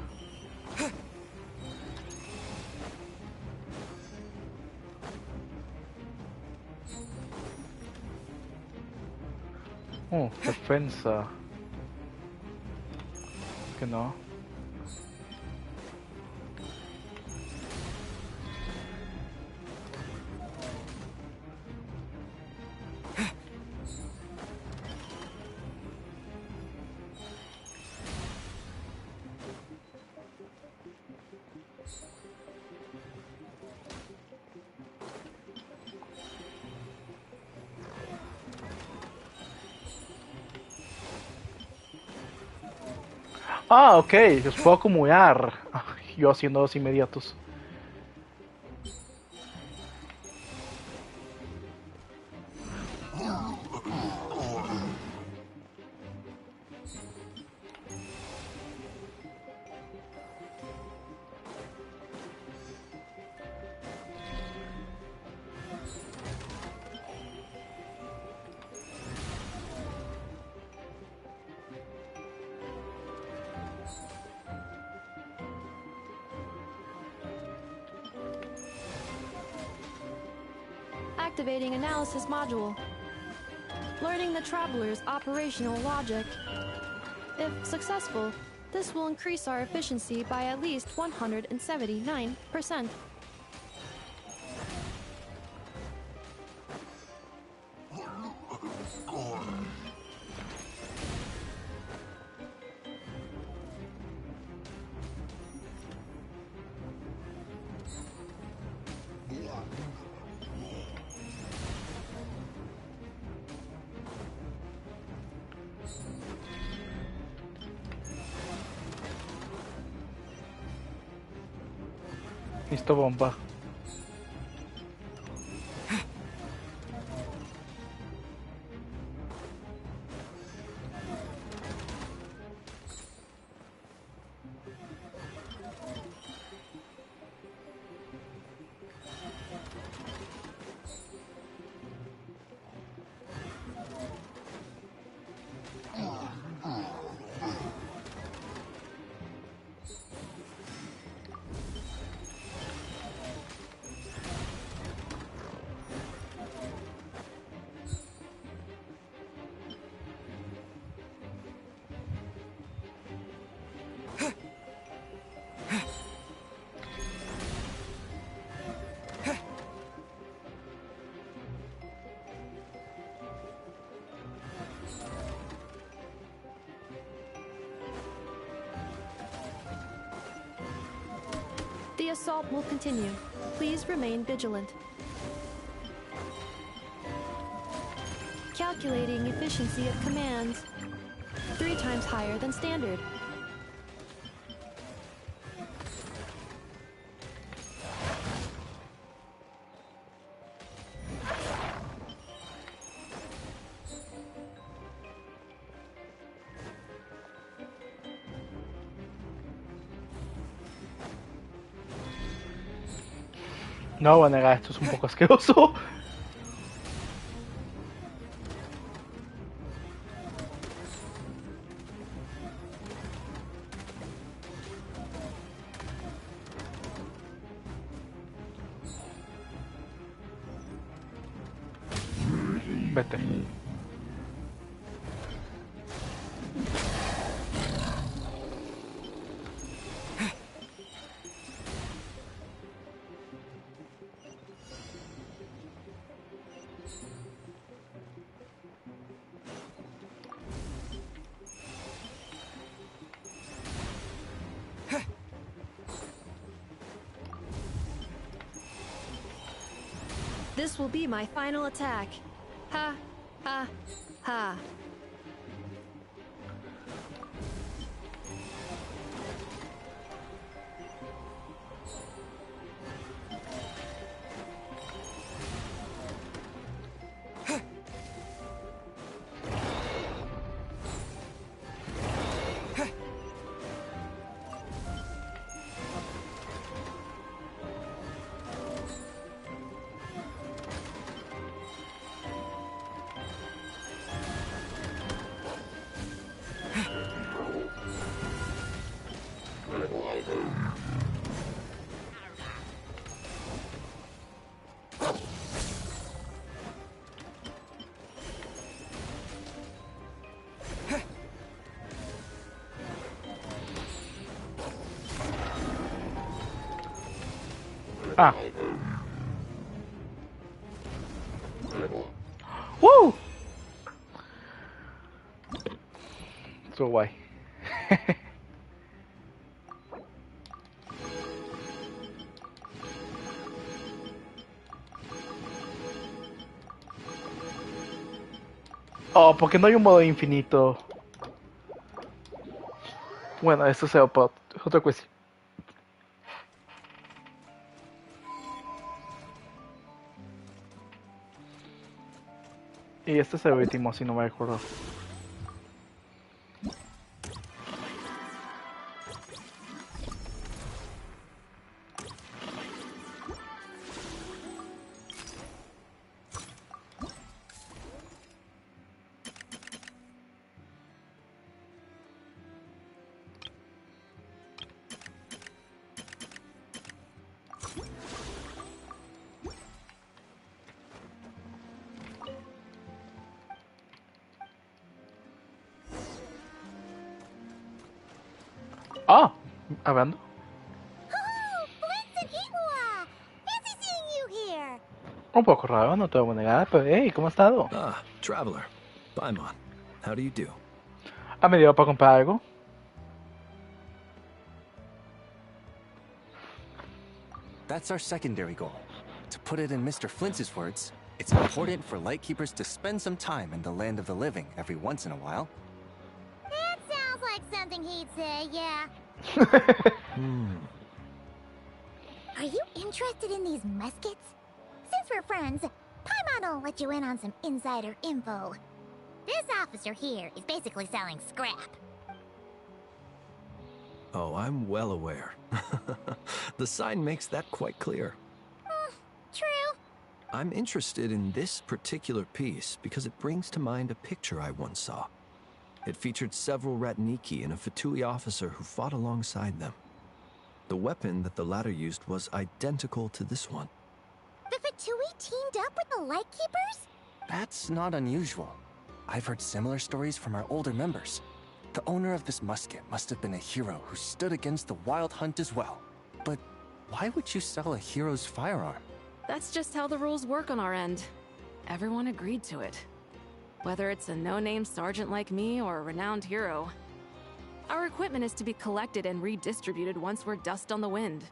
Defensa. Que no. Ah, ok, los puedo acumular. Yo haciendo los inmediatos. Activating analysis module. Learning the traveler's operational logic. If successful, this will increase our efficiency by at least 179%. Listo, bomba. The assault will continue. Please remain vigilant. Calculating efficiency of commands. 3 times higher than standard. No voy a negar, esto es un poco asqueroso. Vete. This will be my final attack. Ha, ha, ha. Ah. ¡Woo! So guay. Oh, porque no hay un modo infinito. Bueno, esto sea otra cuestión. Y este es el último, si no me acuerdo. Ah, hablando. Un poco raro, no te voy a negar, pero hey, ¿cómo has estado? Ah, traveler. Paimon. How do you do? ¿Ha medido para comprar algo? That's our secondary goal. To put it in Mr. Flintz's words, it's important for Lightkeepers to spend some time in the land of the living every once in a while. That sounds like something he'd say, yeah. Are you interested in these muskets? Since we're friends, Paimon will let you in on some insider info. This officer here is basically selling scrap. Oh, I'm well aware. The sign makes that quite clear. True. I'm interested in this particular piece because it brings to mind a picture I once saw. It featured several Ratniki and a Fatui officer who fought alongside them. The weapon that the latter used was identical to this one. The Fatui teamed up with the Lightkeepers? That's not unusual. I've heard similar stories from our older members. The owner of this musket must have been a hero who stood against the Wild Hunt as well. But why would you sell a hero's firearm? That's just how the rules work on our end. Everyone agreed to it. Whether it's a no-name sergeant like me or a renowned hero. Our equipment is to be collected and redistributed once we're dust on the wind.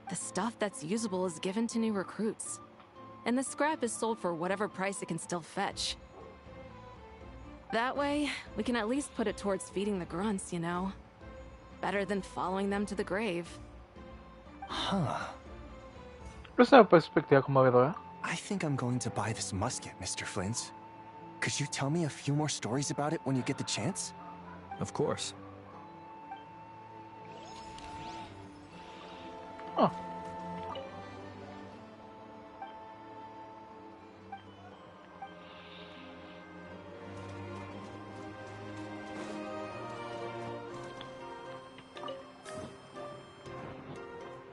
The stuff that's usable is given to new recruits. And the scrap is sold for whatever price it can still fetch. That way, we can at least put it towards feeding the grunts, you know? Better than following them to the grave. Huh. ¿Es una perspectiva conmovedora? I think I'm going to buy this musket, Mr. Flintz. Could you tell me a few more stories about it when you get the chance? Of course. Oh.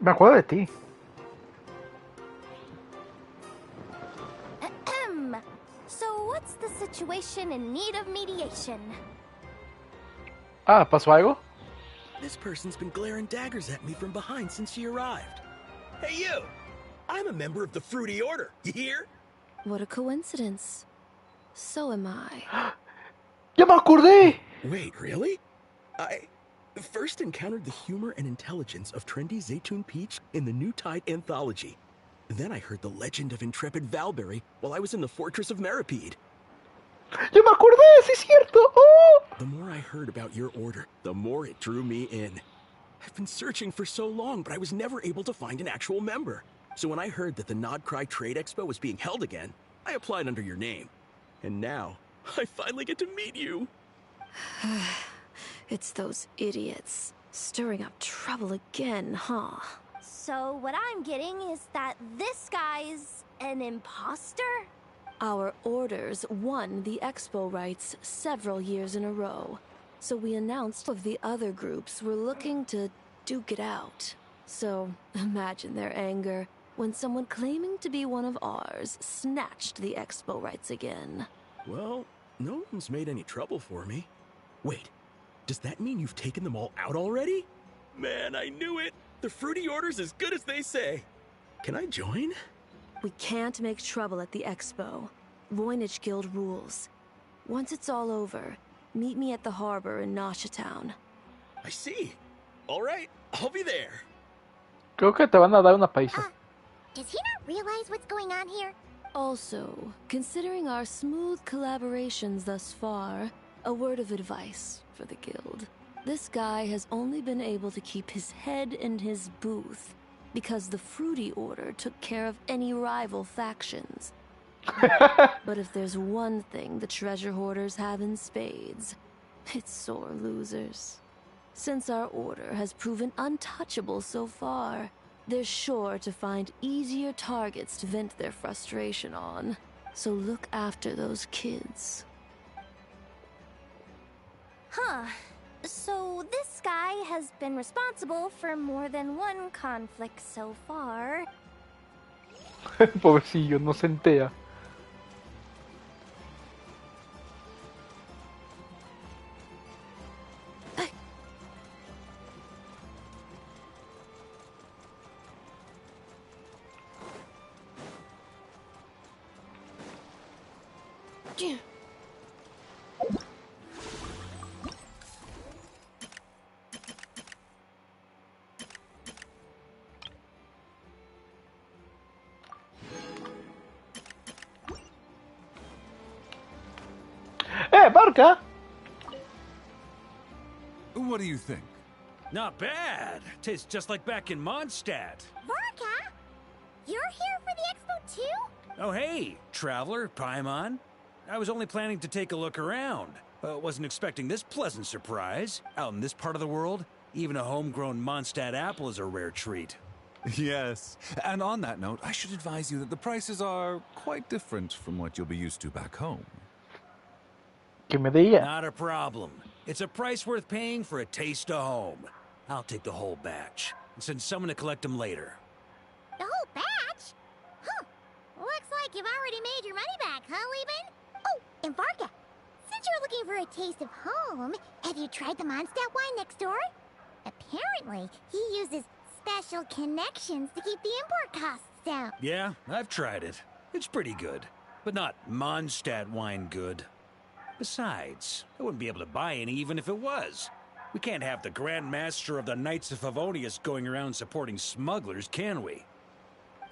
Me acuerdo de ti. So what's the situation in need of mediation? Ah, ¿pasó algo? This person's been glaring daggers at me from behind since she arrived. Hey, you! I'm a member of the Fruity Order, you hear? What a coincidence. So am I. ¡Ya me acordé! Wait, really? I first encountered the humor and intelligence of trendy Zaytune Peach in the New Tide anthology. Then I heard the legend of intrepid Valberry while I was in the Fortress of Meripede. ¡Ya me acordé! ¡Sí es cierto! ¡Oh! The more I heard about your order, the more it drew me in. I've been searching for so long, but I was never able to find an actual member. So when I heard that the Nodcry Trade Expo was being held again, I applied under your name. And now, I finally get to meet you. It's those idiots. Stirring up trouble again, huh? So what I'm getting is that this guy's an imposter? Our orders won the expo rights several years in a row. So we announced of the other groups were looking to duke it out. So imagine their anger when someone claiming to be one of ours snatched the expo rights again. Well, no one's made any trouble for me. Wait, does that mean you've taken them all out already? Man, I knew it! The Fruity Order's as good as they say. Can I join? We can't make trouble at the expo. Voynich Guild rules. Once it's all over, meet me at the harbor in Nasha Town. I see. All right, I'll be there. Creo que te van a dar una paisa. Does he not realize what's going on here? Also, considering our smooth collaborations thus far, a word of advice for the guild. This guy has only been able to keep his head in his booth because the Fruity Order took care of any rival factions. But if there's one thing the treasure hoarders have in spades, it's sore losers. Since our order has proven untouchable so far, they're sure to find easier targets to vent their frustration on. So look after those kids. Huh. So this guy has been responsible for more than one conflict so far. Pobrecillo, no se entera. Barca! What do you think? Not bad. Tastes just like back in Mondstadt. Varka? You're here for the expo too? Oh hey, Traveler, Paimon. I was only planning to take a look around. Wasn't expecting this pleasant surprise. Out in this part of the world, even a homegrown Mondstadt apple is a rare treat. Yes, and on that note, I should advise you that the prices are quite different from what you'll be used to back home. Que me diga. Not a problem. It's a price worth paying for a taste of home. I'll take the whole batch and send someone to collect them later. The whole batch? Huh. Looks like you've already made your money back, huh, Leben? Oh, and Varka, since you're looking for a taste of home, have you tried the Mondstadt wine next door? Apparently, he uses special connections to keep the import costs down. Yeah, I've tried it. It's pretty good, but not Mondstadt wine good. Besides, I wouldn't be able to buy any even if it was. We can't have the Grand Master of the Knights of Favonius going around supporting smugglers, can we?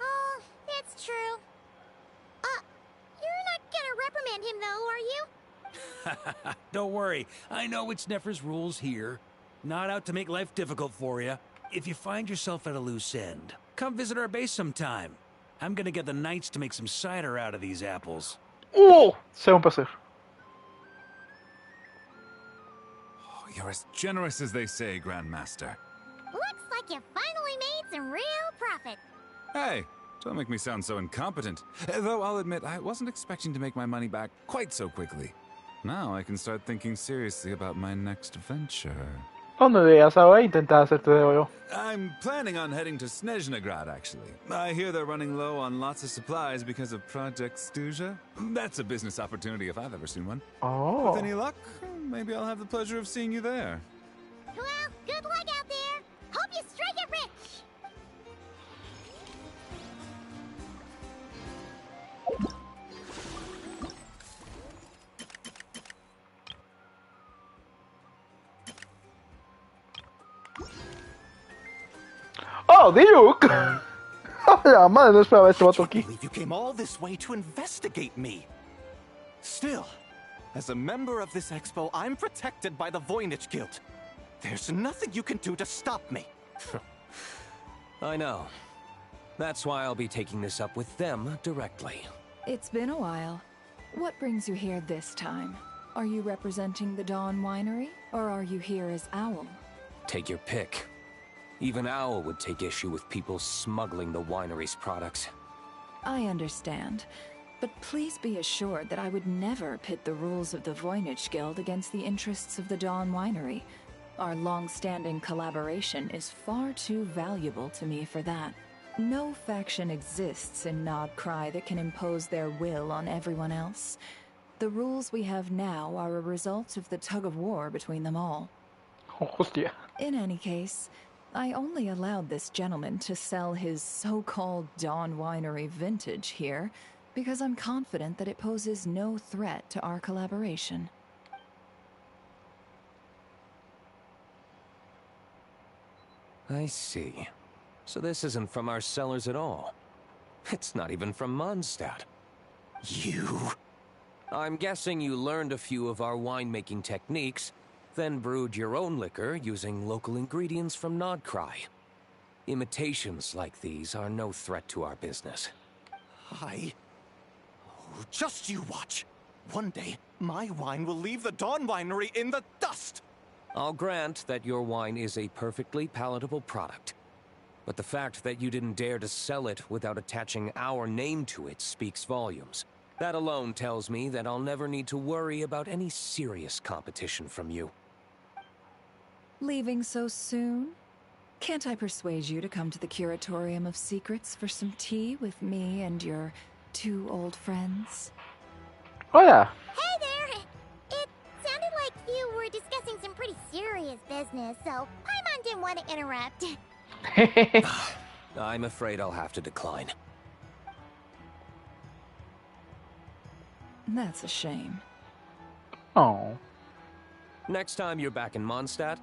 Oh, it's true. You're not gonna reprimand him though, are you? Don't worry, I know it's Nefer's rules here. Not out to make life difficult for you. If you find yourself at a loose end, come visit our base sometime. I'm gonna get the Knights to make some cider out of these apples. ¡Oh! Sea un placer. You're as generous as they say, Grandmaster. Looks like you finally made some real profit. Hey, don't make me sound so incompetent. Though I'll admit, I wasn't expecting to make my money back quite so quickly. Now I can start thinking seriously about my next venture. ¿Dónde deberías ahora intentar hacerte de oro? I'm planning on heading to Snezhnograd, actually. I hear they're running low on lots of supplies because of Project Stuja. That's a business opportunity if I've ever seen one. Oh. With any luck, maybe I'll have the pleasure of seeing you there. Well, good luck out there. Hope you strike it rich. Oh, Diuk! La madre, no esperaba este vato aquí. You came all this way to investigate me. Still, as a member of this expo, I'm protected by the Voynich Guild. There's nothing you can do to stop me. I know. That's why I'll be taking this up with them directly. It's been a while. What brings you here this time? Are you representing the Dawn Winery, or are you here as Owl? Take your pick. Even Owl would take issue with people smuggling the winery's products. I understand, but please be assured that I would never pit the rules of the Voynich Guild against the interests of the Dawn Winery. Our long-standing collaboration is far too valuable to me for that. No faction exists in Nodcry that can impose their will on everyone else. The rules we have now are a result of the tug-of-war between them all. Hostia. In any case, I only allowed this gentleman to sell his so-called Dawn Winery vintage here because I'm confident that it poses no threat to our collaboration. I see. So this isn't from our cellars at all. It's not even from Mondstadt. You? I'm guessing you learned a few of our winemaking techniques, then brewed your own liquor using local ingredients from Nodcry. Imitations like these are no threat to our business. Just you watch. One day, my wine will leave the Dawn Winery in the dust! I'll grant that your wine is a perfectly palatable product. But the fact that you didn't dare to sell it without attaching our name to it speaks volumes. That alone tells me that I'll never need to worry about any serious competition from you. Leaving so soon? Can't I persuade you to come to the Curatorium of Secrets for some tea with me and your two old friends? Hola. Hey there! It sounded like you were discussing some pretty serious business, so Paimon didn't want to interrupt. I'm afraid I'll have to decline. That's a shame. Oh. Next time you're back in Mondstadt,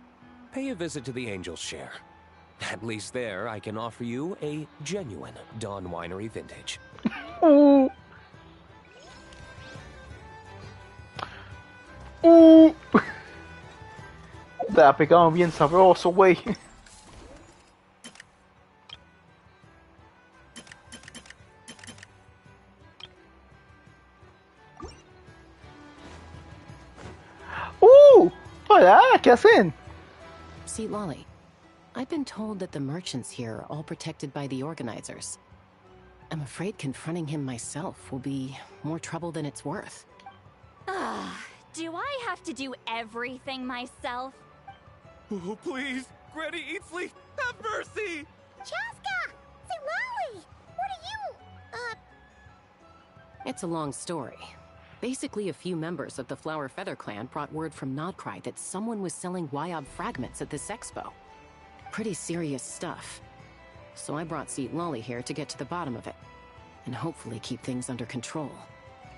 pay a visit to the Angel's Share. At least there, I can offer you a genuine Dawn Winery vintage. Te ha pegado bien sabroso, güey. Hola, ¿qué hacen? See, Lolly, I've been told that the merchants here are all protected by the organizers. I'm afraid confronting him myself will be more trouble than it's worth. Do I have to do everything myself? Oh, please, Granny Eatsley, have mercy! Chaska! Say, Lolly! What are you... It's a long story. Basically, a few members of the Flower Feather clan brought word from Nodcry that someone was selling Wyob fragments at this expo. Pretty serious stuff. So I brought Seat Lolly here to get to the bottom of it, and hopefully keep things under control.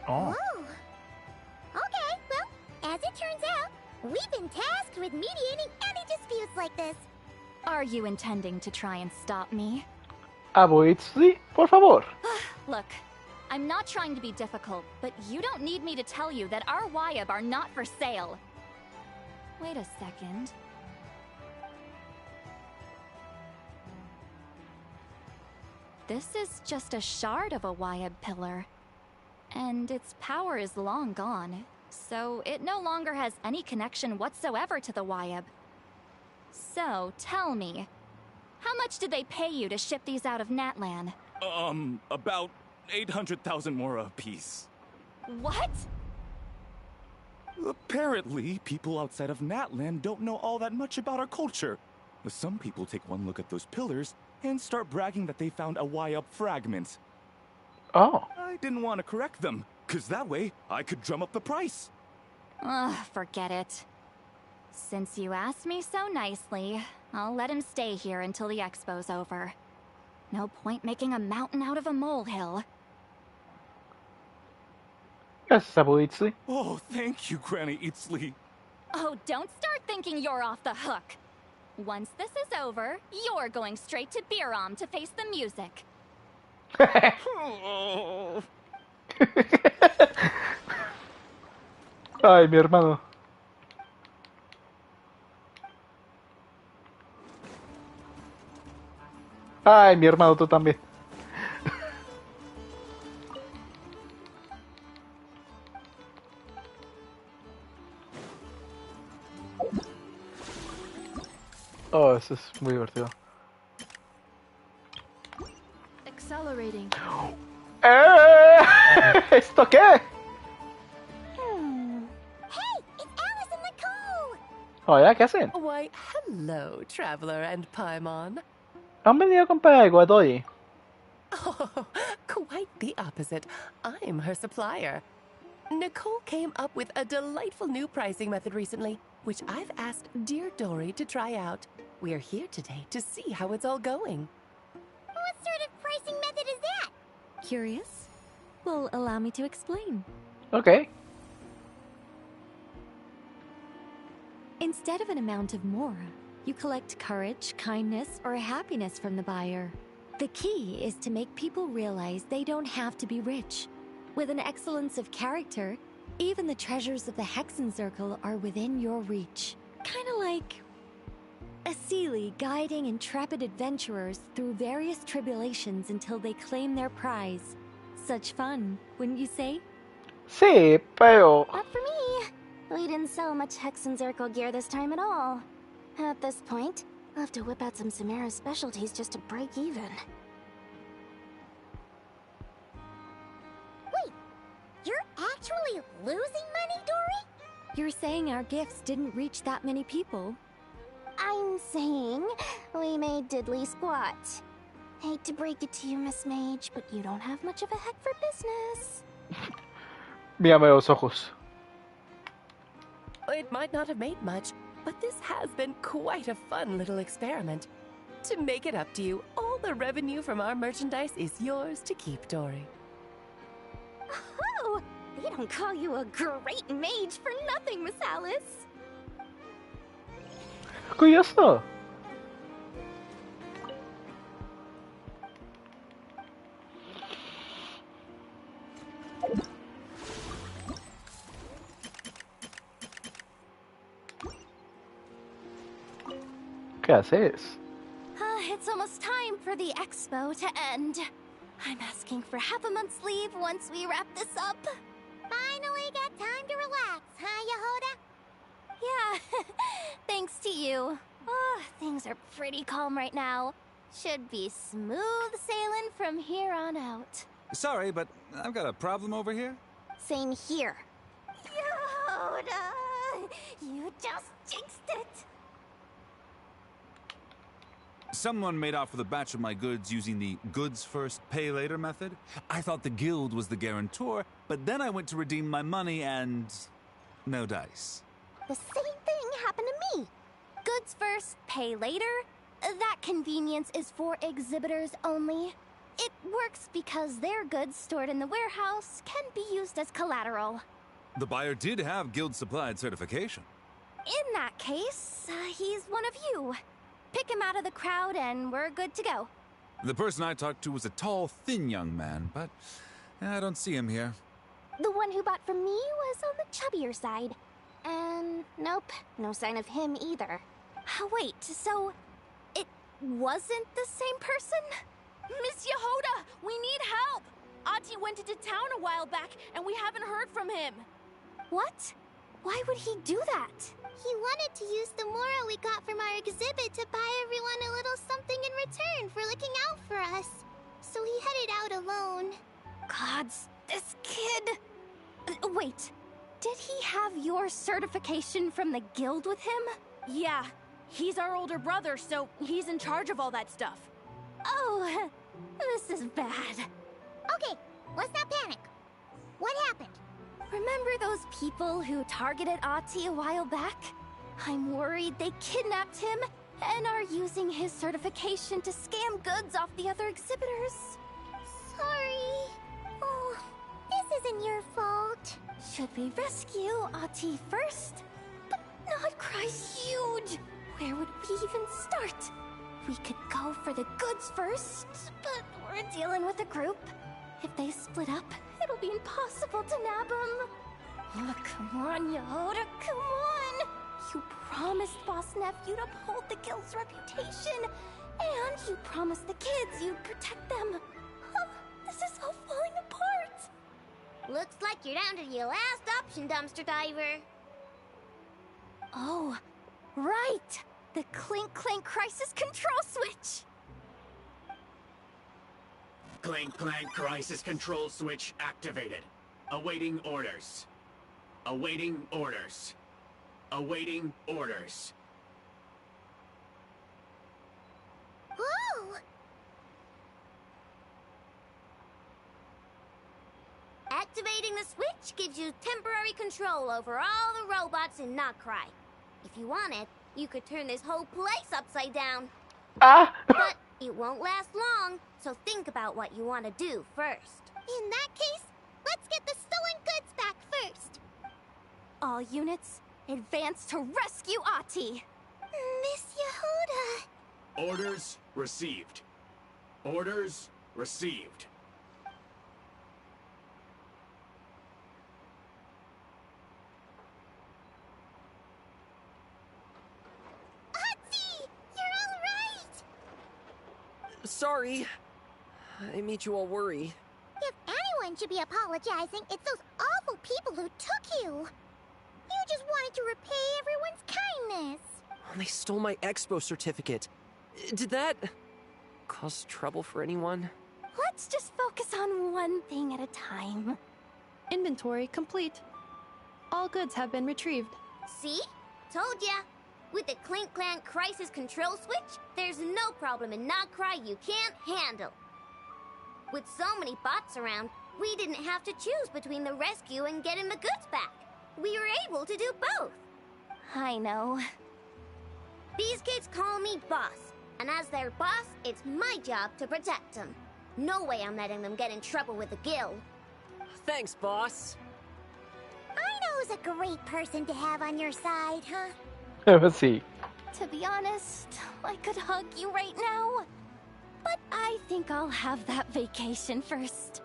Oh. Okay, well, as it turns out, we've been tasked with mediating any disputes like this. Are you intending to try and stop me? Aboitsi, por favor. Look, I'm not trying to be difficult, but you don't need me to tell you that our Wyob are not for sale. Wait a second. This is just a shard of a Wyob pillar, and its power is long gone, so it no longer has any connection whatsoever to the Wyob. So, tell me, How much did they pay you to ship these out of Natlan? About 800,000 more apiece. What? Apparently, people outside of Natlan don't know all that much about our culture. Some people take one look at those pillars and start bragging that they found a Y-up fragment. Oh. I didn't want to correct them, because that way I could drum up the price. Ugh, forget it. Since you asked me so nicely, I'll let him stay here until the expo's over. No point making a mountain out of a molehill. Gracias, Abu Itzli. Oh, thank you, Granny Itzli. Oh, don't start thinking you're off the hook. Once this is over, you're going straight to Biram to face the music. Ay, mi hermano. Ay, mi hermano, tú también. Oh, eso es muy divertido. Accelerating. ¿Esto qué? Hey, it's Alice and Nicole! Oh, ¿ya? ¿Qué hacen? Why, hello, Traveler and Paimon. Han venido a comprar algo a Dori. Oh, quite the opposite. I'm her supplier. Nicole came up with a delightful new pricing method recently, which I've asked dear Dory to try out. We're here today to see how it's all going. What sort of pricing method is that? Curious? Well, allow me to explain. Okay. Instead of an amount of mora, you collect courage, kindness, or happiness from the buyer. The key is to make people realize they don't have to be rich. With an excellence of character, even the treasures of the Hexen Circle are within your reach. Kinda like a Seelie guiding intrepid adventurers through various tribulations until they claim their prize. Such fun, wouldn't you say? Sí, pero... Not for me. We didn't sell much Hexen Circle gear this time at all. At this point, I'll have to whip out some Samara specialties just to break even. Wait, you're actually losing money, Dory? You're saying our gifts didn't reach that many people? I'm saying we made diddly squat. Hate to break it to you, Miss Mage, but you don't have much of a head for business. Mírame los ojos. It might not have made much, but this has been quite a fun little experiment. To make it up to you, all the revenue from our merchandise is yours to keep, Dory. Oh, they don't call you a great mage for nothing, Miss Alice. Curioso. ¿Qué haces? It's almost time for the expo to end. I'm asking for half a month's leave once we wrap this up. Finally got time to relax, huh, Yehoda? Yeah, thanks to you. Oh, things are pretty calm right now. Should be smooth sailing from here on out. Sorry, but I've got a problem over here. Same here. Yoda, you just jinxed it. Someone made off with a batch of my goods using the goods first, pay later method. I thought the guild was the guarantor, but then I went to redeem my money and... no dice. The same thing happened to me. Goods first, pay later? That convenience is for exhibitors only. It works because their goods stored in the warehouse can be used as collateral. The buyer did have guild-supplied certification. In that case, he's one of you. Pick him out of the crowd and we're good to go. The person I talked to was a tall, thin young man, but I don't see him here. The one who bought from me was on the chubbier side. And nope, no sign of him either. Wait, so it wasn't the same person? Miss Yehoda, we need help! Ati went into town a while back and we haven't heard from him. What? Why would he do that? He wanted to use the moral we got from our exhibit to buy everyone a little something in return for looking out for us. So he headed out alone. Gods, this kid... Wait, did he have your certification from the guild with him? Yeah, he's our older brother, so he's in charge of all that stuff. Oh, this is bad. Okay, let's not panic. What happened? Remember those people who targeted Ahti a while back? I'm worried they kidnapped him and are using his certification to scam goods off the other exhibitors. Sorry. Oh, this isn't your fault. Should we rescue Ahti first? But Nodcry's huge. Where would we even start? We could go for the goods first, but we're dealing with a group. If they split up, it'll be impossible to nab them. Oh, come on, Yehoda, come on! You promised Boss Nephew to uphold the guild's reputation, and you promised the kids you'd protect them. This is all falling apart. Looks like you're down to your last option, dumpster diver. Oh, right! The Clink Clank Crisis Control Switch! Clank Clank Crisis Control Switch activated. Awaiting orders. Awaiting orders. Awaiting orders. Whoa! Activating the switch gives you temporary control over all the robots in Nodcry. If you wanted, you could turn this whole place upside down. Ah! But it won't last long, so think about what you want to do first. In that case, let's get the stolen goods back first. All units, advance to rescue Ahti! Miss Yehuda. Orders received. Orders received. Ahti! You're all right! Sorry. I made you all worry. If anyone should be apologizing, it's those awful people who took you. You just wanted to repay everyone's kindness. They stole my expo certificate. Did that cause trouble for anyone? Let's just focus on one thing at a time. Inventory complete. All goods have been retrieved. See? Told ya. With the Clink Clank Crisis Control Switch, there's no problem in Nodcry you can't handle. With so many bots around, we didn't have to choose between the rescue and getting the goods back. We were able to do both. I know. These kids call me boss, and as their boss, it's my job to protect them. No way I'm letting them get in trouble with the guild. Thanks, boss. Aino's a great person to have on your side, huh? Let's see. To be honest, I could hug you right now. But I think I'll have that vacation first.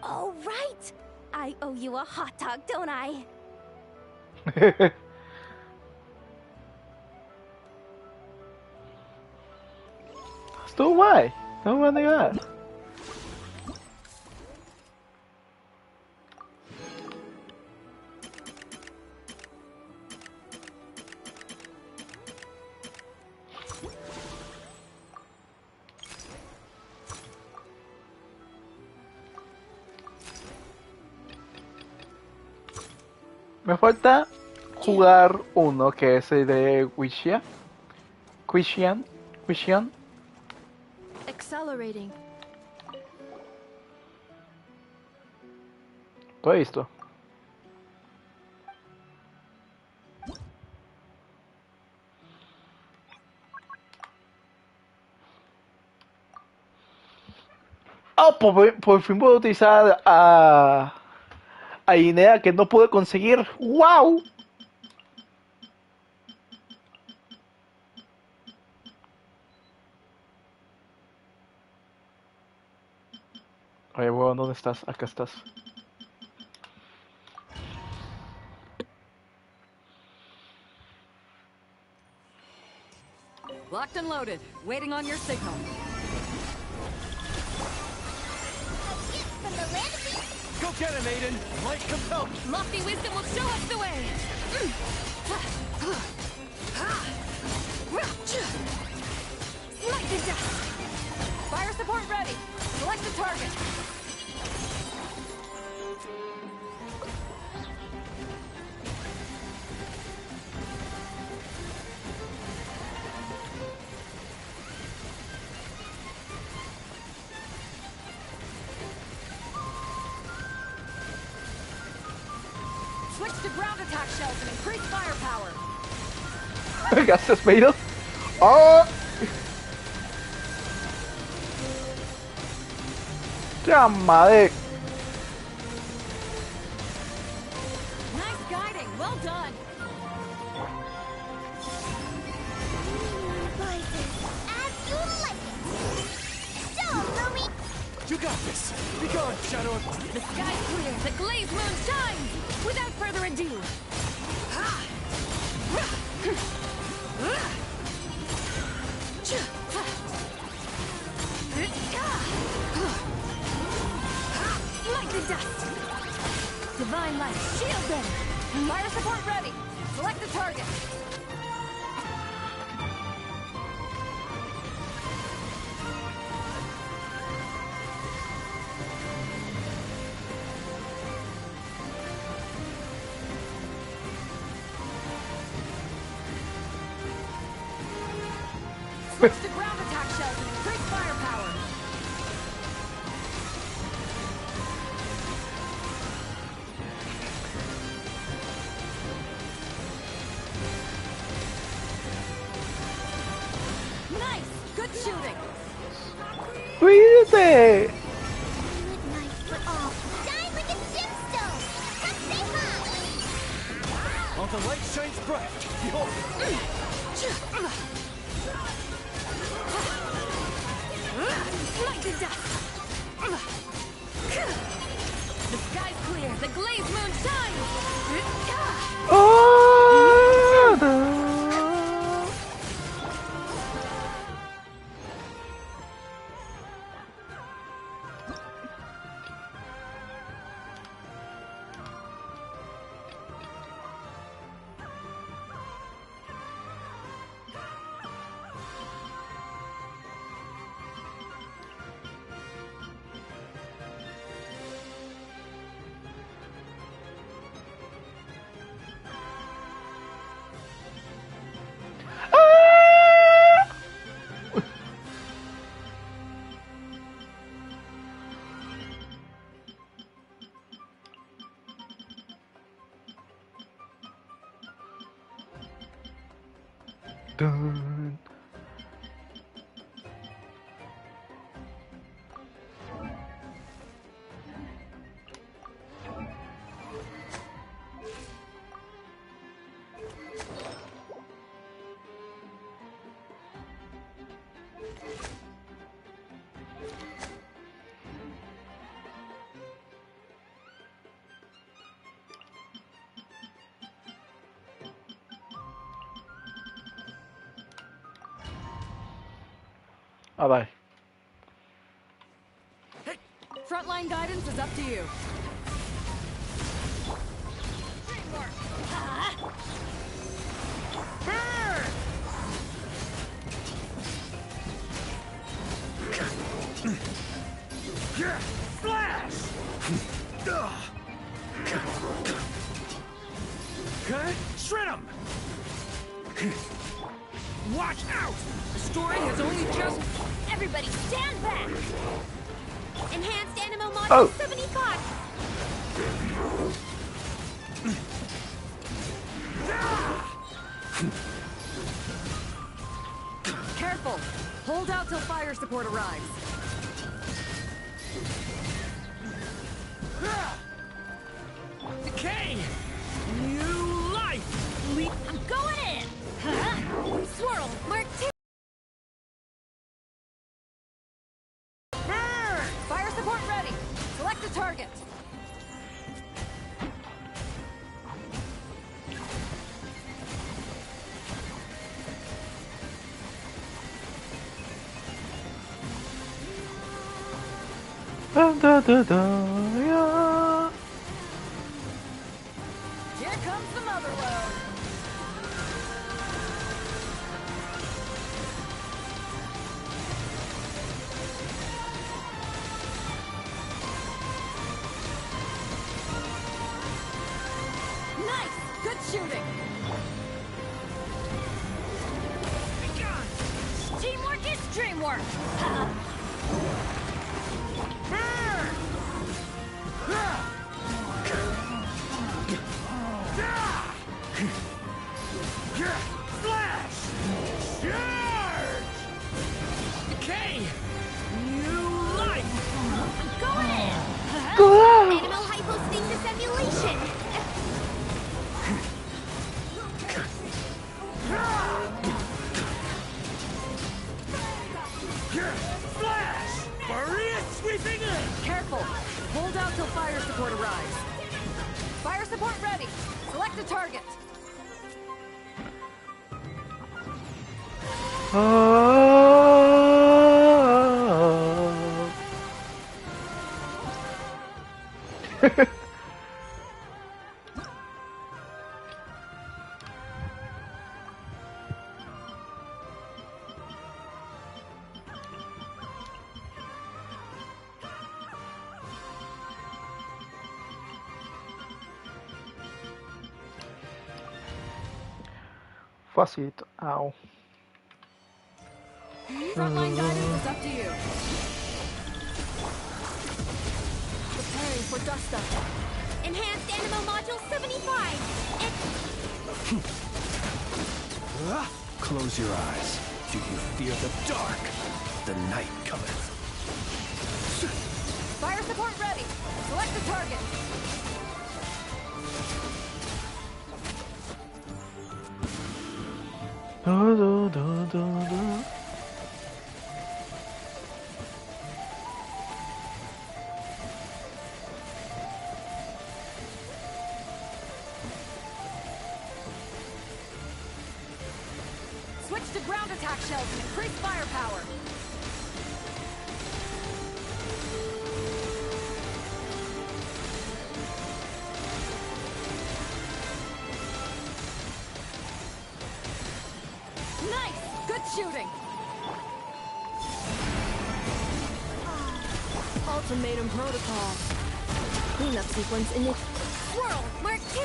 Oh, right! I owe you a hot dog, don't I? Estuvo guay. No me voy a negar. Me falta jugar uno que es el de Wishian. Accelerating. Todo listo. Oh, por fin puedo utilizar a Inea que no pude conseguir. ¡Wow! Oye, weón, ¿dónde estás? Acá estás. Locked and loaded, waiting on your signal. From the land of Go get him, Aiden! Might compel. Lofty wisdom will show us the way! Fire support ready. Select the target. Switch to ground attack shells and increase firepower. ¿Gastas Beidel? ¡Oh! ¡Ya madre! Nice guiding. Well done. As you like it. So, Lumi. You got this. Be gone, Shadow. The sky's clear. The glazed moon shines. Without further ado. Like the dust. Divine light. Shield them. Fire support ready. Select the target. Switch to ground attack shells and increase firepower. Nice! Good shooting! ¡Cuídate! But off. Shine like a gemstone. Come say hi. While the light shines bright, behold. Like the dust! The sky's clear, the glazed moon shines! ¡Oh! No. Dun. Bye-bye. Frontline guidance is up to you. Flash! Shred him! Watch out! The story has only just... Everybody stand back! Enhanced Animo Module 75! Careful! Hold out till fire support arrives. Decay! New life! I'm going in! Huh? Swirl! Mark 2! Fire support ready! Select the target! Da, da, da, da, yeah. Here comes the mother load. Nice! Good shooting! Teamwork is dreamwork! Flash! Charge! Okay! New life! Going in! Go out! Animal hypostasis emulation! Flash! Maria sweeping in! Careful! Hold out till fire support arrives. Fire support ready! Select a target! Facilito. Ow. Frontline guidance is up to you. Preparing for dust up. Enhanced Animo Module 75! Close your eyes. Do you fear the dark? The night cometh. Fire support ready! Select the target! Switch to ground attack shells and increase firepower. Nice! Good shooting! Ultimatum protocol. Cleanup sequence in it. Swirl! Mark 2!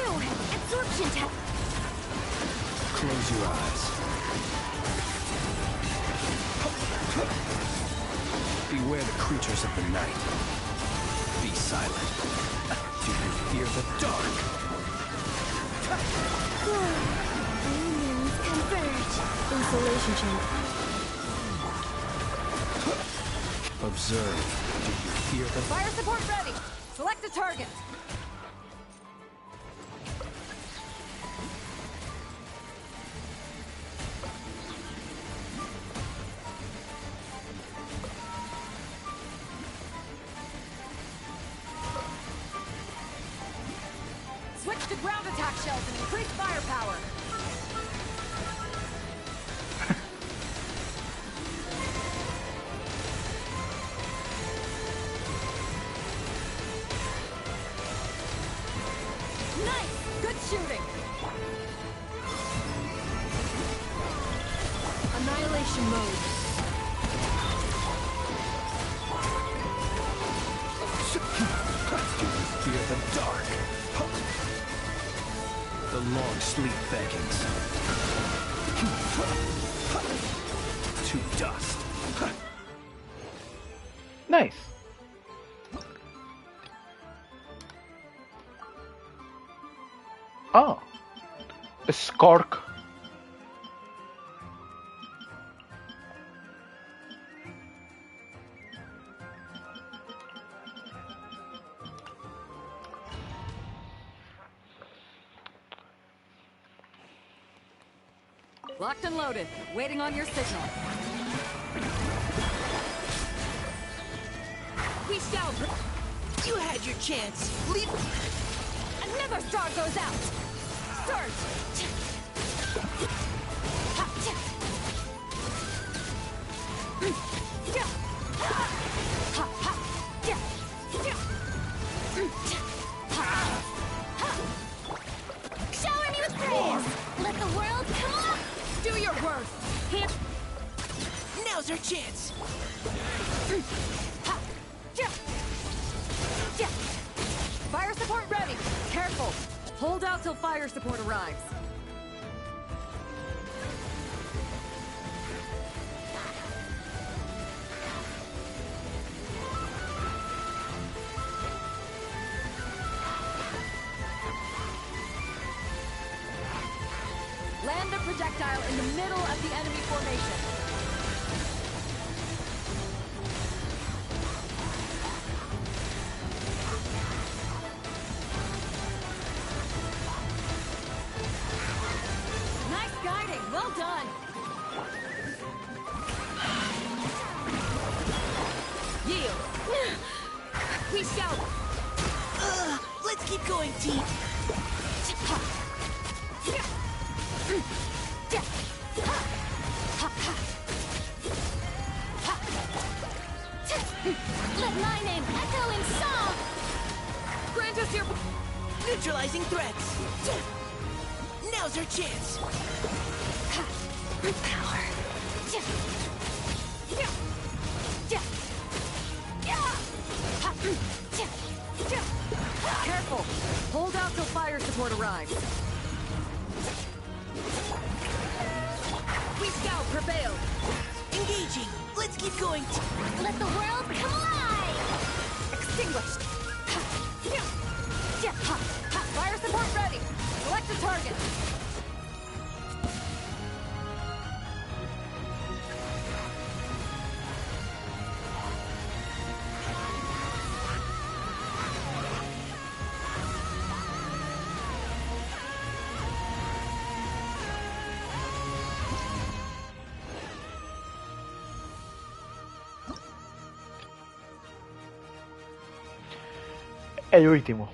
Absorption test! Close your eyes. Beware the creatures of the night. Be silent. Do you fear the dark? Lumens converge. Insulation chamber. Observe. Do you fear the Fire support ready! Select a target! Switch to ground attack shells and increase firepower! Nice! Good shooting! Annihilation mode. Do you fear the dark? The long sleep beckons. To dust. Nice. Oh. A skork. Locked and loaded, waiting on your signal. We shall... You had your chance. Leave... Another star goes out! Start! Now's our chance. Fire support ready. Careful. Hold out till fire support arrives. Land a projectile in the middle of the enemy formation. Nice guiding. Well done. Yield. We shout. Let's keep going, team. Let my name echo in song! Grant us your neutralizing threats. Now's our chance. Power. Careful. Hold out till fire support arrives. We scout prevailed. Engaging. Let's keep going. Let the world collide! Extinguished. Fire support ready. Select a target. El último.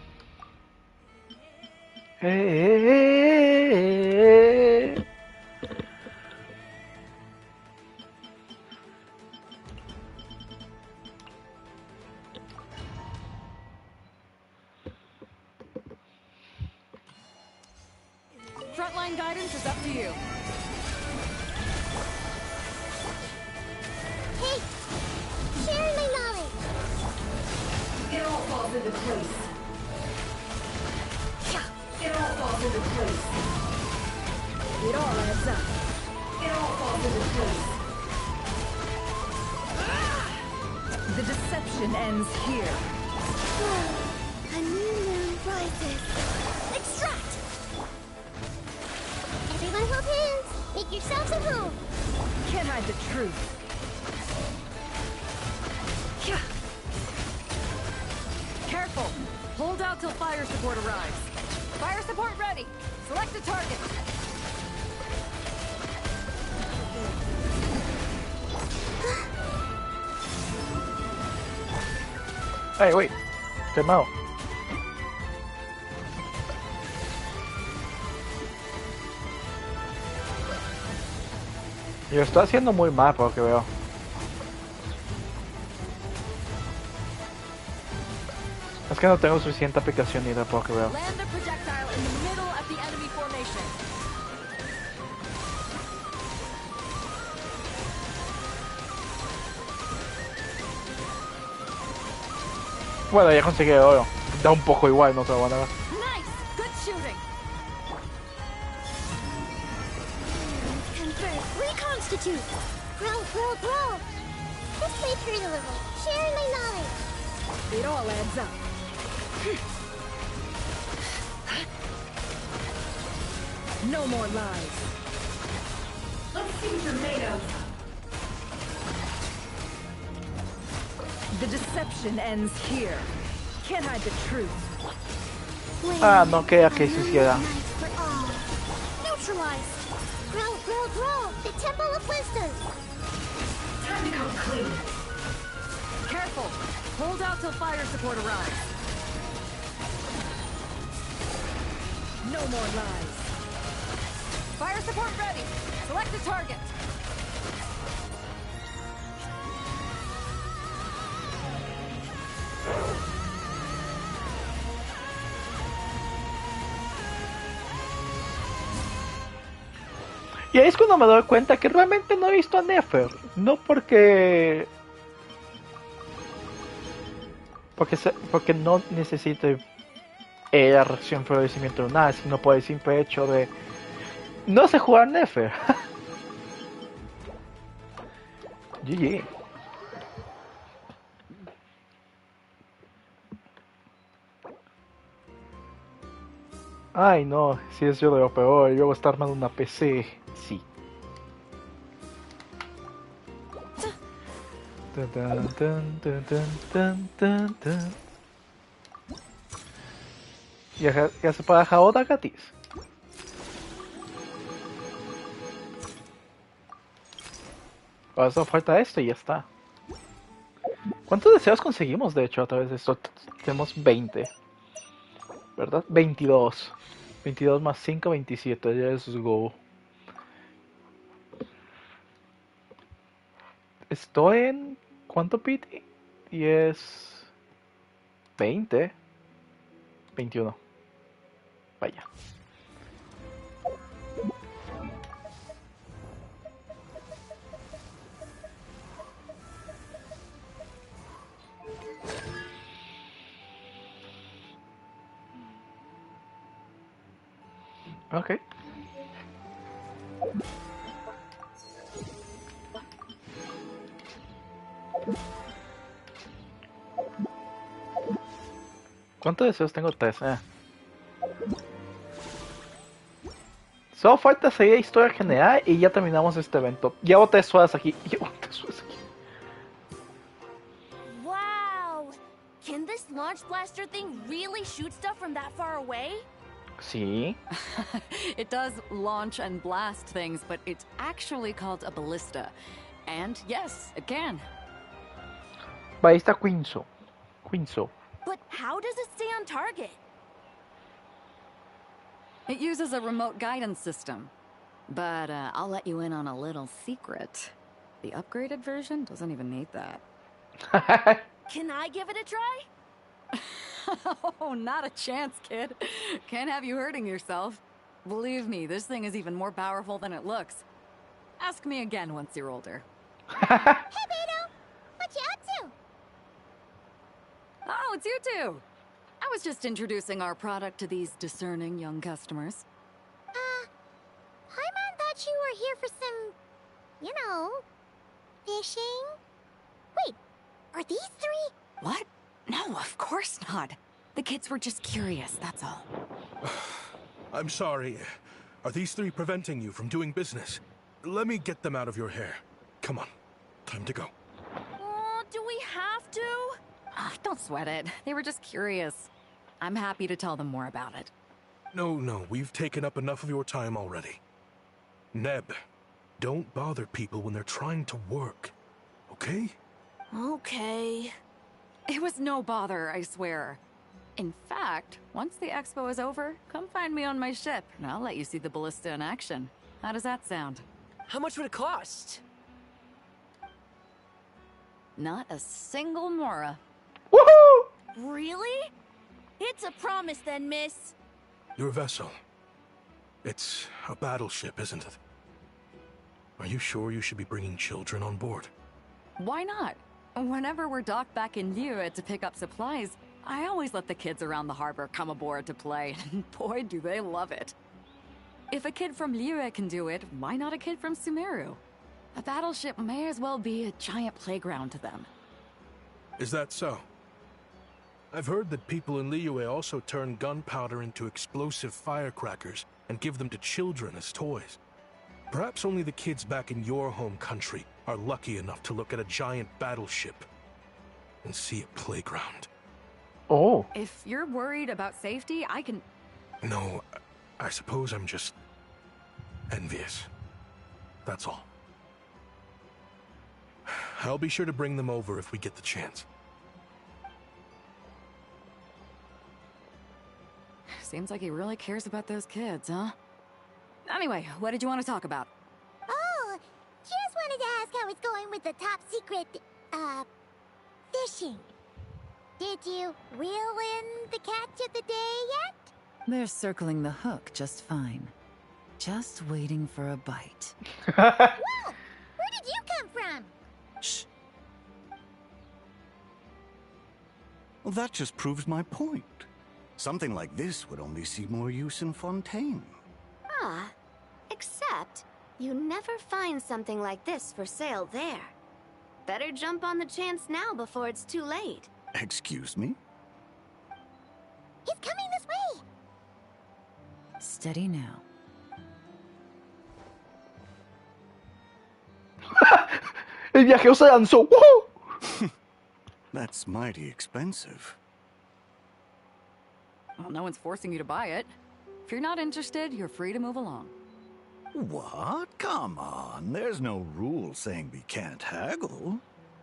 Frontline guidance is up to you. Hey! Share my knowledge! It all falls into place. It all falls into place. It all adds up. It all falls into place. The deception ends here. A new moon rises. Extract! Everyone hold hands. Make yourselves at home. Can't hide the truth. Careful. Hold out till fire support arrives. Fire support ready. Select a target. Hey, wait. Quemado. Yo estoy haciendo muy mal por lo que veo. Es que no tengo suficiente aplicación ni por lo que veo. Land a projectile in the middle of the enemy formation. Bueno, ya conseguí el oro. Da un poco igual, no te lo van a dar. Nice. Good shooting. Convert. Reconstitute. Grow. This may hurt a little. Sharing my knowledge. It all adds up. No more lies. Let's see what you're made of. The deception ends here. Can't hide the truth. Ah, no quería que se hiciera. For all. Neutralized. Grow. The Temple of Wisdom. Time to come clean. Careful. Hold out till fire support arrives. No more lies. Fire support ready. Select a target. Y ahí es cuando me doy cuenta que realmente no he visto a Nefer. No porque... Porque no necesite la reacción florecimiento lunar, sino por el simple hecho de... No sé jugar Nefer. GG. Ay no, si es yo de lo peor, y luego está armando una PC. Sí. Dun, dun, dun, dun, dun, dun, dun. Ya se puede dejar otra gratis. Ahora solo falta esto y ya está. ¿Cuántos deseos conseguimos de hecho a través de esto? Tenemos 20. ¿Verdad? 22. 22 más 5, 27. Let's go. Estoy en... ¿Cuánto pide? 10... 20. 21. Vaya. Ok. ¿Cuántos deseos tengo? 3. Solo falta seguir historia general y ya terminamos este evento. Llevo 3 horas aquí. Wow! Can this launch blaster thing really shoot stuff from that far away? Sí. It does launch and blast things, but it's actually called a ballista. And yes, it can. Ahí está Quinzo. Quinzo. But how does it stay on target? It uses a remote guidance system. But I'll let you in on a little secret. The upgraded version doesn't even need that. Can I give it a try? Oh, not a chance, kid. Can't have you hurting yourself. Believe me, this thing is even more powerful than it looks. Ask me again once you're older. Hey, Beto! What you up to? Oh, it's you two! I was just introducing our product to these discerning young customers. Paimon thought you were here for some... you know... fishing? Wait, are these 3? What? No, of course not. The kids were just curious, that's all. I'm sorry. Are these 3 preventing you from doing business? Let me get them out of your hair. Come on. Time to go. Do we have to? Don't sweat it. They were just curious. I'm happy to tell them more about it. No, we've taken up enough of your time already. Neb, don't bother people when they're trying to work. Okay? Okay. It was no bother, I swear. In fact, once the expo is over, come find me on my ship, and I'll let you see the ballista in action. How does that sound? How much would it cost? Not a single mora. Woohoo! Really? It's a promise then, miss. Your vessel. It's a battleship, isn't it? Are you sure you should be bringing children on board? Why not? Whenever we're docked back in Liyue to pick up supplies, I always let the kids around the harbor come aboard to play, and boy do they love it. If a kid from Liyue can do it, why not a kid from Sumeru? A battleship may as well be a giant playground to them. Is that so? I've heard that people in Liyue also turn gunpowder into explosive firecrackers and give them to children as toys. Perhaps only the kids back in your home country are lucky enough to look at a giant battleship and see a playground. Oh. If you're worried about safety, I can... No, I suppose I'm just envious. That's all. I'll be sure to bring them over if we get the chance. Seems like he really cares about those kids, huh? Anyway, what did you want to talk about? Oh, just wanted to ask how it's going with the top secret, fishing. Did you reel in the catch of the day yet? They're circling the hook just fine. Just waiting for a bite. Whoa! Where did you come from? Shh. Well, that just proves my point. Something like this would only see more use in Fontaine. Ah, except you never find something like this for sale there. Better jump on the chance now before it's too late. Excuse me? He's coming this way! Steady now. El viajero se lanzó. ¡Woohoo! That's mighty expensive. Well, no one's forcing you to buy it. If you're not interested, you're free to move along. What? Come on. There's no rule saying we can't haggle.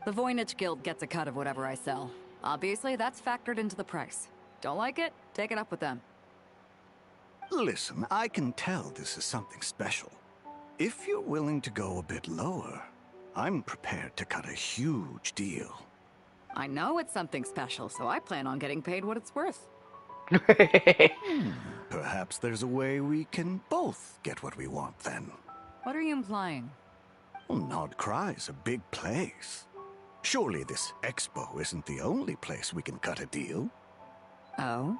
The Voynich Guild gets a cut of whatever I sell. Obviously, that's factored into the price. Don't like it? Take it up with them. Listen, I can tell this is something special. If you're willing to go a bit lower, I'm prepared to cut a huge deal. I know it's something special, so I plan on getting paid what it's worth. Perhaps there's a way we can both get what we want then. What are you implying? Well, Nod Cry's a big place. Surely this expo isn't the only place we can cut a deal. Oh?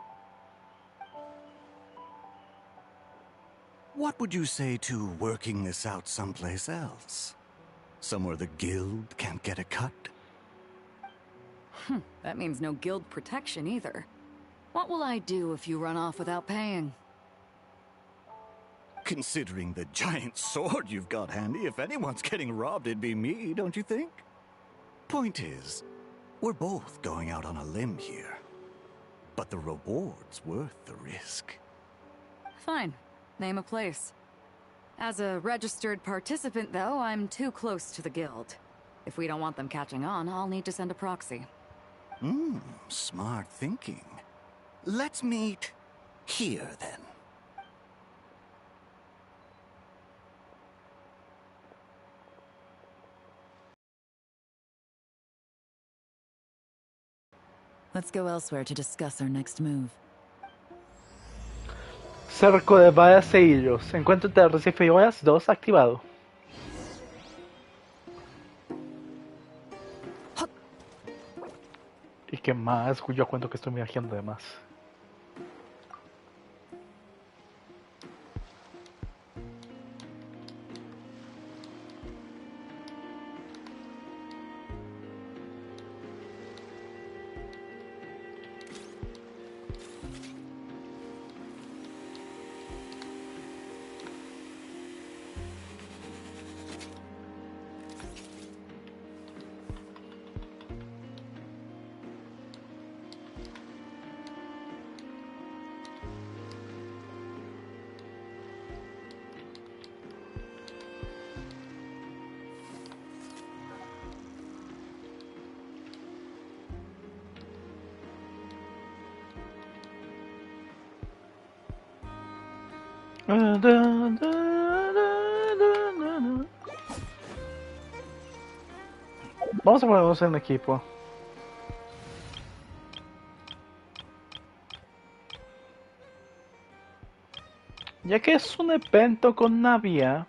What would you say to working this out someplace else? Somewhere the guild can't get a cut? That means no guild protection either. What will I do if you run off without paying? Considering the giant sword you've got handy, if anyone's getting robbed, it'd be me, don't you think? Point is, we're both going out on a limb here. But the reward's worth the risk. Fine. Name a place. As a registered participant, though, I'm too close to the guild. If we don't want them catching on, I'll need to send a proxy. Smart thinking. Let's meet here, then. Let's go elsewhere to discuss our next move. Cerco de balas e hilos. Encuentro entre arrecifes y olas 2 activado. ¿Y qué más? Yo cuento que estoy viajando de más. Vamos a ponernos en equipo. Ya que es un evento con Navia,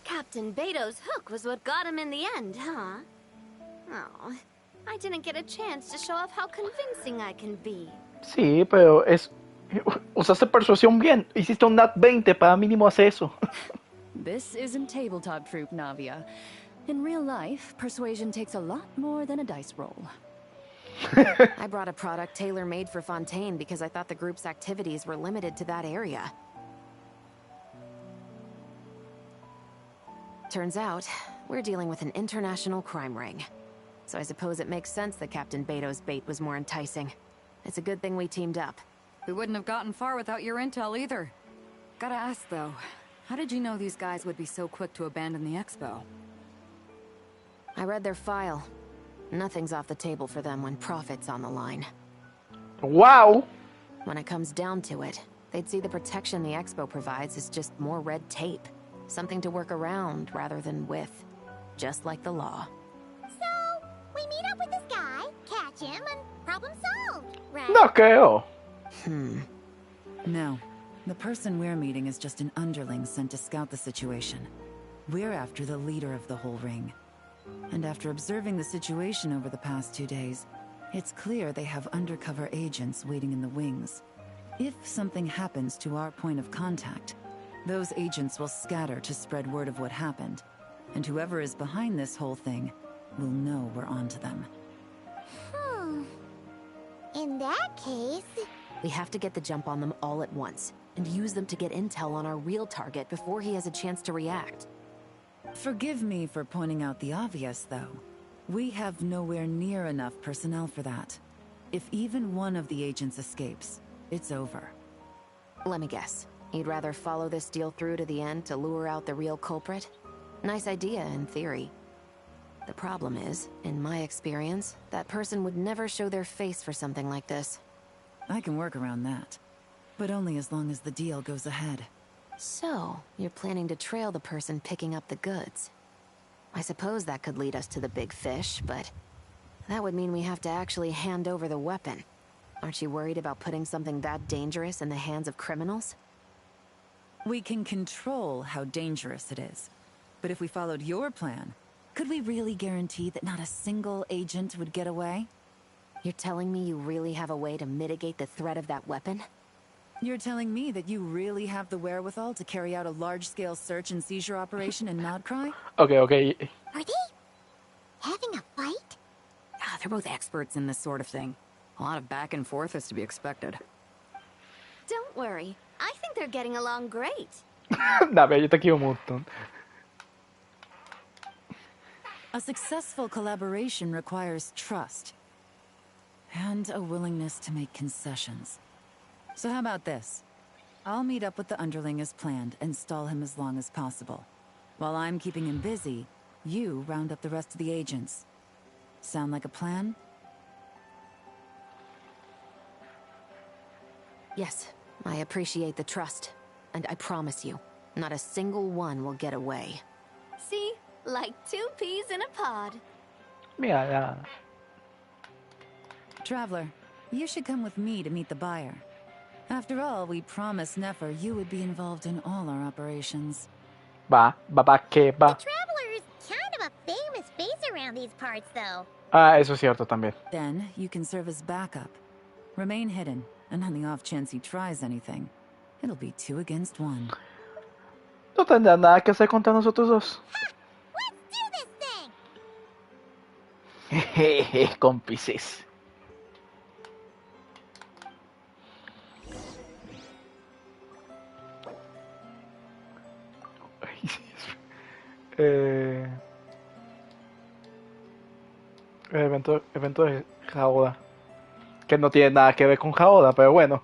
Captain Beto's hook was what got him in the end, huh? Oh, I didn't get a chance to show off how convincing I can be. sí, pero es... Usaste persuasión bien. Hiciste un nat 20, para mínimo hace eso. This isn't tabletop troop, Navia. In real life, persuasion takes a lot more than a dice roll. I brought a product tailor-made for Fontaine because I thought the group's activities were limited to that area. Turns out, we're dealing with an international crime ring. So I suppose it makes sense that Captain Beto's bait was more enticing. It's a good thing we teamed up. We wouldn't have gotten far without your intel either. Gotta ask, though, how did you know these guys would be so quick to abandon the expo? I read their file. Nothing's off the table for them when profit's on the line. Wow! When it comes down to it, they'd see the protection the Expo provides as just more red tape. Something to work around rather than with. Just like the law. So, we meet up with this guy, catch him, and problem solved, right? No creo. No. The person we're meeting is just an underling sent to scout the situation. We're after the leader of the whole ring. And after observing the situation over the past 2 days, it's clear they have undercover agents waiting in the wings. If something happens to our point of contact, those agents will scatter to spread word of what happened. And whoever is behind this whole thing will know we're onto them. In that case... We have to get the jump on them all at once, and use them to get intel on our real target before he has a chance to react. Forgive me for pointing out the obvious, though. We have nowhere near enough personnel for that. If even one of the agents escapes, it's over. Let me guess. You'd rather follow this deal through to the end to lure out the real culprit? Nice idea, in theory. The problem is, in my experience, that person would never show their face for something like this. I can work around that. But only as long as the deal goes ahead. So, you're planning to trail the person picking up the goods. I suppose that could lead us to the big fish, but... that would mean we have to actually hand over the weapon. Aren't you worried about putting something that dangerous in the hands of criminals? We can control how dangerous it is. But if we followed your plan, could we really guarantee that not a single agent would get away? You're telling me you really have a way to mitigate the threat of that weapon? You're telling me that you really have the wherewithal to carry out a large-scale search and seizure operation in Nodcry? Okay. Are they having a fight? They're both experts in this sort of thing. A lot of back and forth is to be expected. Don't worry. I think they're getting along great. Vabbè, io ti chiedo un montone. A successful collaboration requires trust. And a willingness to make concessions. So how about this? I'll meet up with the underling as planned and stall him as long as possible. While I'm keeping him busy, you round up the rest of the agents. Sound like a plan? Yes, I appreciate the trust. And I promise you, not a single one will get away. See? Like 2 peas in a pod. Mira, Traveler, you should come with me to meet the buyer. After all, we promised Nefer you would be involved in all our operations. va che va. The Traveler is kind of a famous face around these parts, though. Ah, eso es cierto también. Then, you can serve as backup. Remain hidden, and on the off chance he tries anything, it'll be 2 against 1. No tendrá nada que hacer contra nosotros dos. Let's do this thing! Jejeje, cómplices. Evento de Hola. Que no tiene nada que ver con Hola, pero bueno.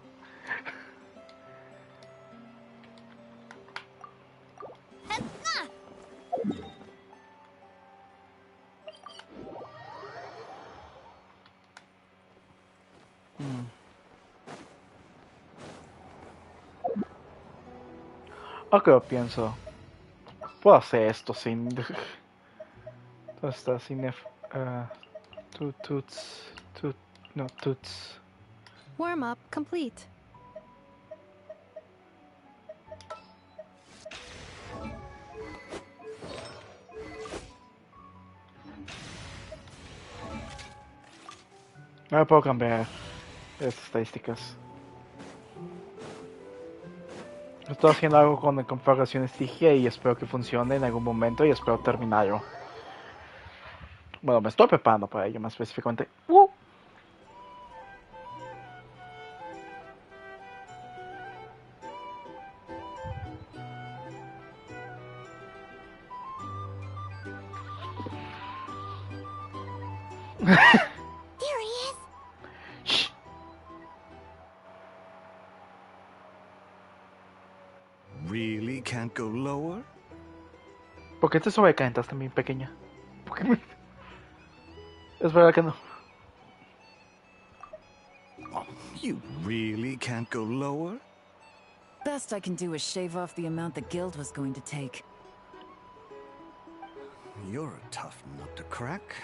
Ok, pienso. Puedo hacer esto sin... Todo está sin... No, tuts. Warm-up complete. Ahora puedo cambiar estas estadísticas. Estoy haciendo algo con configuraciones TG y espero que funcione en algún momento y espero terminarlo. Bueno, me estoy preparando para ello más específicamente. There he is! Shh. Really can't go lower? ¿Por qué te sobrecalientas también, pequeña? Es verdad que no. Oh, you really can't go lower? Best I can do is shave off the amount the guild was going to take. You're a tough nut to crack.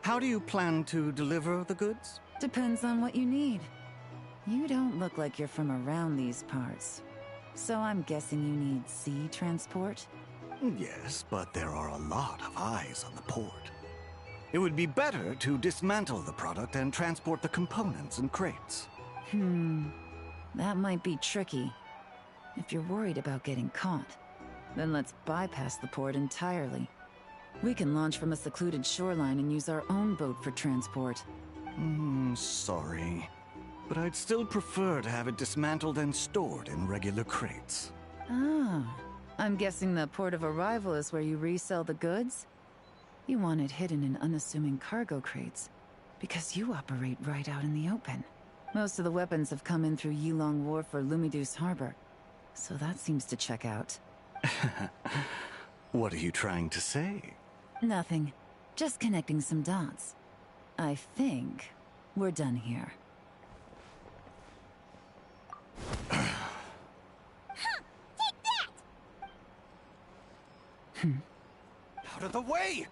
How do you plan to deliver the goods? Depends on what you need. You don't look like you're from around these parts. So I'm guessing you need sea transport? Yes, but there are a lot of eyes on the port. It would be better to dismantle the product and transport the components in crates. That might be tricky. If you're worried about getting caught, then let's bypass the port entirely. We can launch from a secluded shoreline and use our own boat for transport. Sorry. But I'd still prefer to have it dismantled and stored in regular crates. Ah, I'm guessing the port of arrival is where you resell the goods? You want it hidden in unassuming cargo crates, because you operate right out in the open. Most of the weapons have come in through Yilong Wharf or Lumiduce Harbor, so that seems to check out. What are you trying to say? Nothing. Just connecting some dots. I think we're done here. Out of the way!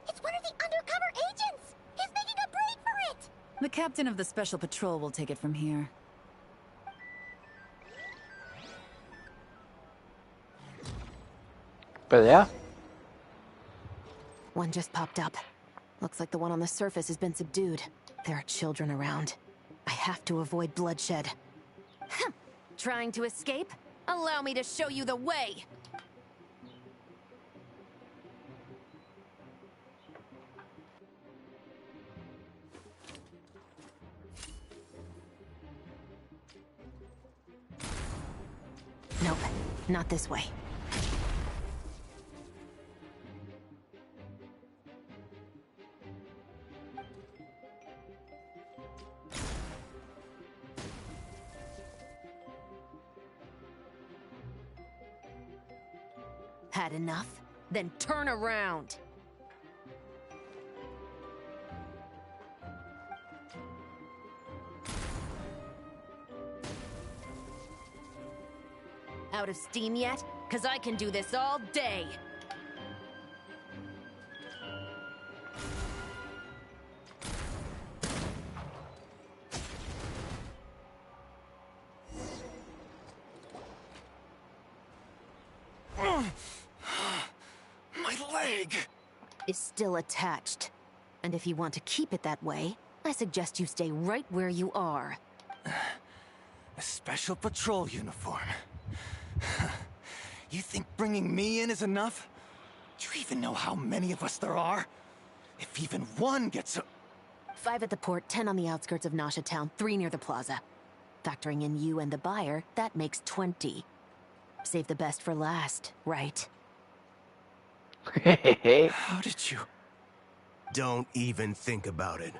It's one of the undercover agents! He's making a break for it! The captain of the special patrol will take it from here. ¿Pelea? One just popped up. Looks like the one on the surface has been subdued. There are children around. I have to avoid bloodshed. Trying to escape? Allow me to show you the way! Nope, not this way. Had enough? Then turn around! Out of steam yet? 'Cause I can do this all day! My leg! Is still attached. And if you want to keep it that way, I suggest you stay right where you are. A special patrol uniform. You think bringing me in is enough? Do you even know how many of us there are? If even one gets a... 5 at the port, 10 on the outskirts of Nasha Town, 3 near the plaza. Factoring in you and the buyer, that makes 20. Save the best for last, right? How did you... Don't even think about it.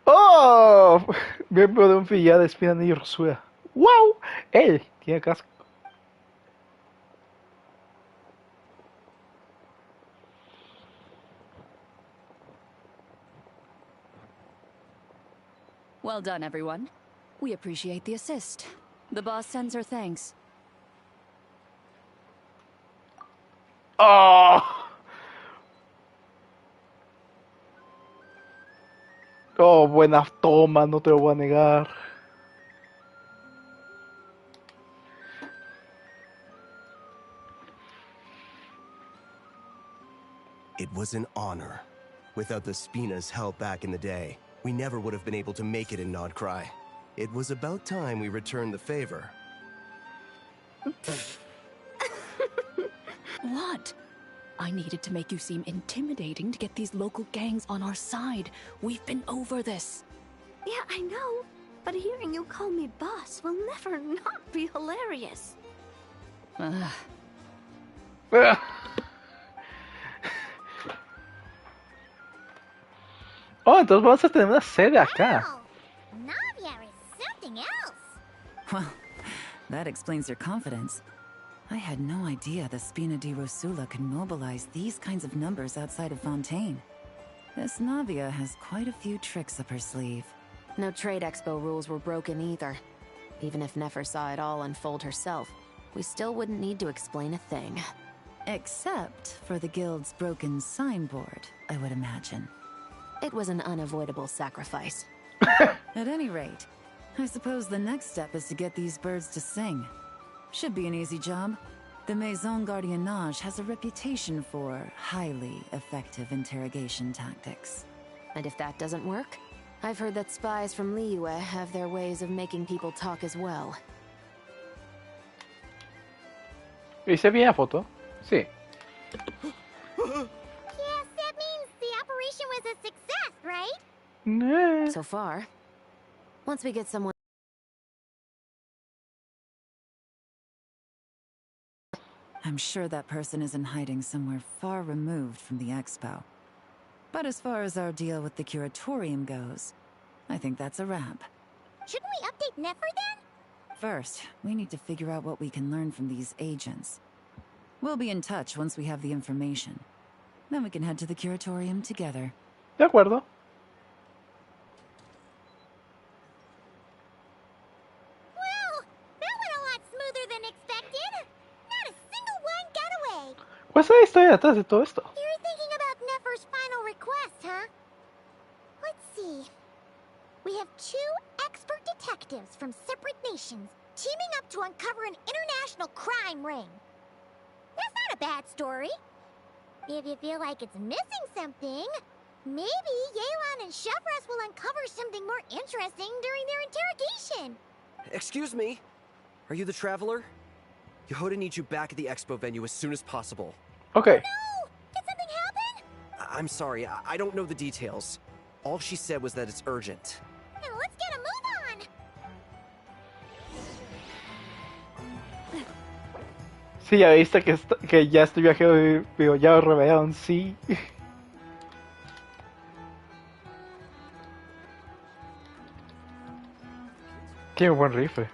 ¡Oh! Miembro de un filial de espía de Ursula. ¡Wow! Él tiene casco. Well done, everyone. We appreciate the assist. The boss sends her thanks. ¡Oh! Oh, buenas tomas, no te lo voy a negar. It was an honor. Without the Spina's help back in the day, we never would have been able to make it in Nodcry. It was about time we returned the favor. What? I needed to make you seem intimidating to get these local gangs on our side. We've been over this. Yeah, I know. But hearing you call me boss will never not be hilarious. Oh, entonces vamos a tener una sede acá. Navia is something else. Well, that explains your confidence. I had no idea the Spina di Rosula could mobilize these kinds of numbers outside of Fontaine. This Navia has quite a few tricks up her sleeve. No trade expo rules were broken either. Even if Nefer saw it all unfold herself, we still wouldn't need to explain a thing. Except for the guild's broken signboard, I would imagine. It was an unavoidable sacrifice. At any rate, I suppose the next step is to get these birds to sing. Should be an easy job. The Maison Gardiennage has a reputation for highly effective interrogation tactics. And if that doesn't work, I've heard that spies from Liyue have their ways of making people talk as well. ¿Hice bien la foto? Sí. Yes, that means the operation was a success, right? Nah. So far. Once we get someone... I'm sure that person is in hiding somewhere far removed from the expo. But as far as our deal with the curatorium goes, I think that's a wrap. Shouldn't we update Nefer then? First, we need to figure out what we can learn from these agents. We'll be in touch once we have the information. Then we can head to the curatorium together. De acuerdo. Well, that went a lot smoother than expected. Not a single one got away. ¿Cuál es la historia detrás de todo esto? You're thinking about Nefer's final request, huh? Let's see. We have 2 expert detectives from separate nations teaming up to uncover an international crime ring. That's not a bad story. If you feel like it's missing something, maybe Yelan and Shevras will uncover something more interesting during their interrogation. Excuse me? Are you the traveler? Yehoda needs you back at the expo venue as soon as possible. Okay. No! Did something happen? I'm sorry, I don't know the details. All she said was that it's urgent. Now let's get a move on! Sí, ya viste que ya este viaje ya revelaron, sí. Qué buen rifle.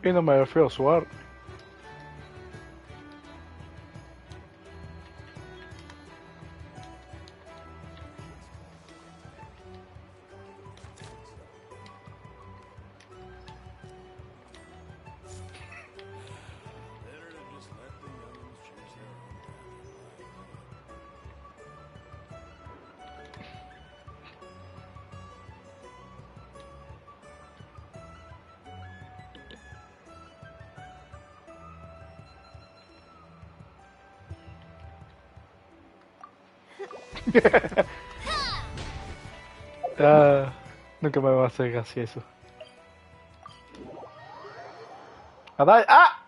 Y no me refiero a su arte. Nunca me va a hacer gracioso. ¡Ah!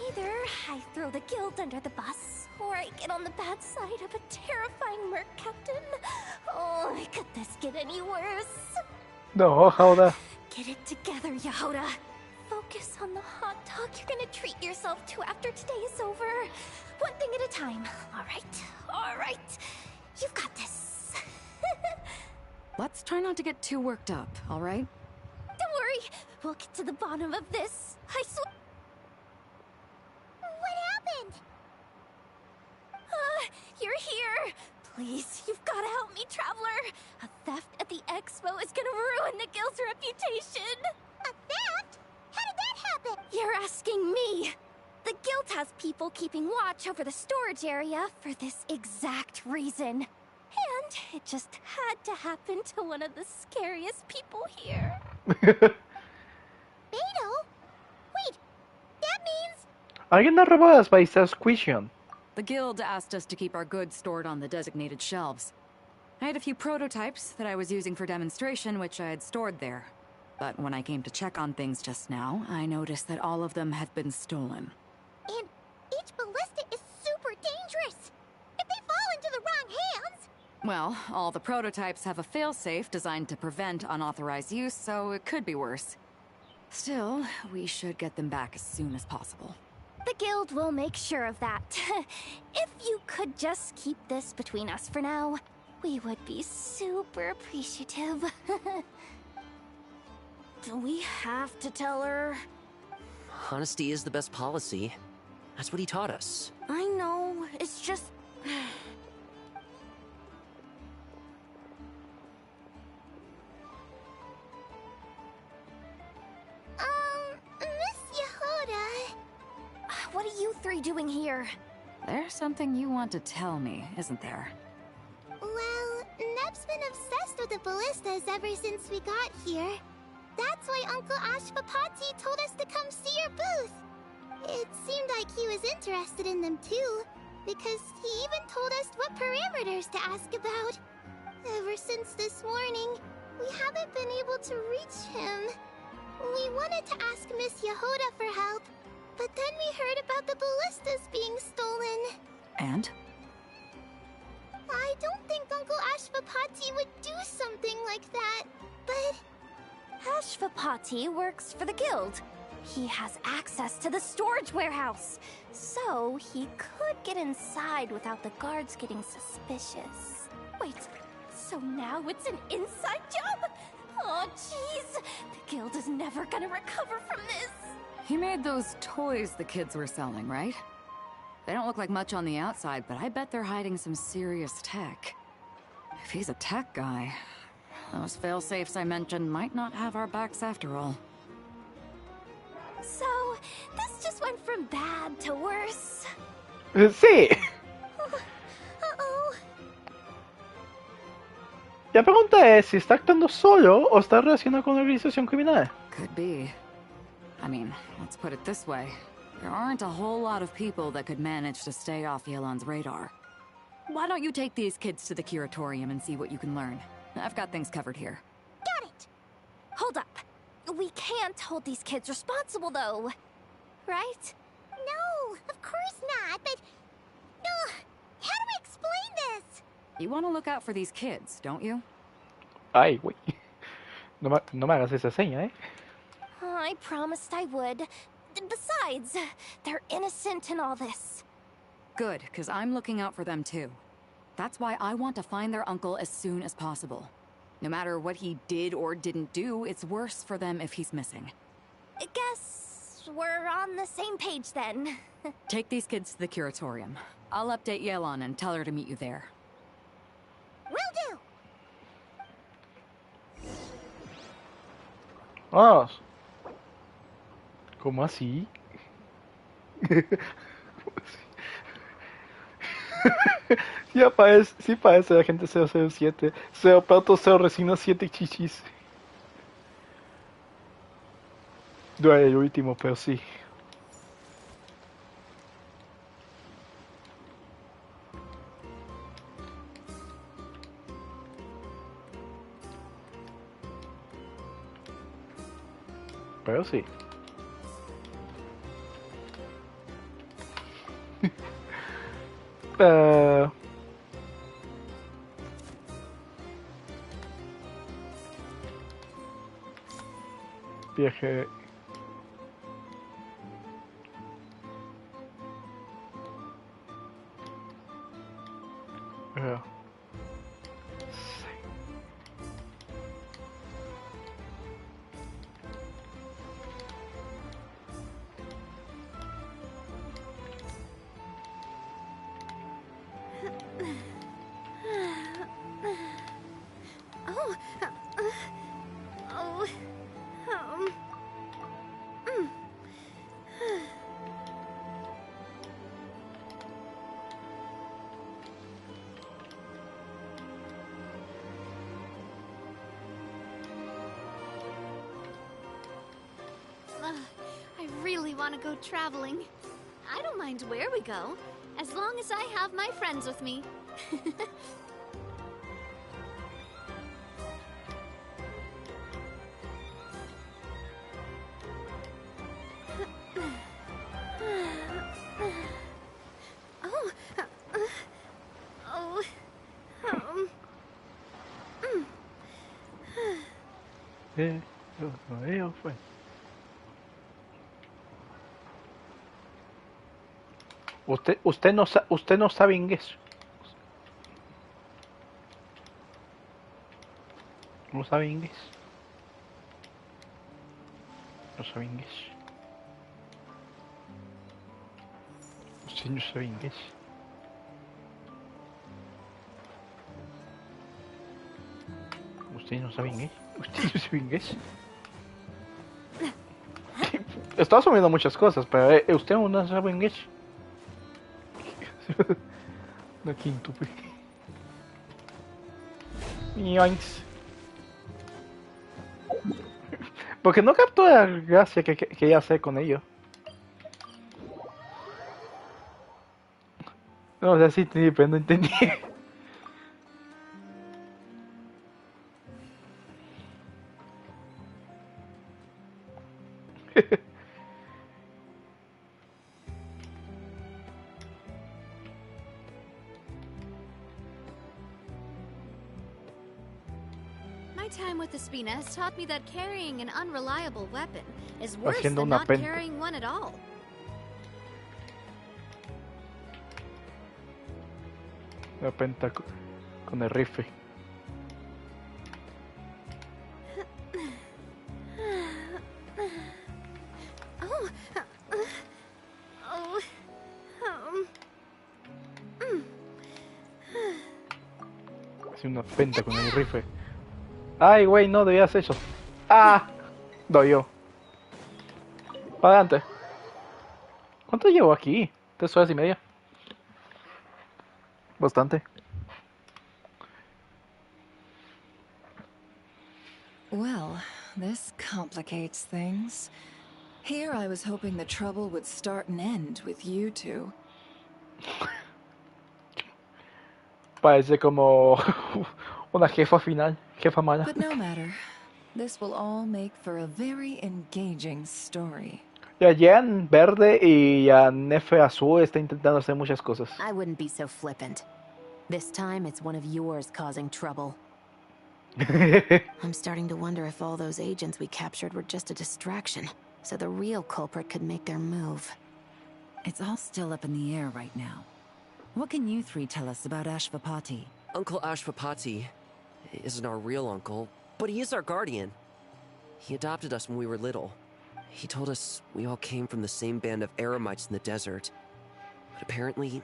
Either I throw the guild under the bus, or I get on the bad side of a terrifying merc captain. Oh, could this get any worse? No, Hola. Get it together, Yehoda. Focus on the hot dog you're gonna treat yourself to after today is over. One thing at a time. All right. You've got this. Let's try not to get too worked up, all right? Don't worry. We'll get to the bottom of this. I swear. What happened? You're here. Please, you've got to help me, Traveler. A theft at the expo is gonna ruin the guild's reputation. A theft? How did that happen? You're asking me. The guild has people keeping watch over the storage area for this exact reason. And it just had to happen to one of the scariest people here. Beto? Wait, that means... Alguien ha robado las balizas Squishion. The guild asked us to keep our goods stored on the designated shelves. I had a few prototypes that I was using for demonstration, which I had stored there. But when I came to check on things just now, I noticed that all of them had been stolen. And each ballista is super dangerous. If they fall into the wrong hands... Well, all the prototypes have a failsafe designed to prevent unauthorized use, so it could be worse. Still, we should get them back as soon as possible. The guild will make sure of that. If you could just keep this between us for now, we would be super appreciative. Do we have to tell her? Honesty is the best policy. That's what he taught us. I know, it's just... Miss Yehoda... What are you three doing here? There's something you want to tell me, isn't there? Well, Neb's been obsessed with the ballistas ever since we got here. That's why Uncle Ashvapati told us to come see your booth. It seemed like he was interested in them too, because he even told us what parameters to ask about. Ever since this morning, we haven't been able to reach him. We wanted to ask Miss Yehoda for help, but then we heard about the ballistas being stolen. And? I don't think Uncle Ashvapati would do something like that, but... Ashvapati works for the guild. He has access to the storage warehouse, so he could get inside without the guards getting suspicious. Wait, so now it's an inside job? Oh, jeez. The guild is never gonna recover from this. He made those toys the kids were selling, right? They don't look like much on the outside, but I bet they're hiding some serious tech. If he's a tech guy, those fail-safes I mentioned might not have our backs after all. So, this just went from bad to worse. Sí. Uh-oh. La pregunta es si está actuando solo o está relacionado con la organización criminal. Could be. I mean, let's put it this way. There aren't a whole lot of people that could manage to stay off Yelan's radar. Why don't you take these kids to the curatorium and see what you can learn? I've got things covered here. Got it. Hold up. We can't hold these kids responsible, though. Right? No, of course not, but... how do we explain this? You want to look out for these kids, don't you? Ay, güey. No me hagas esa seña, ¿eh? I promised I would. Besides, they're innocent in all this. Good, because I'm looking out for them too. That's why I want to find their uncle as soon as possible. No matter what he did or didn't do, it's worse for them if he's missing. I guess we're on the same page then. Take these kids to the curatorium. I'll update Yelan and tell her to meet you there. Will do! Ah. ¿Cómo así? Sí parece la gente 007. 0 platos, 0 resinas, 7 chichis. Duele el último, pero sí. Pero sí. Viaje. I really want to go traveling. I don't mind where we go, as long as I have my friends with me. Usted no sabe inglés. No sabe inglés. No sabe inglés. Usted no sabe inglés. Usted no sabe inglés. Usted no sabe inglés. Está asumiendo muchas cosas, pero usted no sabe inglés. La quintuple. Yoinks. Porque no captó la gracia que quería hacer con ello. No, o sea, sí entendí, pero no entendí. My time with the Spina has taught me that carrying an unreliable weapon is worse Haciendo than una not penta. carrying one at all. La penta con el rifle. Oh. Oh. Hace una penta con el rifle. Ay, güey, no debías eso. ¡Ah! Dolió. Para adelante. ¿Cuánto llevo aquí? 3 horas y media. Bastante. Well, this complicates things. Here I was hoping the trouble would start and end with you two. Parece como una jefa final. Jefa mala. But no matter. This will all make for a very engaging story. Ya Jan verde y ya Nefe azul está intentando hacer muchas cosas. I wouldn't be so flippant. This time it's one of yours causing trouble. I'm starting to wonder if all those agents we captured were just a distraction, so the real culprit could make their move. It's all still up in the air right now. What can you three tell us about Ashvapati? Uncle Ashvapati isn't our real uncle, but he is our guardian. He adopted us when we were little. He told us we all came from the same band of eremites in the desert. But apparently,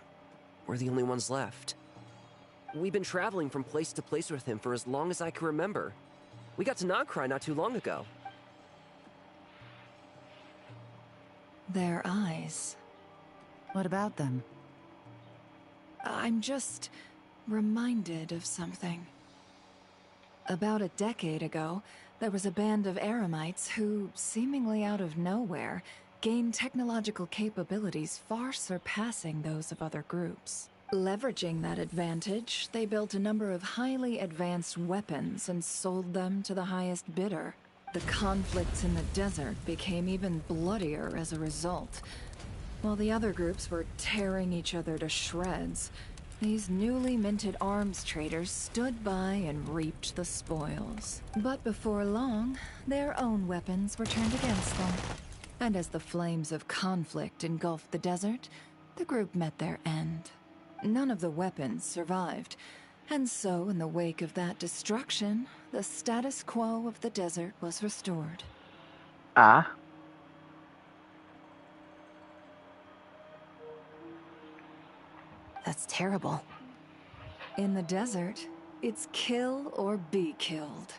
we're the only ones left. We've been traveling from place to place with him for as long as I can remember. We got to Nagcry not too long ago. Their eyes. What about them? I'm just reminded of something. About a decade ago, there was a band of eremites who, seemingly out of nowhere, gained technological capabilities far surpassing those of other groups. Leveraging that advantage, they built a number of highly advanced weapons and sold them to the highest bidder. The conflicts in the desert became even bloodier as a result. While the other groups were tearing each other to shreds, these newly minted arms traders stood by and reaped the spoils. But before long, their own weapons were turned against them. And as the flames of conflict engulfed the desert, the group met their end. None of the weapons survived, and so in the wake of that destruction, the status quo of the desert was restored. Ah. That's terrible. In the desert, it's kill or be killed.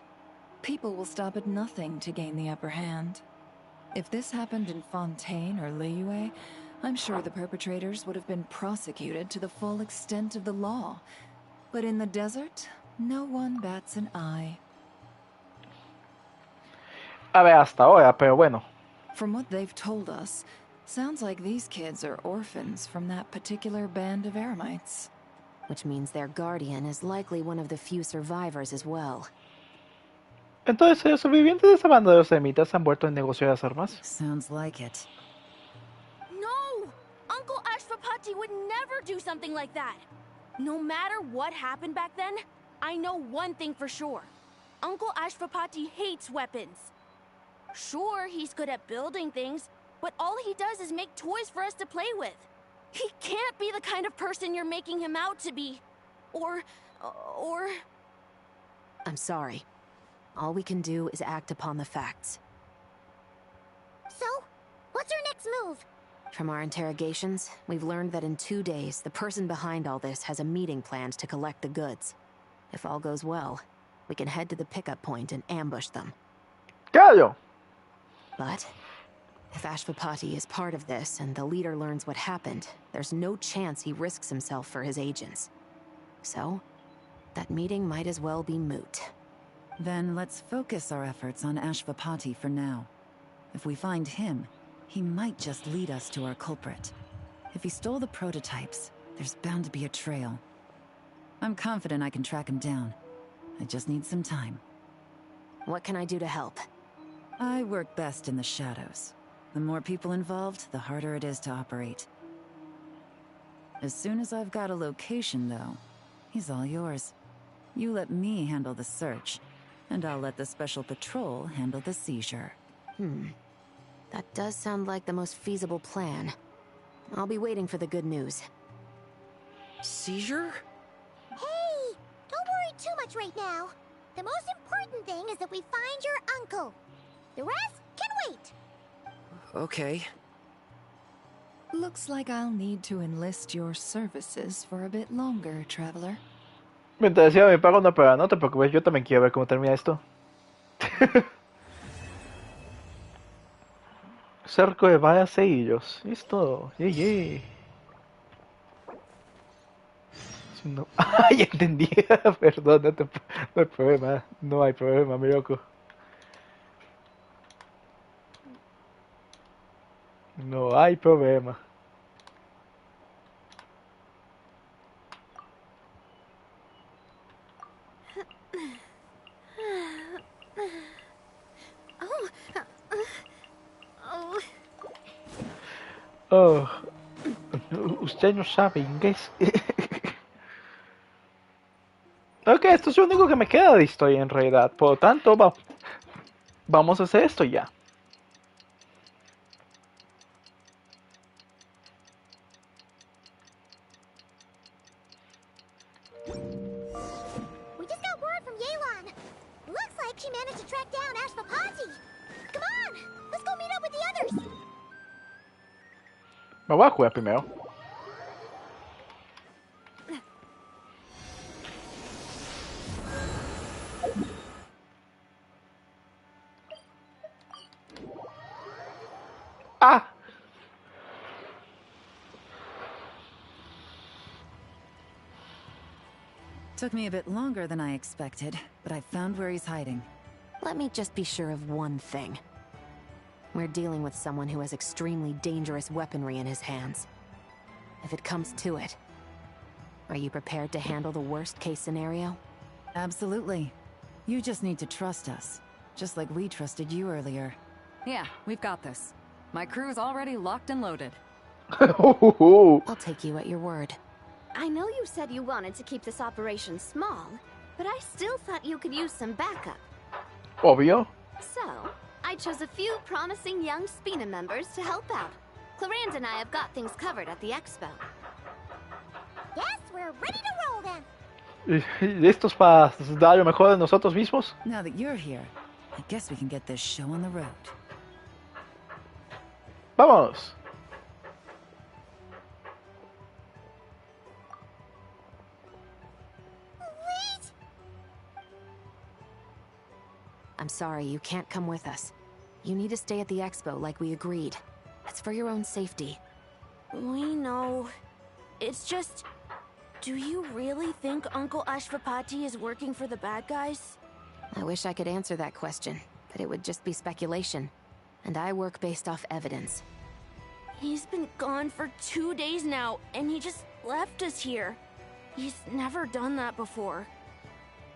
People will stop at nothing to gain the upper hand. If this happened in Fontaine or Liyue, I'm sure the perpetrators would have been prosecuted to the full extent of the law. But in the desert, no one bats an eye. A ver, hasta ahora, pero bueno. From what they've told us, sounds like these kids are orphans from that particular band of eremites. Which means their guardian is likely one of the few survivors as well. Entonces, ¿los sobrevivientes de esa banda de los ermitas han vuelto en negocio de las armas? Sounds like it. No! Uncle Ashvapati would never do something like that. No matter what happened back then, I know one thing for sure. Uncle Ashvapati hates weapons. Sure, he's good at building things, but all he does is make toys for us to play with. He can't be the kind of person you're making him out to be. Or... I'm sorry. All we can do is act upon the facts. So, what's our next move? From our interrogations, we've learned that in 2 days, the person behind all this has a meeting planned to collect the goods. If all goes well, we can head to the pickup point and ambush them. Callo! But if Ashvapati is part of this and the leader learns what happened, there's no chance he risks himself for his agents. So, that meeting might as well be moot. Then let's focus our efforts on Ashvapati for now. If we find him, he might just lead us to our culprit. If he stole the prototypes, there's bound to be a trail. I'm confident I can track him down. I just need some time. What can I do to help? I work best in the shadows. The more people involved, the harder it is to operate. As soon as I've got a location, though, he's all yours. You let me handle the search, and I'll let the special patrol handle the seizure. That does sound like the most feasible plan. I'll be waiting for the good news. Seizure? Hey, don't worry too much right now. The most important thing is that we find your uncle. The rest can wait. Okay. Looks like I'll need to enlist your services for a bit longer, traveler. Mientras decía mi pago no, pero no te preocupes, yo también quiero ver cómo termina esto. Cerco de varias sellos. Listo. Yay. No. Ah, ya entendí. Perdón, no hay problema. No hay problema, mi loco. No hay problema. Oh, usted no sabe inglés. Ok, esto es lo único que me queda de historia en realidad. Por lo tanto, vamos a hacer esto ya. We just got word from Yelan. Looks like she managed to track down Ashvapati. Come on, let's go meet up with the others. Me voy a jugar primero. Ah! Took me a bit longer than I expected, but I found where he's hiding. Let me just be sure of one thing. We're dealing with someone who has extremely dangerous weaponry in his hands. If it comes to it, are you prepared to handle the worst-case scenario? Absolutely. You just need to trust us, just like we trusted you earlier. Yeah, we've got this. My crew's already locked and loaded. I'll take you at your word. I know you said you wanted to keep this operation small, but I still thought you could use some backup. Obvio. So, I chose a few promising young Spina members to help out. Clarence and I have got things covered at the expo. Yes, we're ready to roll then. ¿Listos para dar lo mejor de nosotros mismos? Now that you're here, I guess we can get this show on the road. Vamos. Wait. I'm sorry, you can't come with us. You need to stay at the expo like we agreed. It's for your own safety. We know. It's just... Do you really think Uncle Ashvapati is working for the bad guys? I wish I could answer that question, but it would just be speculation. And I work based off evidence. He's been gone for 2 days now, and he just left us here. He's never done that before.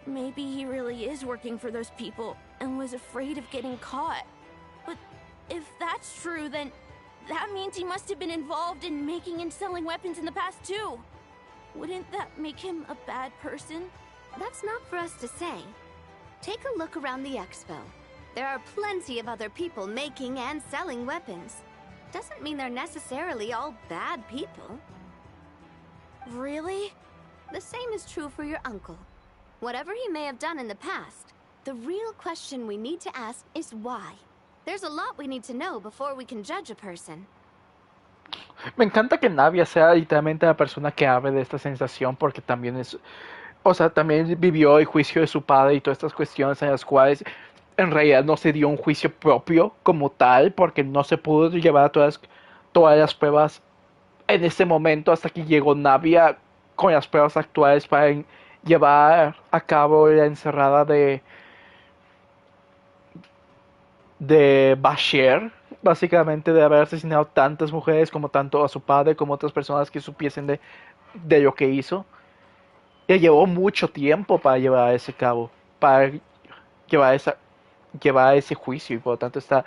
Maybe he really is working for those people, and was afraid of getting caught. But if that's true, then that means he must have been involved in making and selling weapons in the past too. Wouldn't that make him a bad person? That's not for us to say. Take a look around the expo. There are plenty of other people making and selling weapons. doesn't mean they're necessarily all bad people. Really? The same is true for your uncle. Whatever he may have done in the past, the real question we need to ask is why. There's a lot we need to know before we can judge a person. Me encanta que Navia sea literalmente la persona que hable de esta sensación porque también es, o sea, también vivió el juicio de su padre y todas estas cuestiones en las cuales en realidad no se dio un juicio propio como tal porque no se pudo llevar todas las pruebas en ese momento hasta que llegó Navia con las pruebas actuales para llevar a cabo la encerrada de Bashir, básicamente de haber asesinado tantas mujeres como tanto a su padre como otras personas que supiesen de lo que hizo. Le llevó mucho tiempo para llevar a ese cabo, para llevar, llevar ese juicio y por lo tanto está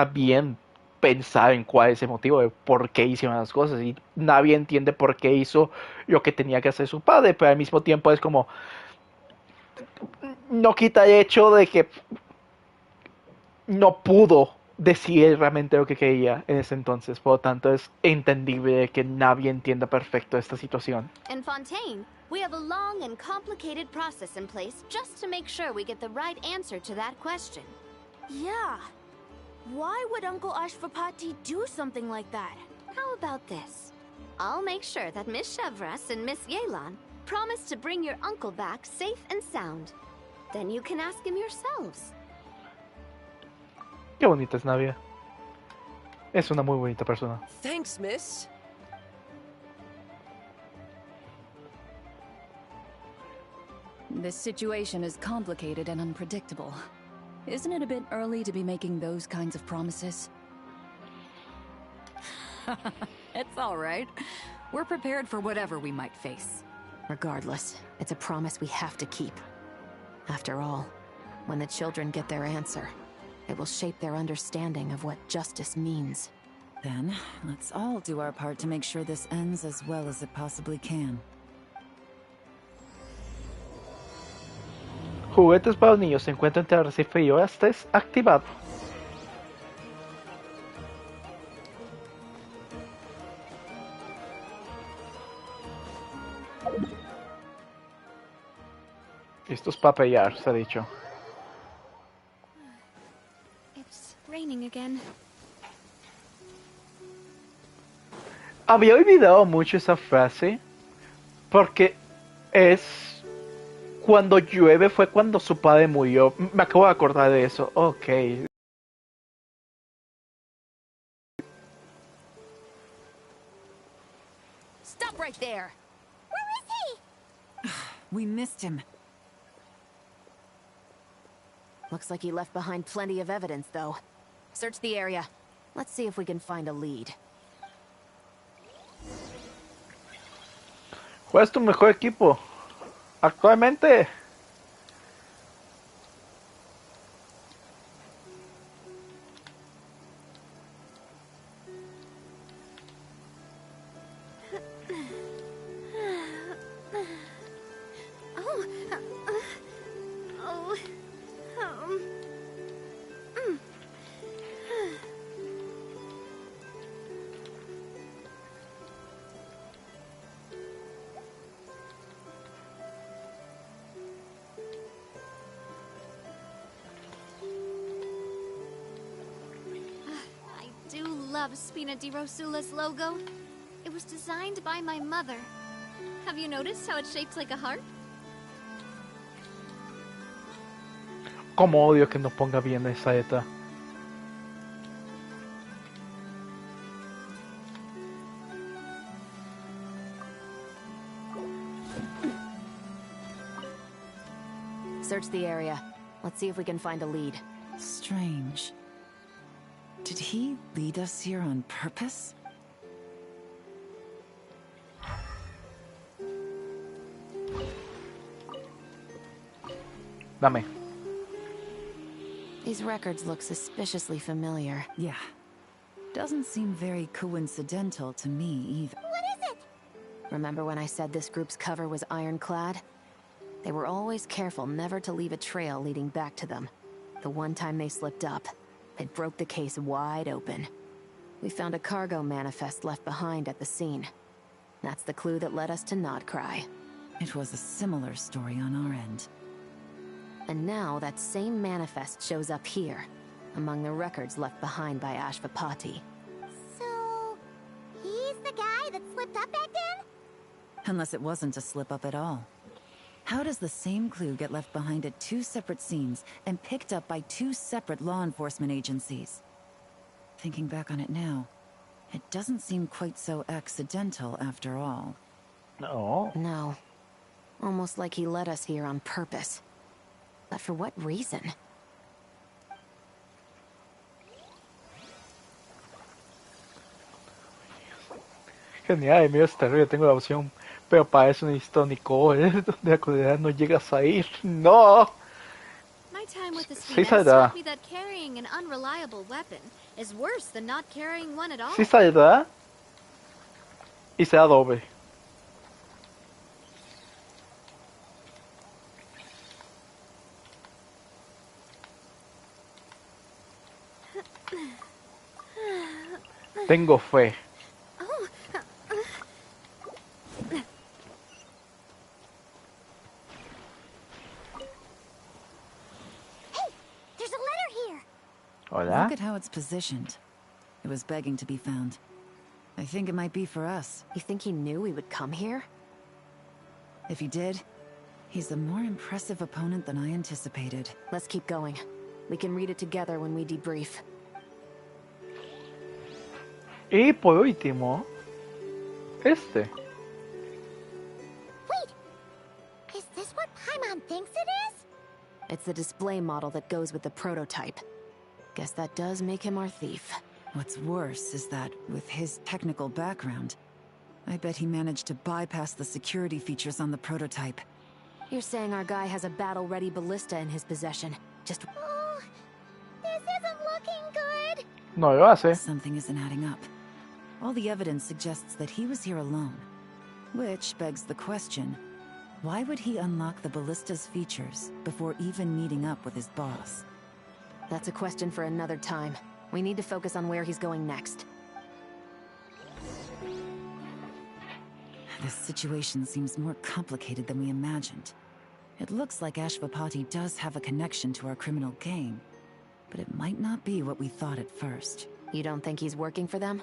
bien pensar en cuál es el motivo de por qué hicieron las cosas y nadie entiende por qué hizo lo que tenía que hacer su padre, pero al mismo tiempo es como no quita el hecho de que no pudo decir realmente lo que quería en ese entonces. Por lo tanto, es entendible que nadie entienda perfecto esta situación. In Fontaine, we have a long and complicated process in place just to make sure we get the right answer to that question. Yeah. Why would Uncle Ashfapati do something like that? How about this? I'll make sure that Miss Chevras and Miss Yelan promise to bring your uncle back safe and sound. Then you can ask him yourselves. Qué bonita es Navia. Es una muy bonita persona. Thanks, miss. This situation is complicated and unpredictable. Isn't it a bit early to be making those kinds of promises? It's all right. We're prepared for whatever we might face. Regardless, it's a promise we have to keep. After all, when the children get their answer, it will shape their understanding of what justice means. Then, let's all do our part to make sure this ends as well as it possibly can. Juguetes para los niños se encuentran entre arrecife y olas activado. Esto es para pelear, se ha dicho. It's raining again. Había olvidado mucho esa frase porque es cuando llueve fue cuando su padre murió. Me acabo de acordar de eso. Ok. Stop right there! Where is he? We missed him. Looks like he left behind plenty of evidence, though. Search the area. Let's see if we can find a lead. ¿Cuál es tu mejor equipo? Actualmente. Love Spina di Rosula's logo. It was designed by my mother. Have you noticed how it's shaped like a heart? Como odio que no ponga bien esa letra. Search the area. Let's see if we can find a lead. Strange. Did he lead us here on purpose? Dame. These records look suspiciously familiar. Yeah. Doesn't seem very coincidental to me either. What is it? Remember when I said this group's cover was ironclad? They were always careful never to leave a trail leading back to them. The one time they slipped up, it broke the case wide open. We found a cargo manifest left behind at the scene. That's the clue that led us to Nodcry. It was a similar story on our end. And now that same manifest shows up here, among the records left behind by Ashvapati. So, he's the guy that slipped up back then? Unless it wasn't a slip-up at all. How does the same clue get left behind at 2 separate scenes and picked up by 2 separate law enforcement agencies? Thinking back on it now, it doesn't seem quite so accidental after all. No. No. Almost like he led us here on purpose. But for what reason? Genial, el mío es terrible, tengo la opción, pero parece un histónico, donde la comunidad no llegas a ir. ¡No! My time with the Sí Spina saldrá. taught me that carrying an unreliable weapon is worse than not carrying one at all. Sí saldrá y será doble. Tengo fe. Oh. There's a letter here. Hola. Look at how it's positioned. It was begging to be found. I think it might be for us. You think he knew we would come here? If he did, he's a more impressive opponent than I anticipated. Let's keep going. We can read it together when we debrief. Y por último, este. Wait! Is this what Paimon thinks it is? It's the display model that goes with the prototype. Guess that does make him our thief. What's worse is that, with his technical background, I bet he managed to bypass the security features on the prototype. You're saying our guy has a battle-ready ballista in his possession. Just... Oh, this isn't looking good. No lo hace. Something isn't adding up. All the evidence suggests that he was here alone. Which begs the question, why would he unlock the ballista's features before even meeting up with his boss? That's a question for another time. We need to focus on where he's going next. This situation seems more complicated than we imagined. It looks like Ashvapati does have a connection to our criminal gang, but it might not be what we thought at first. You don't think he's working for them?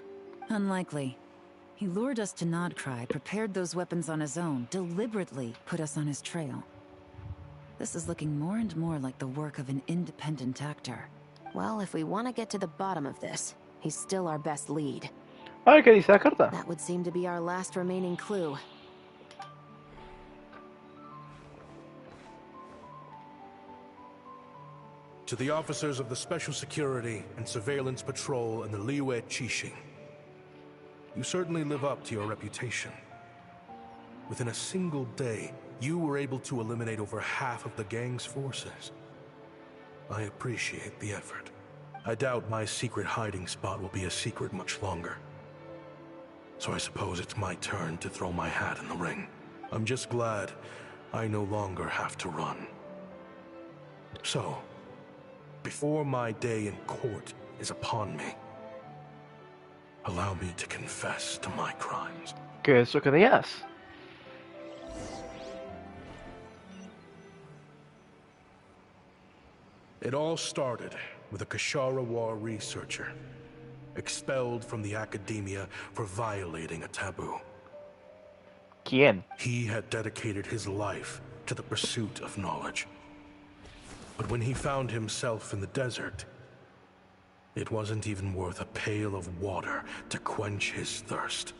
Unlikely. He lured us to Nodcry, prepared those weapons on his own, deliberately put us on his trail. This is looking more and more like the work of an independent actor. Well, if we want to get to the bottom of this, he's still our best lead. A ver qué dice la carta. That would seem to be our last remaining clue. To the officers of the Special Security and Surveillance Patrol and the LeviaTeku, you certainly live up to your reputation. Within a single day, you were able to eliminate over half of the gang's forces. I appreciate the effort. I doubt my secret hiding spot will be a secret much longer. So I suppose it's my turn to throw my hat in the ring. I'm just glad I no longer have to run. So, before my day in court is upon me, allow me to confess to my crimes. ¿Qué es lo que digas? It all started with a Kashara War researcher, expelled from the academia for violating a taboo. ¿Quién? He had dedicated his life to the pursuit of knowledge. But when he found himself in the desert, it wasn't even worth a pail of water to quench his thirst.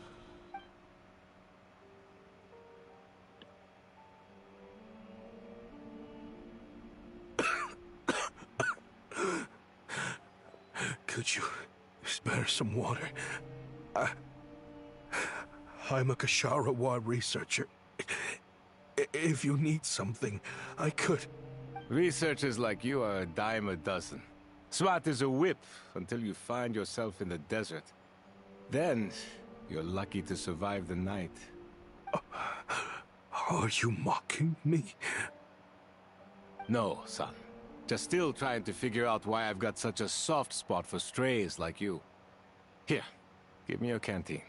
Could you spare some water? I'm a Kashara War researcher. If you need something, I could. Researchers like you are a dime a dozen. Smart as a whip until you find yourself in the desert. Then, you're lucky to survive the night. Are you mocking me? No, son. Just still trying to figure out why I've got such a soft spot for strays like you. Here, give me your canteen.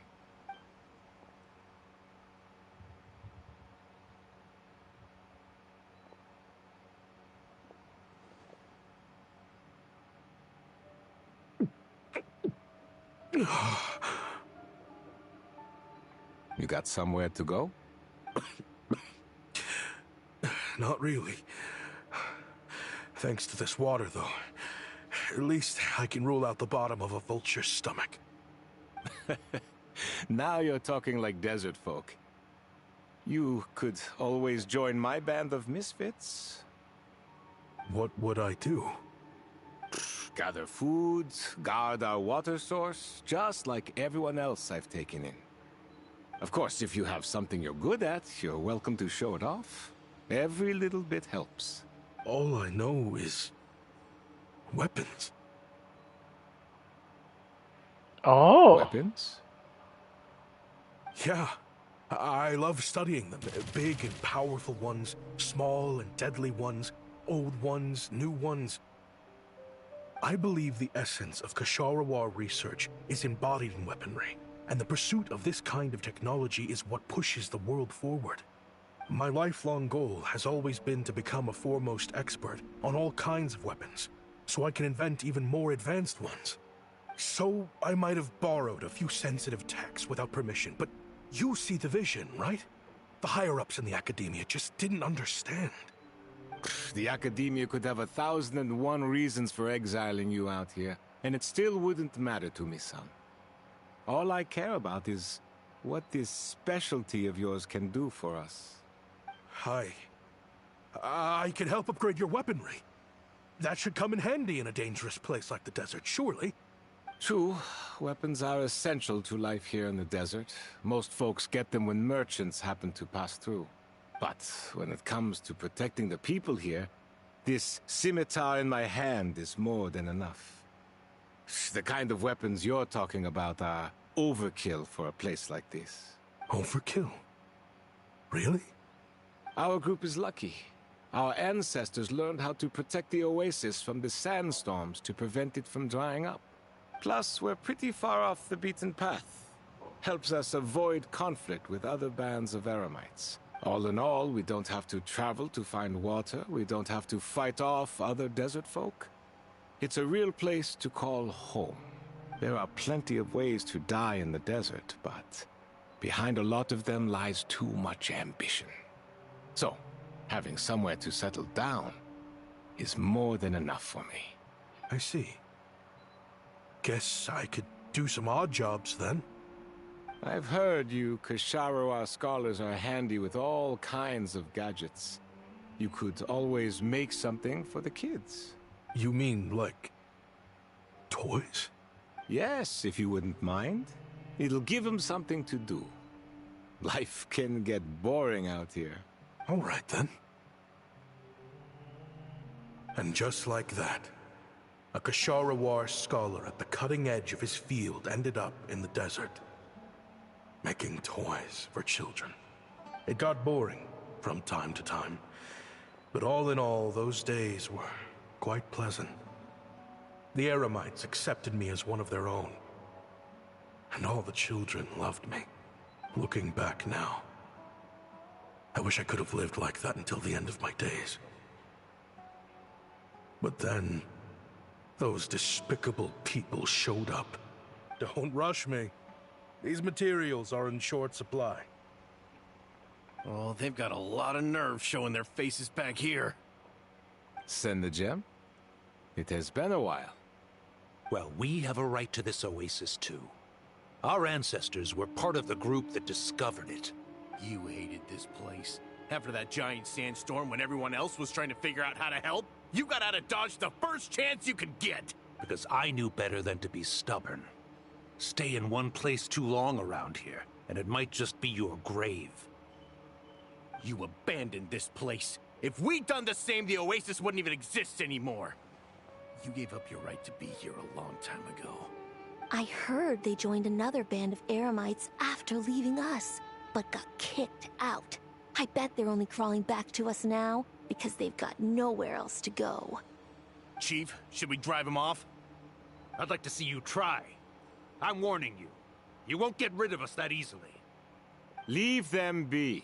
You got somewhere to go? Not really. Thanks to this water, though. At least I can rule out the bottom of a vulture's stomach. Now you're talking like desert folk. You could always join my band of misfits. What would I do? Gather food, guard our water source, just like everyone else I've taken in. Of course, if you have something you're good at, you're welcome to show it off. Every little bit helps. All I know is weapons. Oh. Weapons? Yeah. I love studying them. Big and powerful ones, small and deadly ones, old ones, new ones. I believe the essence of Kshatriya research is embodied in weaponry, and the pursuit of this kind of technology is what pushes the world forward. My lifelong goal has always been to become a foremost expert on all kinds of weapons, so I can invent even more advanced ones. So I might have borrowed a few sensitive techs without permission, but you see the vision, right? The higher-ups in the academia just didn't understand. The academia could have 1,001 reasons for exiling you out here, and it still wouldn't matter to me, son. All I care about is what this specialty of yours can do for us. I can help upgrade your weaponry. That should come in handy in a dangerous place like the desert, surely. True, weapons are essential to life here in the desert. Most folks get them when merchants happen to pass through. But when it comes to protecting the people here, this scimitar in my hand is more than enough. The kind of weapons you're talking about are overkill for a place like this. Overkill? Really? Our group is lucky. Our ancestors learned how to protect the oasis from the sandstorms to prevent it from drying up. Plus, we're pretty far off the beaten path. Helps us avoid conflict with other bands of Eremites. All in all, we don't have to travel to find water. We don't have to fight off other desert folk. It's a real place to call home. There are plenty of ways to die in the desert, but behind a lot of them lies too much ambition. So, having somewhere to settle down is more than enough for me. I see. Guess I could do some odd jobs then. I've heard you Kshatriya scholars are handy with all kinds of gadgets. You could always make something for the kids. You mean, like, toys? Yes, if you wouldn't mind. It'll give them something to do. Life can get boring out here. All right, then. And just like that, a Kshatriya scholar at the cutting edge of his field ended up in the desert, making toys for children. It got boring from time to time, but all in all, those days were quite pleasant. The Eremites accepted me as one of their own, and all the children loved me. Looking back now, I wish I could have lived like that until the end of my days. But then, those despicable people showed up. Don't rush me. These materials are in short supply. Oh, they've got a lot of nerve showing their faces back here. Send the gem? It has been a while. Well, we have a right to this oasis too. Our ancestors were part of the group that discovered it. You hated this place. After that giant sandstorm when everyone else was trying to figure out how to help, you got out of Dodge the first chance you could get. Because I knew better than to be stubborn. Stay in one place too long around here, and it might just be your grave. You abandoned this place. If we'd done the same, the oasis wouldn't even exist anymore. You gave up your right to be here a long time ago. I heard they joined another band of Eremites after leaving us, but got kicked out. I bet they're only crawling back to us now because they've got nowhere else to go. Chief, should we drive him off? I'd like to see you try. I'm warning you. You won't get rid of us that easily. Leave them be.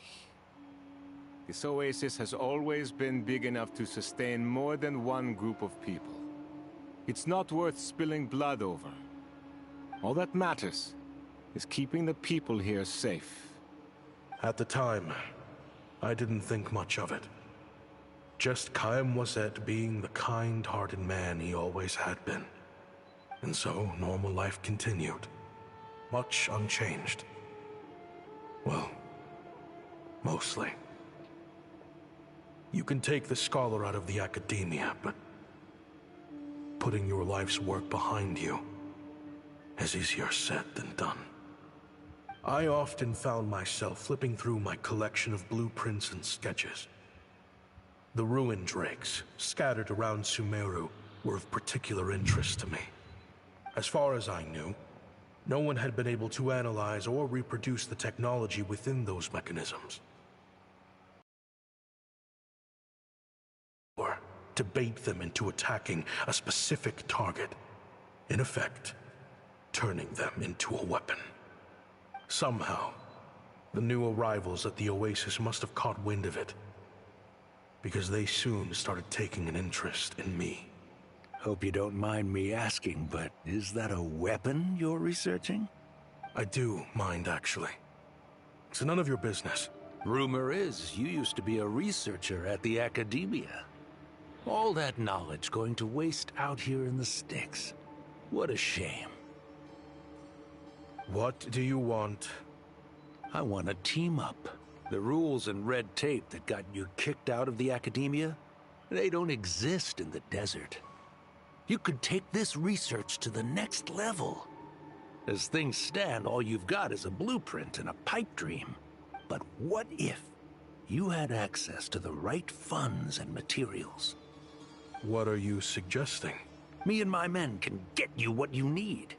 This oasis has always been big enough to sustain more than one group of people. It's not worth spilling blood over. All that matters is keeping the people here safe. At the time, I didn't think much of it. Just Chaim Waset being the kind-hearted man he always had been. And so, normal life continued. Much unchanged. Well, mostly. You can take the scholar out of the academia, but putting your life's work behind you is easier said than done. I often found myself flipping through my collection of blueprints and sketches. The ruin drakes scattered around Sumeru were of particular interest to me. As far as I knew, no one had been able to analyze or reproduce the technology within those mechanisms. Or to bait them into attacking a specific target, in effect, turning them into a weapon. Somehow, the new arrivals at the Oasis must have caught wind of it, because they soon started taking an interest in me. Hope you don't mind me asking, but is that a weapon you're researching? I do mind, actually. It's none of your business. Rumor is you used to be a researcher at the academia. All that knowledge going to waste out here in the sticks. What a shame. What do you want? I want to team up. The rules and red tape that got you kicked out of the academia, they don't exist in the desert. You could take this research to the next level. As things stand, all you've got is a blueprint and a pipe dream. But what if you had access to the right funds and materials? What are you suggesting? Me and my men can get you what you need.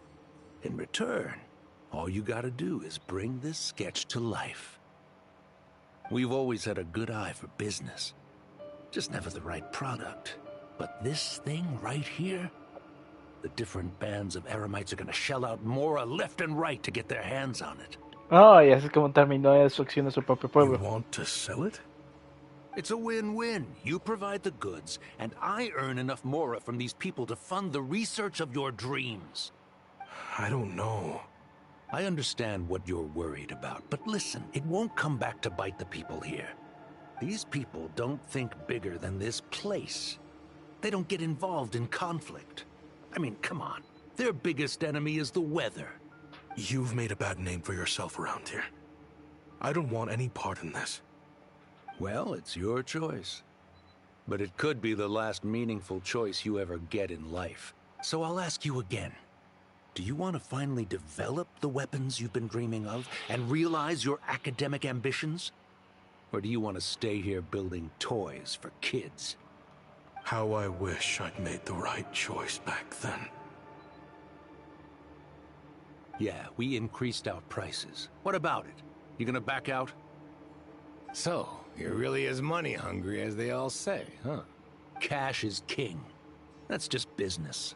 In return, all you gotta do is bring this sketch to life. We've always had a good eye for business. Just never the right product. But this thing right here, the different bands of Eremites are gonna shell out Mora left and right to get their hands on it. Oh, y así es como terminó la destrucción de su propio pueblo. You want to sell it? It's a win-win. You provide the goods, and I earn enough Mora from these people to fund the research of your dreams. I don't know. I understand what you're worried about, but listen, it won't come back to bite the people here. These people don't think bigger than this place. They don't get involved in conflict. I mean, come on. Their biggest enemy is the weather. You've made a bad name for yourself around here. I don't want any part in this. Well, it's your choice. But it could be the last meaningful choice you ever get in life. So I'll ask you again. Do you want to finally develop the weapons you've been dreaming of and realize your academic ambitions? Or do you want to stay here building toys for kids? How I wish I'd made the right choice back then. Yeah, we increased our prices. What about it? You gonna back out? So, you're really as money hungry as they all say, huh? Cash is king. That's just business.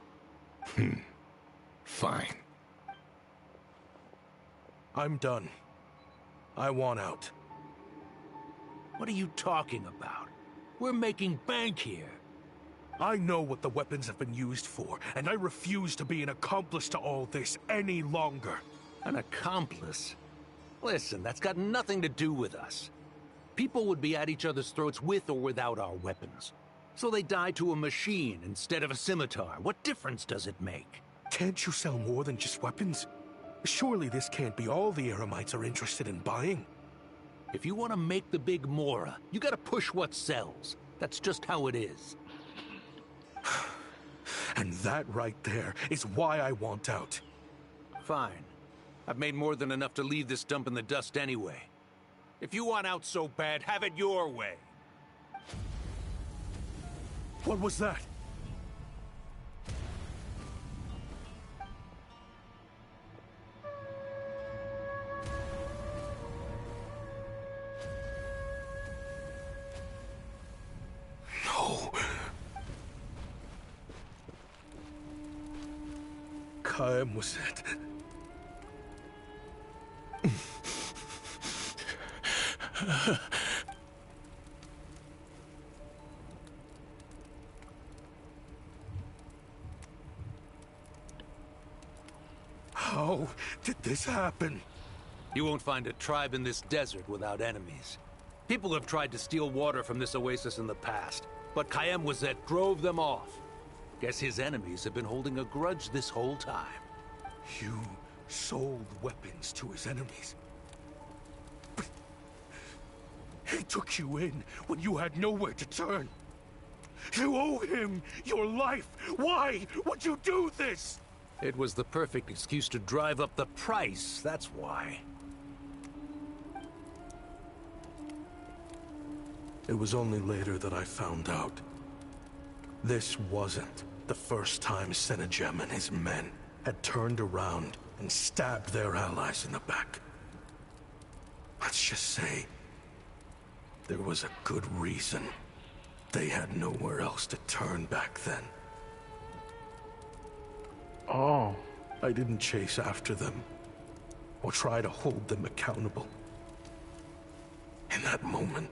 Fine. I'm done. I want out. What are you talking about? We're making bank here. I know what the weapons have been used for, and I refuse to be an accomplice to all this any longer. An accomplice? Listen, that's got nothing to do with us. People would be at each other's throats with or without our weapons. So they die to a machine instead of a scimitar. What difference does it make? Can't you sell more than just weapons? Surely this can't be all the Eremites are interested in buying. If you want to make the big Mora, you gotta push what sells. That's just how it is. And that right there is why I want out. Fine. I've made more than enough to leave this dump in the dust anyway. If you want out so bad, have it your way. What was that? No. Chaim Waset. How did this happen? You won't find a tribe in this desert without enemies. People have tried to steal water from this oasis in the past, but Khaem was that drove them off. Guess his enemies have been holding a grudge this whole time. You sold weapons to his enemies. But he took you in when you had nowhere to turn. You owe him your life. Why would you do this? It was the perfect excuse to drive up the price, that's why. It was only later that I found out. This wasn't the first time Senegem and his men had turned around and stabbed their allies in the back. Let's just say there was a good reason they had nowhere else to turn back then. Oh. I didn't chase after them or try to hold them accountable. In that moment,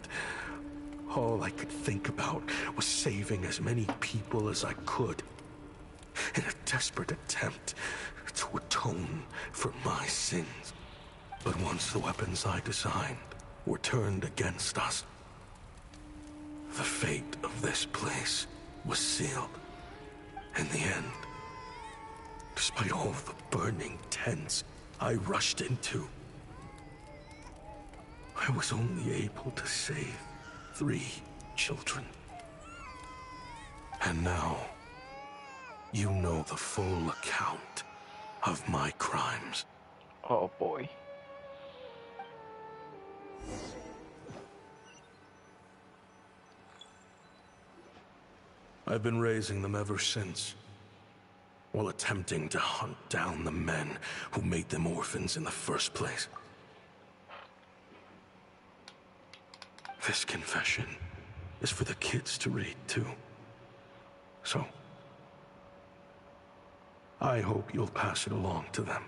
all I could think about was saving as many people as I could in a desperate attempt to atone for my sins. But once the weapons I designed were turned against us, the fate of this place was sealed. In the end, despite all the burning tents I rushed into, I was only able to save 3 children. And now, you know the full account of my crimes. Oh boy. I've been raising them ever since, while attempting to hunt down the men who made them orphans in the first place. This confession is for the kids to read too. So, I hope you'll pass it along to them.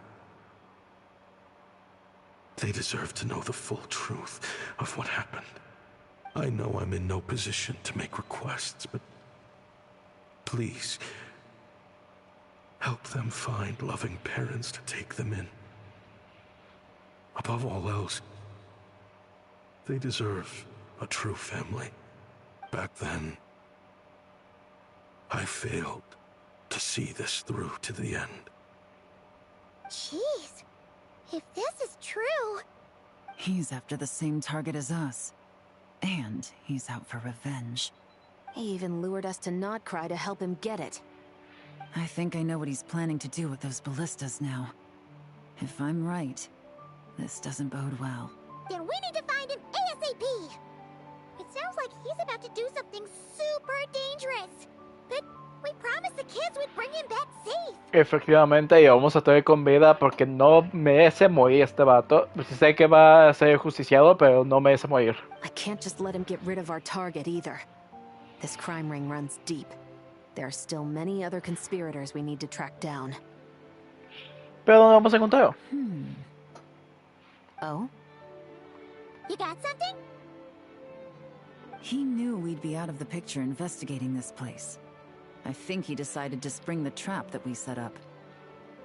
They deserve to know the full truth of what happened. I know I'm in no position to make requests, but please, help them find loving parents to take them in. Above all else, they deserve a true family. Back then, I failed to see this through to the end. Jeez. If this is true... He's after the same target as us. And he's out for revenge. He even lured us to Nodcry to help him get it. I think I know what he's planning to do with those ballistas now. If I'm right, this doesn't bode well. Then we need to find him ASAP! It sounds like he's about to do something super dangerous. But we promised the kids we'd bring him back safe. Efectivamente, y vamos a tener con vida porque no merece morir este vato. Sé que va a ser justiciado, pero no merece morir. I can't just let him get rid of our target either. This crime ring runs deep. There are still many other conspirators we need to track down. Pero ¿dónde vamos a encontrarlo? Oh? You got something? He knew we'd be out of the picture investigating this place. I think he decided to spring the trap that we set up.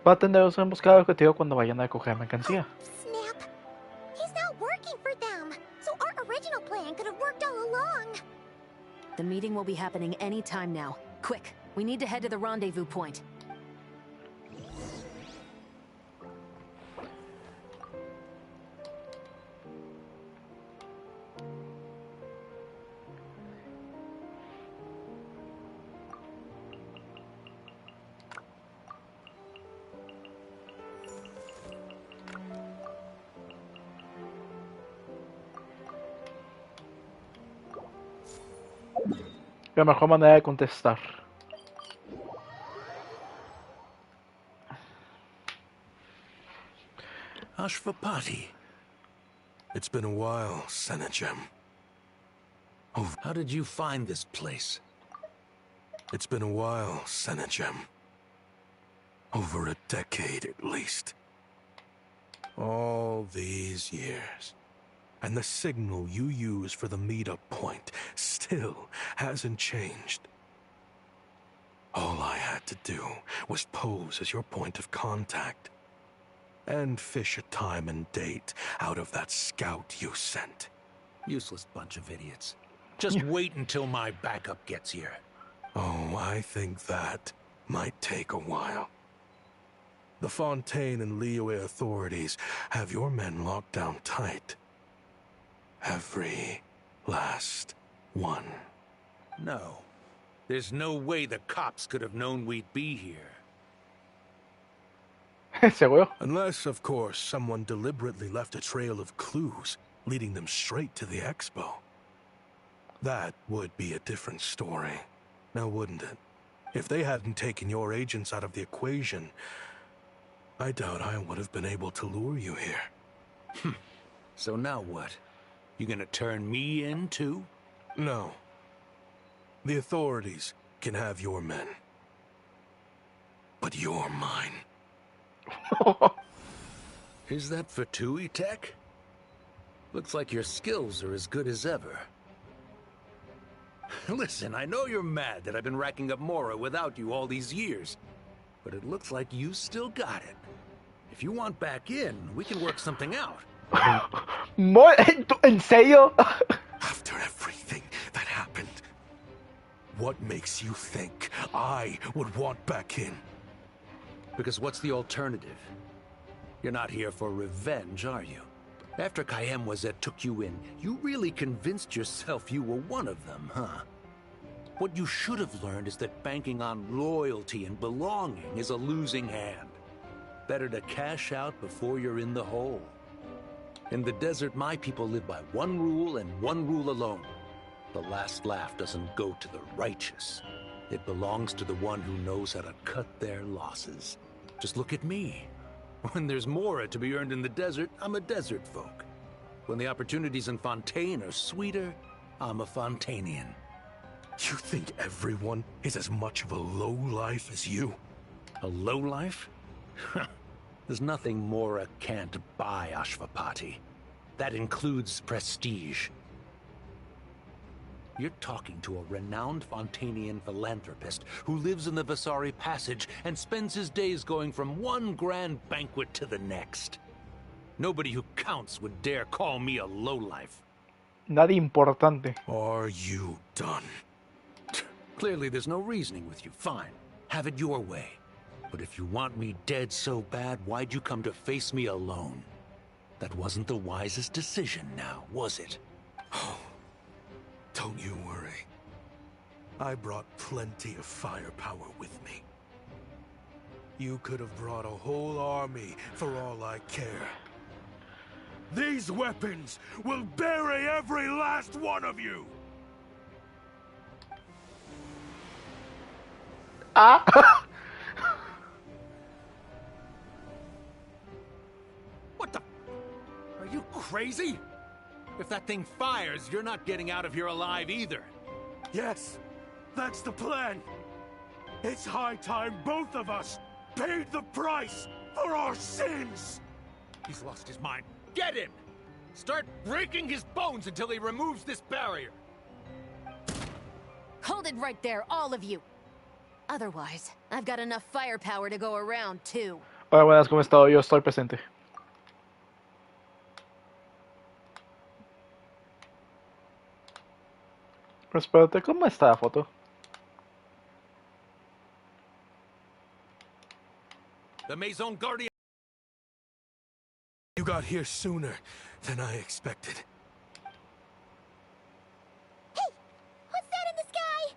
Va a tener un buscado objetivo cuando vayan a coger mercancía. Snap. He's not working for them. So our original plan could have worked all along. The meeting will be happening any time now. Quick, we need to head to the rendezvous point. La mejor manera de contestar. Ashvapati. It's been a while, Senegem. Oh, how did you find this place? It's been a while, Senegem. Over a decade at least. All these years. And the signal you use for the meetup point still hasn't changed. All I had to do was pose as your point of contact and fish a time and date out of that scout you sent. Useless bunch of idiots. Just wait until my backup gets here. Oh, I think that might take a while. The Fontaine and Liyue authorities have your men locked down tight. Every last one. No. There's no way the cops could have known we'd be here. ¿Seguro? Unless, of course, someone deliberately left a trail of clues leading them straight to the expo. That would be a different story, now wouldn't it? If they hadn't taken your agents out of the equation, I doubt I would have been able to lure you here. So now what? You gonna turn me in, too? No. The authorities can have your men. But you're mine. Is that for Tui Tech? Looks like your skills are as good as ever. Listen, I know you're mad that I've been racking up Mora without you all these years, but it looks like you still got it. If you want back in, we can work something out. ¿En serio? After everything that happened, what makes you think I would want back in? Because what's the alternative? You're not here for revenge, are you? After Kayemwazet took you in, you really convinced yourself you were one of them, huh? What you should have learned is that banking on loyalty and belonging is a losing hand. Better to cash out before you're in the hole. In the desert, my people live by one rule and one rule alone. The last laugh doesn't go to the righteous. It belongs to the one who knows how to cut their losses. Just look at me. When there's Mora to be earned in the desert, I'm a desert folk. When the opportunities in Fontaine are sweeter, I'm a Fontainian. You think everyone is as much of a lowlife as you? A lowlife? There's nothing Mora can't buy, Ashvapati. That includes prestige. You're talking to a renowned Fontainian philanthropist who lives in the Vasari Passage and spends his days going from one grand banquet to the next. Nobody who counts would dare call me a lowlife. Nadie importante. Are you done? Clearly there's no reasoning with you. Fine. Have it your way. But if you want me dead so bad, why'd you come to face me alone? That wasn't the wisest decision now, was it? Oh. Don't you worry. I brought plenty of firepower with me. You could have brought a whole army for all I care. These weapons will bury every last one of you! What the? Are you crazy? If that thing fires, you're not getting out of here alive either. Yes, that's the plan. It's high time both of us paid the price for our sins. He's lost his mind. Get him! Start breaking his bones until he removes this barrier. Hold it right there, all of you. Otherwise, I've got enough firepower to go around, too. Hola, buenas, ¿cómo está? Yo estoy presente. Pero espérate, ¿cómo está la foto? The Maison Guardian. You got here sooner than I expected. Hey! What's that in the sky?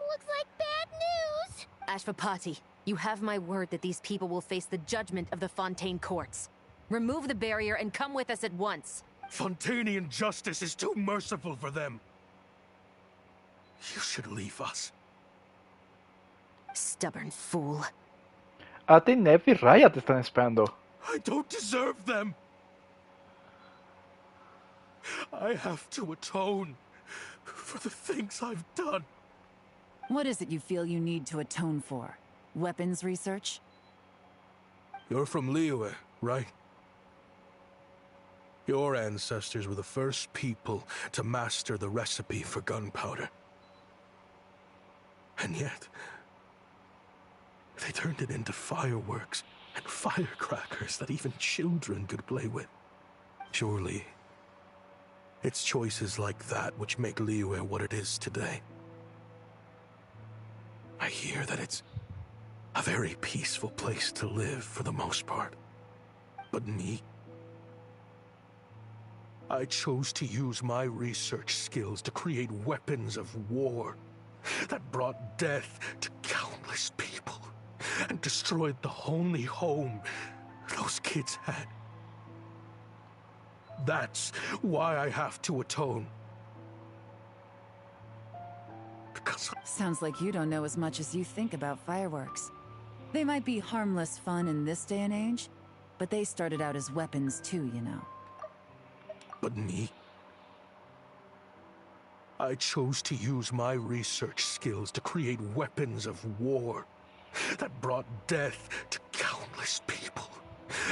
Looks like bad news! Ashvapati, you have my word that these people will face the judgment of the Fontaine courts. Remove the barrier and come with us at once. Fontainian justice is too merciful for them. You should leave us. Stubborn fool. A ti, Nev y Raya te están esperando. I don't deserve them. I have to atone for the things I've done. What is it you feel you need to atone for? Weapons research? You're from Liyue, right? Your ancestors were the first people to master the recipe for gunpowder. And yet, they turned it into fireworks and firecrackers that even children could play with. Surely, it's choices like that which make Liyue what it is today. I hear that it's a very peaceful place to live for the most part. But me, I chose to use my research skills to create weapons of war that brought death to countless people and destroyed the only home those kids had. That's why I have to atone. Because Sounds like you don't know as much as you think about fireworks. They might be harmless fun in this day and age, but they started out as weapons too, you know. But me, I chose to use my research skills to create weapons of war that brought death to countless people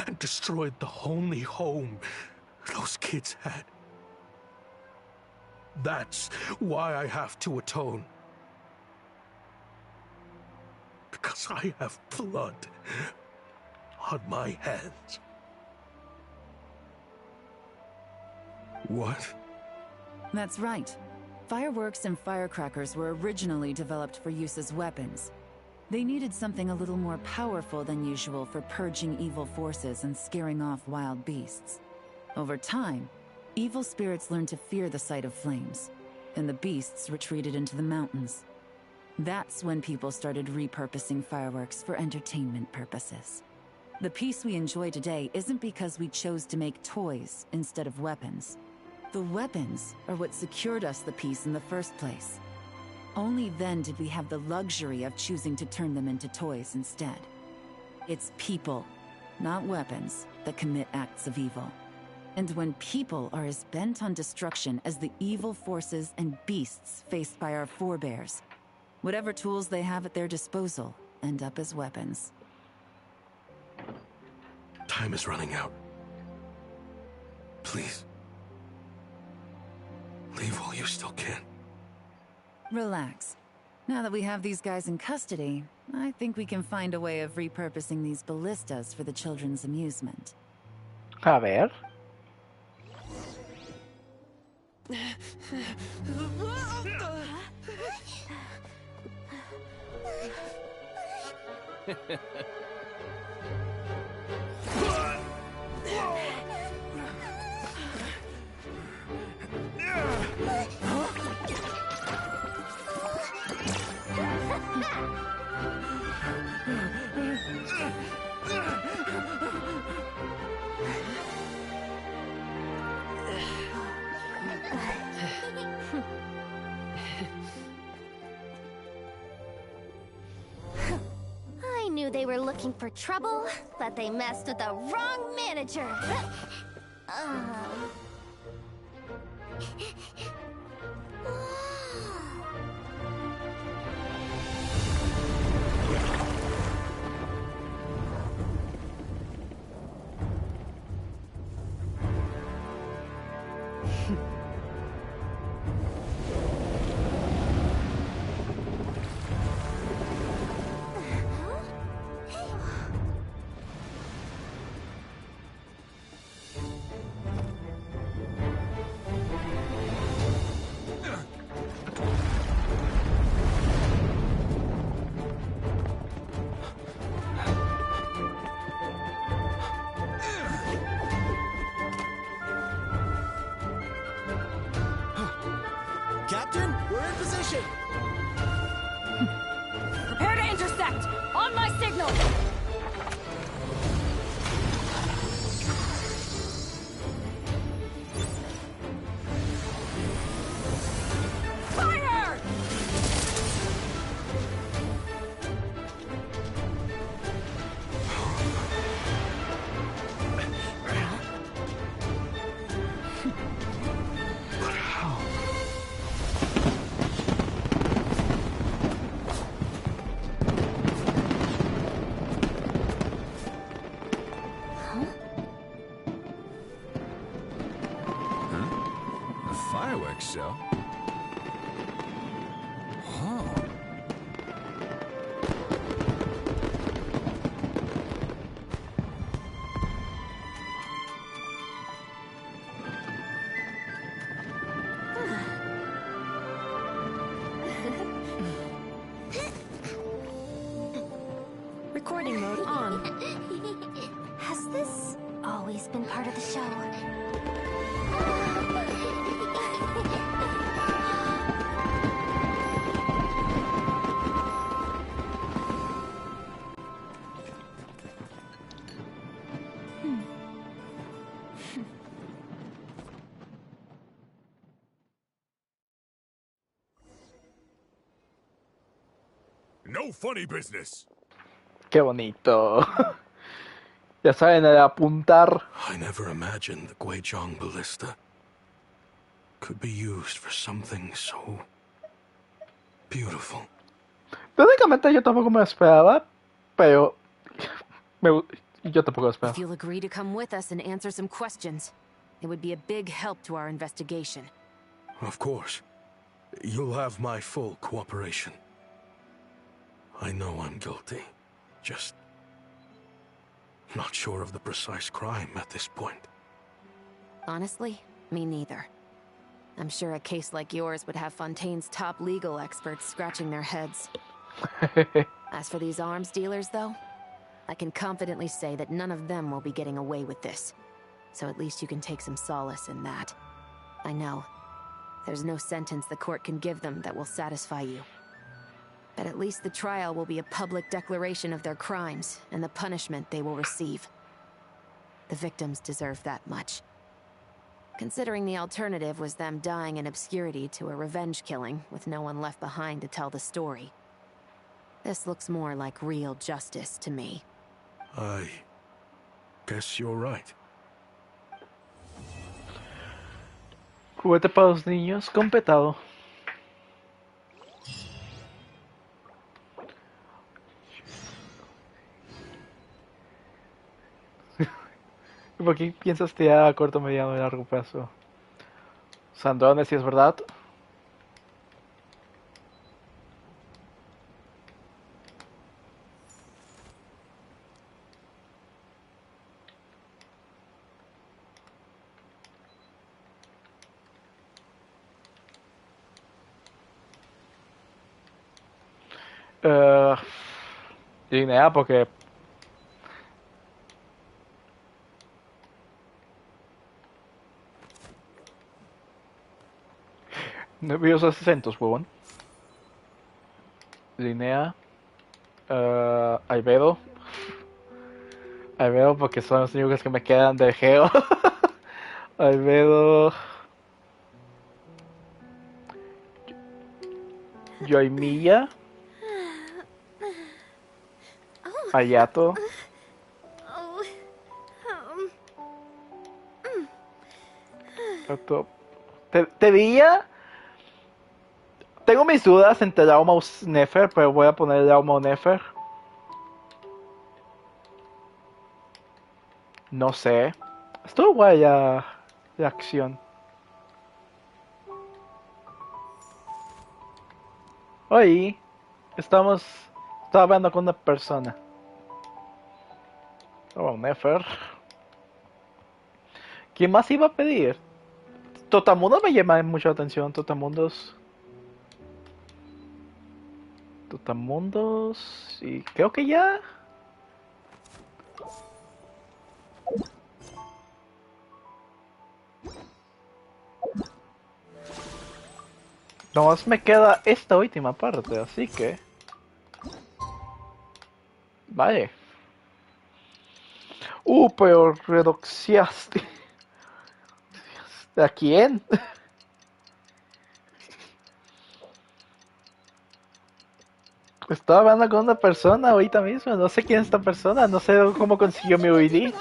and destroyed the only home those kids had. That's why I have to atone. Because I have blood on my hands. What? That's right. Fireworks and firecrackers were originally developed for use as weapons. They needed something a little more powerful than usual for purging evil forces and scaring off wild beasts. Over time, evil spirits learned to fear the sight of flames, and the beasts retreated into the mountains. That's when people started repurposing fireworks for entertainment purposes. The peace we enjoy today isn't because we chose to make toys instead of weapons. The weapons are what secured us the peace in the first place. Only then did we have the luxury of choosing to turn them into toys instead. It's people, not weapons, that commit acts of evil. And when people are as bent on destruction as the evil forces and beasts faced by our forebears, whatever tools they have at their disposal end up as weapons. Time is running out. Please. Leave while you still can. Relax. Now that we have these guys in custody, I think we can find a way of repurposing these ballistas for the children's amusement. A ver. I knew they were looking for trouble, but they messed with the wrong manager. Captain, we're in position! Prepare to intersect! On my signal! Fire! But how? fireworks show? Oh. Recording mode on. Has this always been part of the show? No funny business. Qué bonito. Ya saben, el apuntar. I never imagined the Guizhong ballista could be used for something so beautiful. Técnicamente yo tampoco me lo esperaba, pero yo tampoco lo esperaba. If you'll agree to come with us and answer some questions, it would be a big help to our investigation. Of course. You'll have my full cooperation. I know I'm guilty. Just not sure of the precise crime at this point. Honestly, me neither. I'm sure a case like yours would have Fontaine's top legal experts scratching their heads. As for these arms dealers, though, I can confidently say that none of them will be getting away with this. So at least you can take some solace in that. I know. There's no sentence the court can give them that will satisfy you. But at least the trial will be a public declaration of their crimes and the punishment they will receive. The victims deserve that much. Considering the alternative was them dying in obscurity to a revenge killing with no one left behind to tell the story. This looks more like real justice to me. I guess you're right. Juguete para los niños completado. ¿Por qué piensas tirar a corto, mediano y largo plazo? Sandrones, si es verdad. Lineal porque nerviosos acentos, huevón. Linea. Albedo. Albedo porque son los únicos que me quedan de Geo. Albedo. Yoimiya. Ayato. Te diría. Tengo mis dudas entre Lauma o Nefer, pero voy a poner Lauma o Nefer. No sé. Estuvo guay la acción. Hoy estaba hablando con una persona. Oh, Nefer. ¿Quién más iba a pedir? Totamundo me llama mucho la atención. Totamundos, y creo que ya. Nomás me queda esta última parte, así que. Vale. Pero redoxiaste. ¿A quién? Estaba hablando con una persona ahorita mismo, no sé quién es esta persona, no sé cómo consiguió mi ID.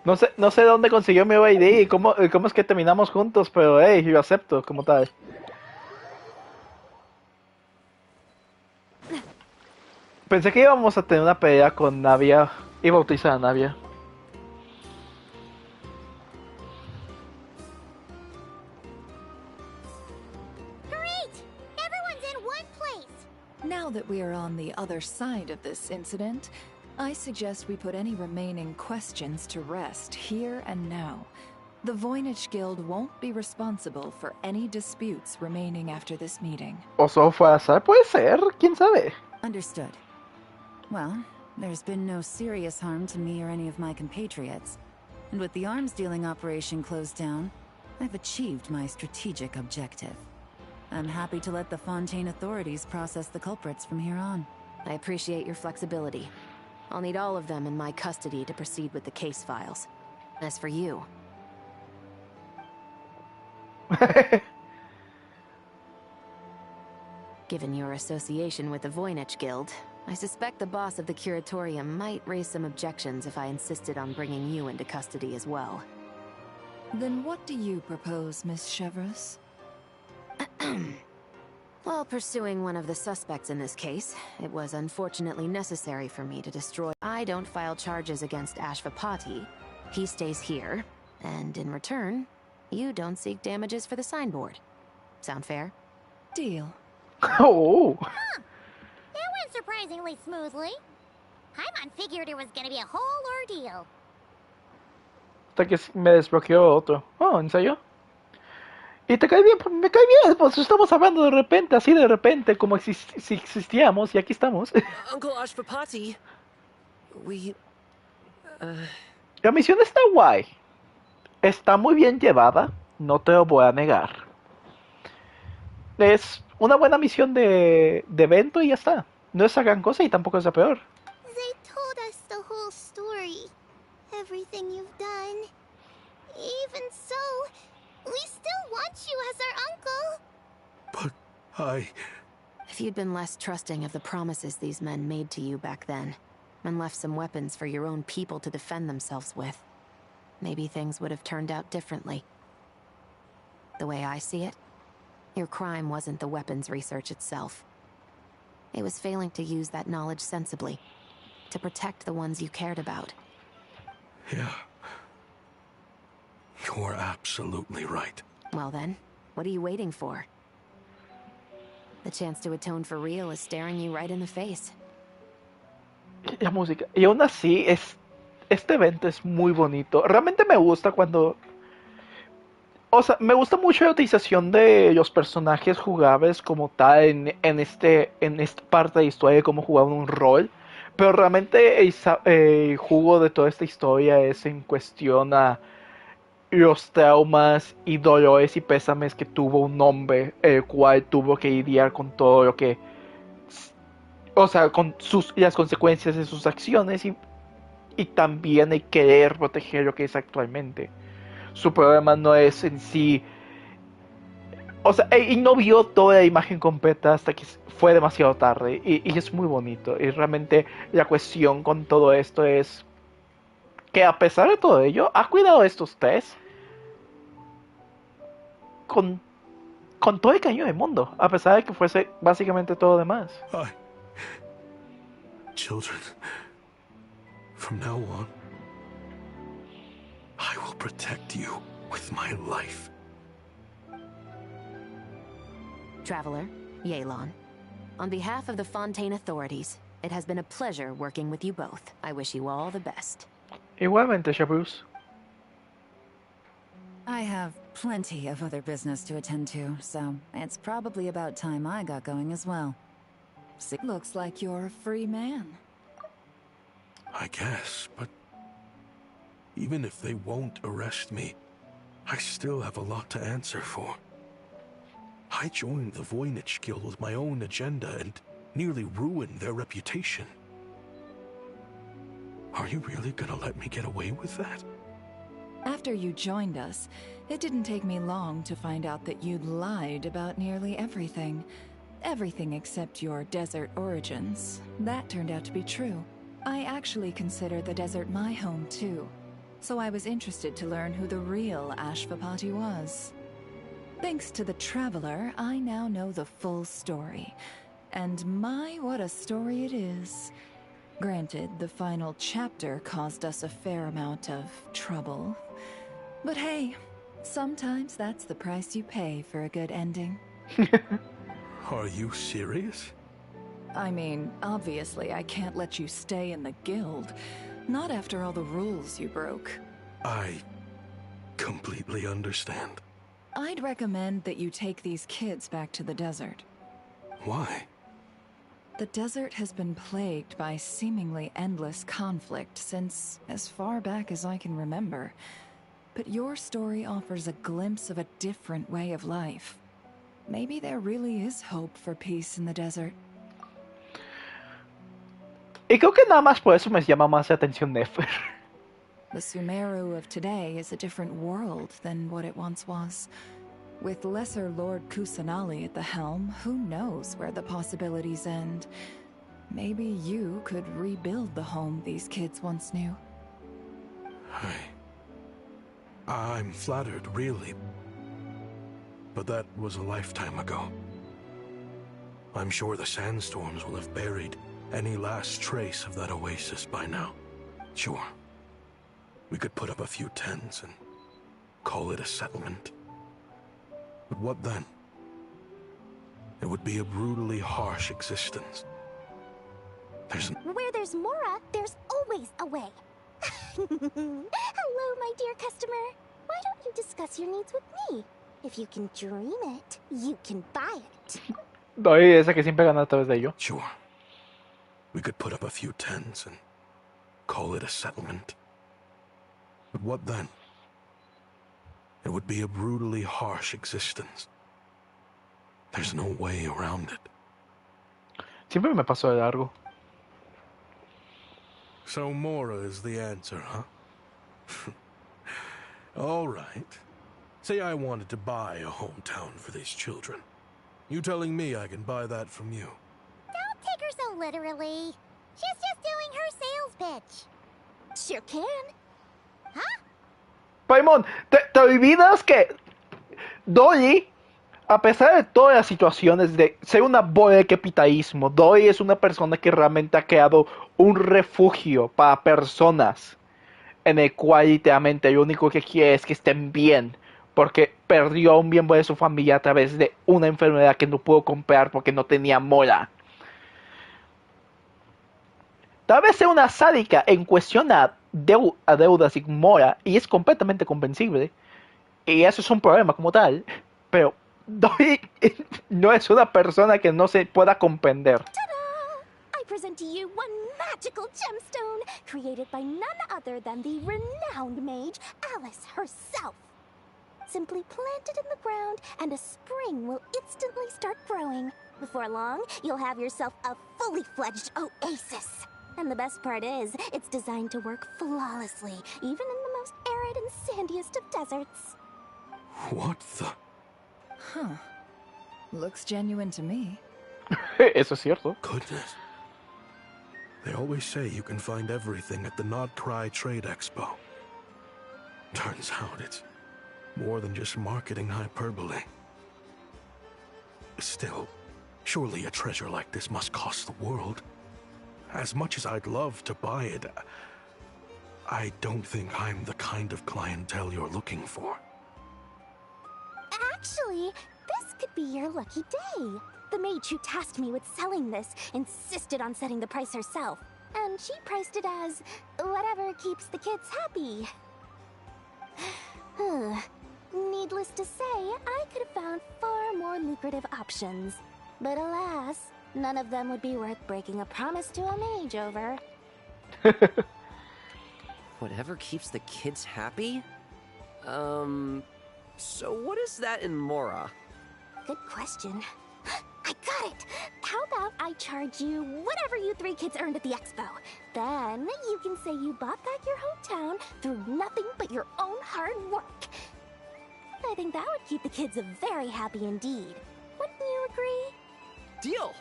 No sé dónde consiguió mi ID y cómo es que terminamos juntos, pero hey, yo acepto como tal. Pensé que íbamos a tener una pelea con Navia y bautizar a Navia. we're on the other side of this incident, I suggest we put any remaining questions to rest here and now. The Voynich Guild won't be responsible for any disputes remaining after this meeting. O solo fue azar, puede ser, quién sabe. Understood. Well, there's been no serious harm to me or any of my compatriots. And with the arms dealing operation closed down, I've achieved my strategic objective. I'm happy to let the Fontaine authorities process the culprits from here on. I appreciate your flexibility. I'll need all of them in my custody to proceed with the case files. As for you... Given your association with the Voynich Guild, I suspect the boss of the Curatorium might raise some objections if I insisted on bringing you into custody as well. Then what do you propose, Miss Chevreuse? While pursuing one of the suspects in this case, it was unfortunately necessary for me to destroy... I don't file charges against Ashvapati. He stays here, and in return, you don't seek damages for the signboard. Sound fair? Deal. Oh! Huh. That went surprisingly smoothly. Paimon figured it was gonna be a whole ordeal. Hasta que me desbloqueó otro. Oh, ¿en serio? Y te cae bien, me cae bien, pues estamos hablando de repente, así de repente, como si existíamos, y aquí estamos. Uncle Ashvapati, La misión está guay. Está muy bien llevada, no te lo voy a negar. Es una buena misión de evento y ya está. No es la gran cosa y tampoco es la peor. They told us the whole story. Everything you've done. Even so, we still want you as our uncle. But If you'd been less trusting of the promises these men made to you back then, and left some weapons for your own people to defend themselves with, maybe things would have turned out differently. The way I see it, your crime wasn't the weapons research itself. It was failing to use that knowledge sensibly, to protect the ones you cared about. Yeah. You're absolutely right. Well then, what are you waiting for? The chance to atone for real is staring you right in the face. La música. Y aún así, este evento es muy bonito. Realmente me gusta cuando... O sea, me gusta mucho la utilización de los personajes jugables como tal en esta parte de la historia de cómo jugaban un rol. Pero realmente el jugo de toda esta historia es en cuestión a los traumas y dolores y pésames que tuvo un hombre, el cual tuvo que lidiar con todo lo que... O sea, con las consecuencias de sus acciones y también el querer proteger lo que es actualmente. Su problema no es en sí... O sea, él no vio toda la imagen completa hasta que fue demasiado tarde. Y es muy bonito. Y realmente la cuestión con todo esto es que a pesar de todo ello, ha cuidado a estos tres con todo el cariño del mundo. A pesar de que fuese básicamente todo demás. Children, from now on, I will protect you with my life. Traveler, Yelan, on behalf of the Fontaine authorities, it has been a pleasure working with you both. I wish you all the best. Igualmente, Shabruz. I have plenty of other business to attend to, so it's probably about time I got going as well. Looks like you're a free man. I guess, but even if they won't arrest me, I still have a lot to answer for. I joined the Voynich Guild with my own agenda and nearly ruined their reputation. Are you really gonna let me get away with that? After you joined us, it didn't take me long to find out that you'd lied about nearly everything. Everything except your desert origins. That turned out to be true. I actually consider the desert my home too, so I was interested to learn who the real Ashvapati was. Thanks to the Traveler, I now know the full story. And my, what a story it is. Granted, the final chapter caused us a fair amount of trouble. But hey, sometimes that's the price you pay for a good ending. Are you serious? I mean, obviously I can't let you stay in the guild. Not after all the rules you broke. I completely understand. I'd recommend that you take these kids back to the desert. Why? The desert has been plagued by seemingly endless conflict since as far back as I can remember. But your story offers a glimpse of a different way of life. Maybe there really is hope for peace in the desert. Y creo que nada más por eso me llama más la atención Nefer. The Sumeru of today is a different world than what it once was. With Lesser Lord Kusanali at the helm, who knows where the possibilities end? Maybe you could rebuild the home these kids once knew. I'm flattered, really. But that was a lifetime ago. I'm sure the sandstorms will have buried any last trace of that oasis by now. Sure. We could put up a few tents and call it a settlement. But what then? It would be a brutally harsh existence. Where there's Mora, there's always a way. Hello, my dear customer. Why don't you discuss your needs with me? If you can dream it, you can buy it. Doy esa que siempre gana a través de ello. Sure. We could put up a few tents and call it a settlement. But what then? It would be a brutally harsh existence. There's no way around it. Siempre me pasó de largo. So Mora is the answer, huh? All right. Say I wanted to buy a hometown for these children. You telling me I can buy that from you? Don't take her so literally. She's just doing her sales pitch. Sure can. Huh? Paimon, te olvidas que Dolly, a pesar de todas las situaciones de ser una bola de capitalismo, Dolly es una persona que realmente ha creado un refugio para personas en el cual literalmente lo único que quiere es que estén bien, porque perdió a un miembro de su familia a través de una enfermedad que no pudo comprar porque no tenía mola. Tal vez sea una sádica en cuestión a deudas y mora, y es completamente comprensible, y eso es un problema como tal, pero Dolly no es una persona que no se pueda comprender. Ta-da! I present to you one magical gemstone, created by none other than the renowned mage Alice herself. Simply plant it in the ground, and a spring will instantly start growing. Before long, you'll have yourself a fully fledged oasis. And the best part is, it's designed to work flawlessly, even in the most arid and sandiest of deserts. What the? Huh. Looks genuine to me. Eso es cierto. Goodness. They always say you can find everything at the Not Cry Trade Expo. Turns out it's more than just marketing hyperbole. Still, surely a treasure like this must cost the world. As much as I'd love to buy it, I don't think I'm the kind of clientele you're looking for. Actually, this could be your lucky day. The mage who tasked me with selling this insisted on setting the price herself, and she priced it as whatever keeps the kids happy. Needless to say, I could have found far more lucrative options. But alas, none of them would be worth breaking a promise to a mage over. Whatever keeps the kids happy? So what is that in Mora? Good question. I got it! How about I charge you whatever you three kids earned at the expo? Then you can say you bought back your hometown through nothing but your own hard work. I think that would keep the kids very happy indeed. Wouldn't you agree? Deal!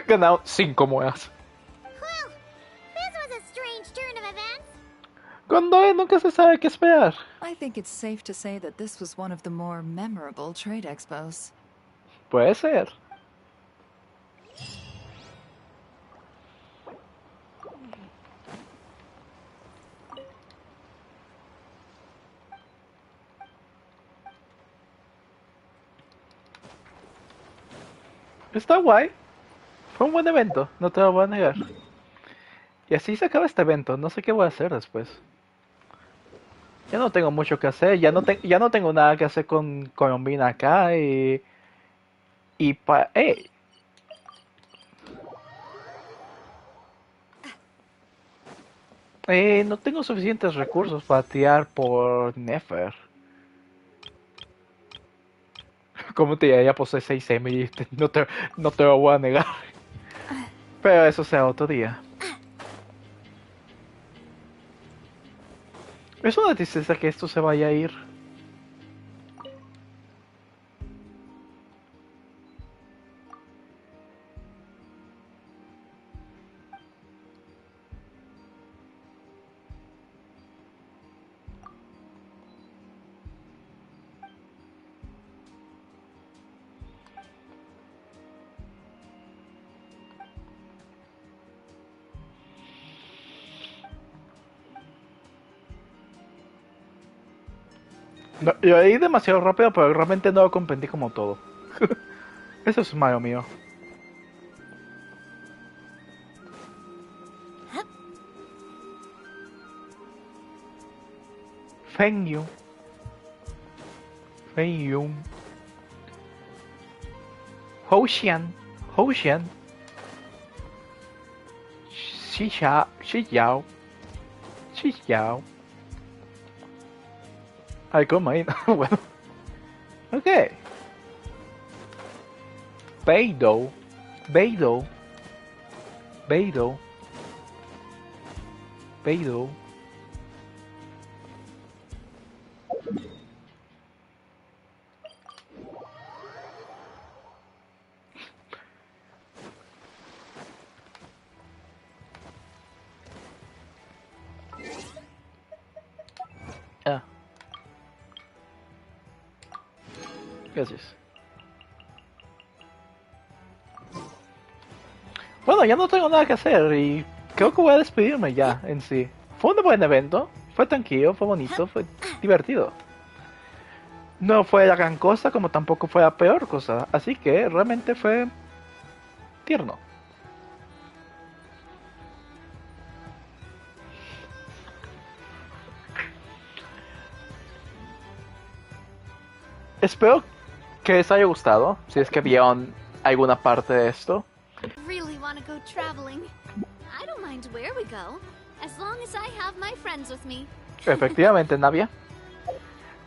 Ganado 5 monedas. Well, this was a strange turn of events. Con Dolly nunca se sabe qué esperar. I think it's safe to say that this was one of the more memorable trade expos. Puede ser. Está guay. Fue un buen evento, no te lo voy a negar. Y así se acaba este evento, no sé qué voy a hacer después. Ya no tengo mucho que hacer, ya no tengo nada que hacer con Colombina acá y pa... no tengo suficientes recursos para tirar por Nefer. ¿Cómo te ya posee 6 M? No te lo voy a negar. Pero eso sea otro día. Es una tristeza que esto se vaya a ir. No, yo leí demasiado rápido, pero realmente no lo comprendí como todo. Eso es malo mío. Feng Yun. Feng Yun. Houxian. Houxian. Xi Yao. Xi Yao. Ay, ¿cómo ahí? Bueno. Ok. Beidou. Beidou. Beidou. Beidou. Ah. Gracias. Bueno, ya no tengo nada que hacer y creo que voy a despedirme ya en sí. Fue un buen evento, fue tranquilo, fue bonito, fue divertido. No fue la gran cosa como tampoco fue la peor cosa, así que realmente fue tierno. Espero que les haya gustado, si es que vieron alguna parte de esto. Really want to go traveling. I don't mind where we go, as long as I have my friends with me. Efectivamente, Navia.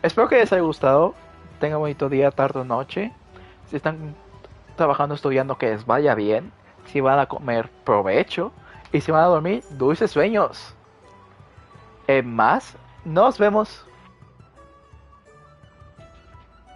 Espero que les haya gustado. Tengan bonito día, tarde o noche. Si están trabajando, estudiando, que les vaya bien. Si van a comer, provecho. Y si van a dormir, dulces sueños. En más, nos vemos.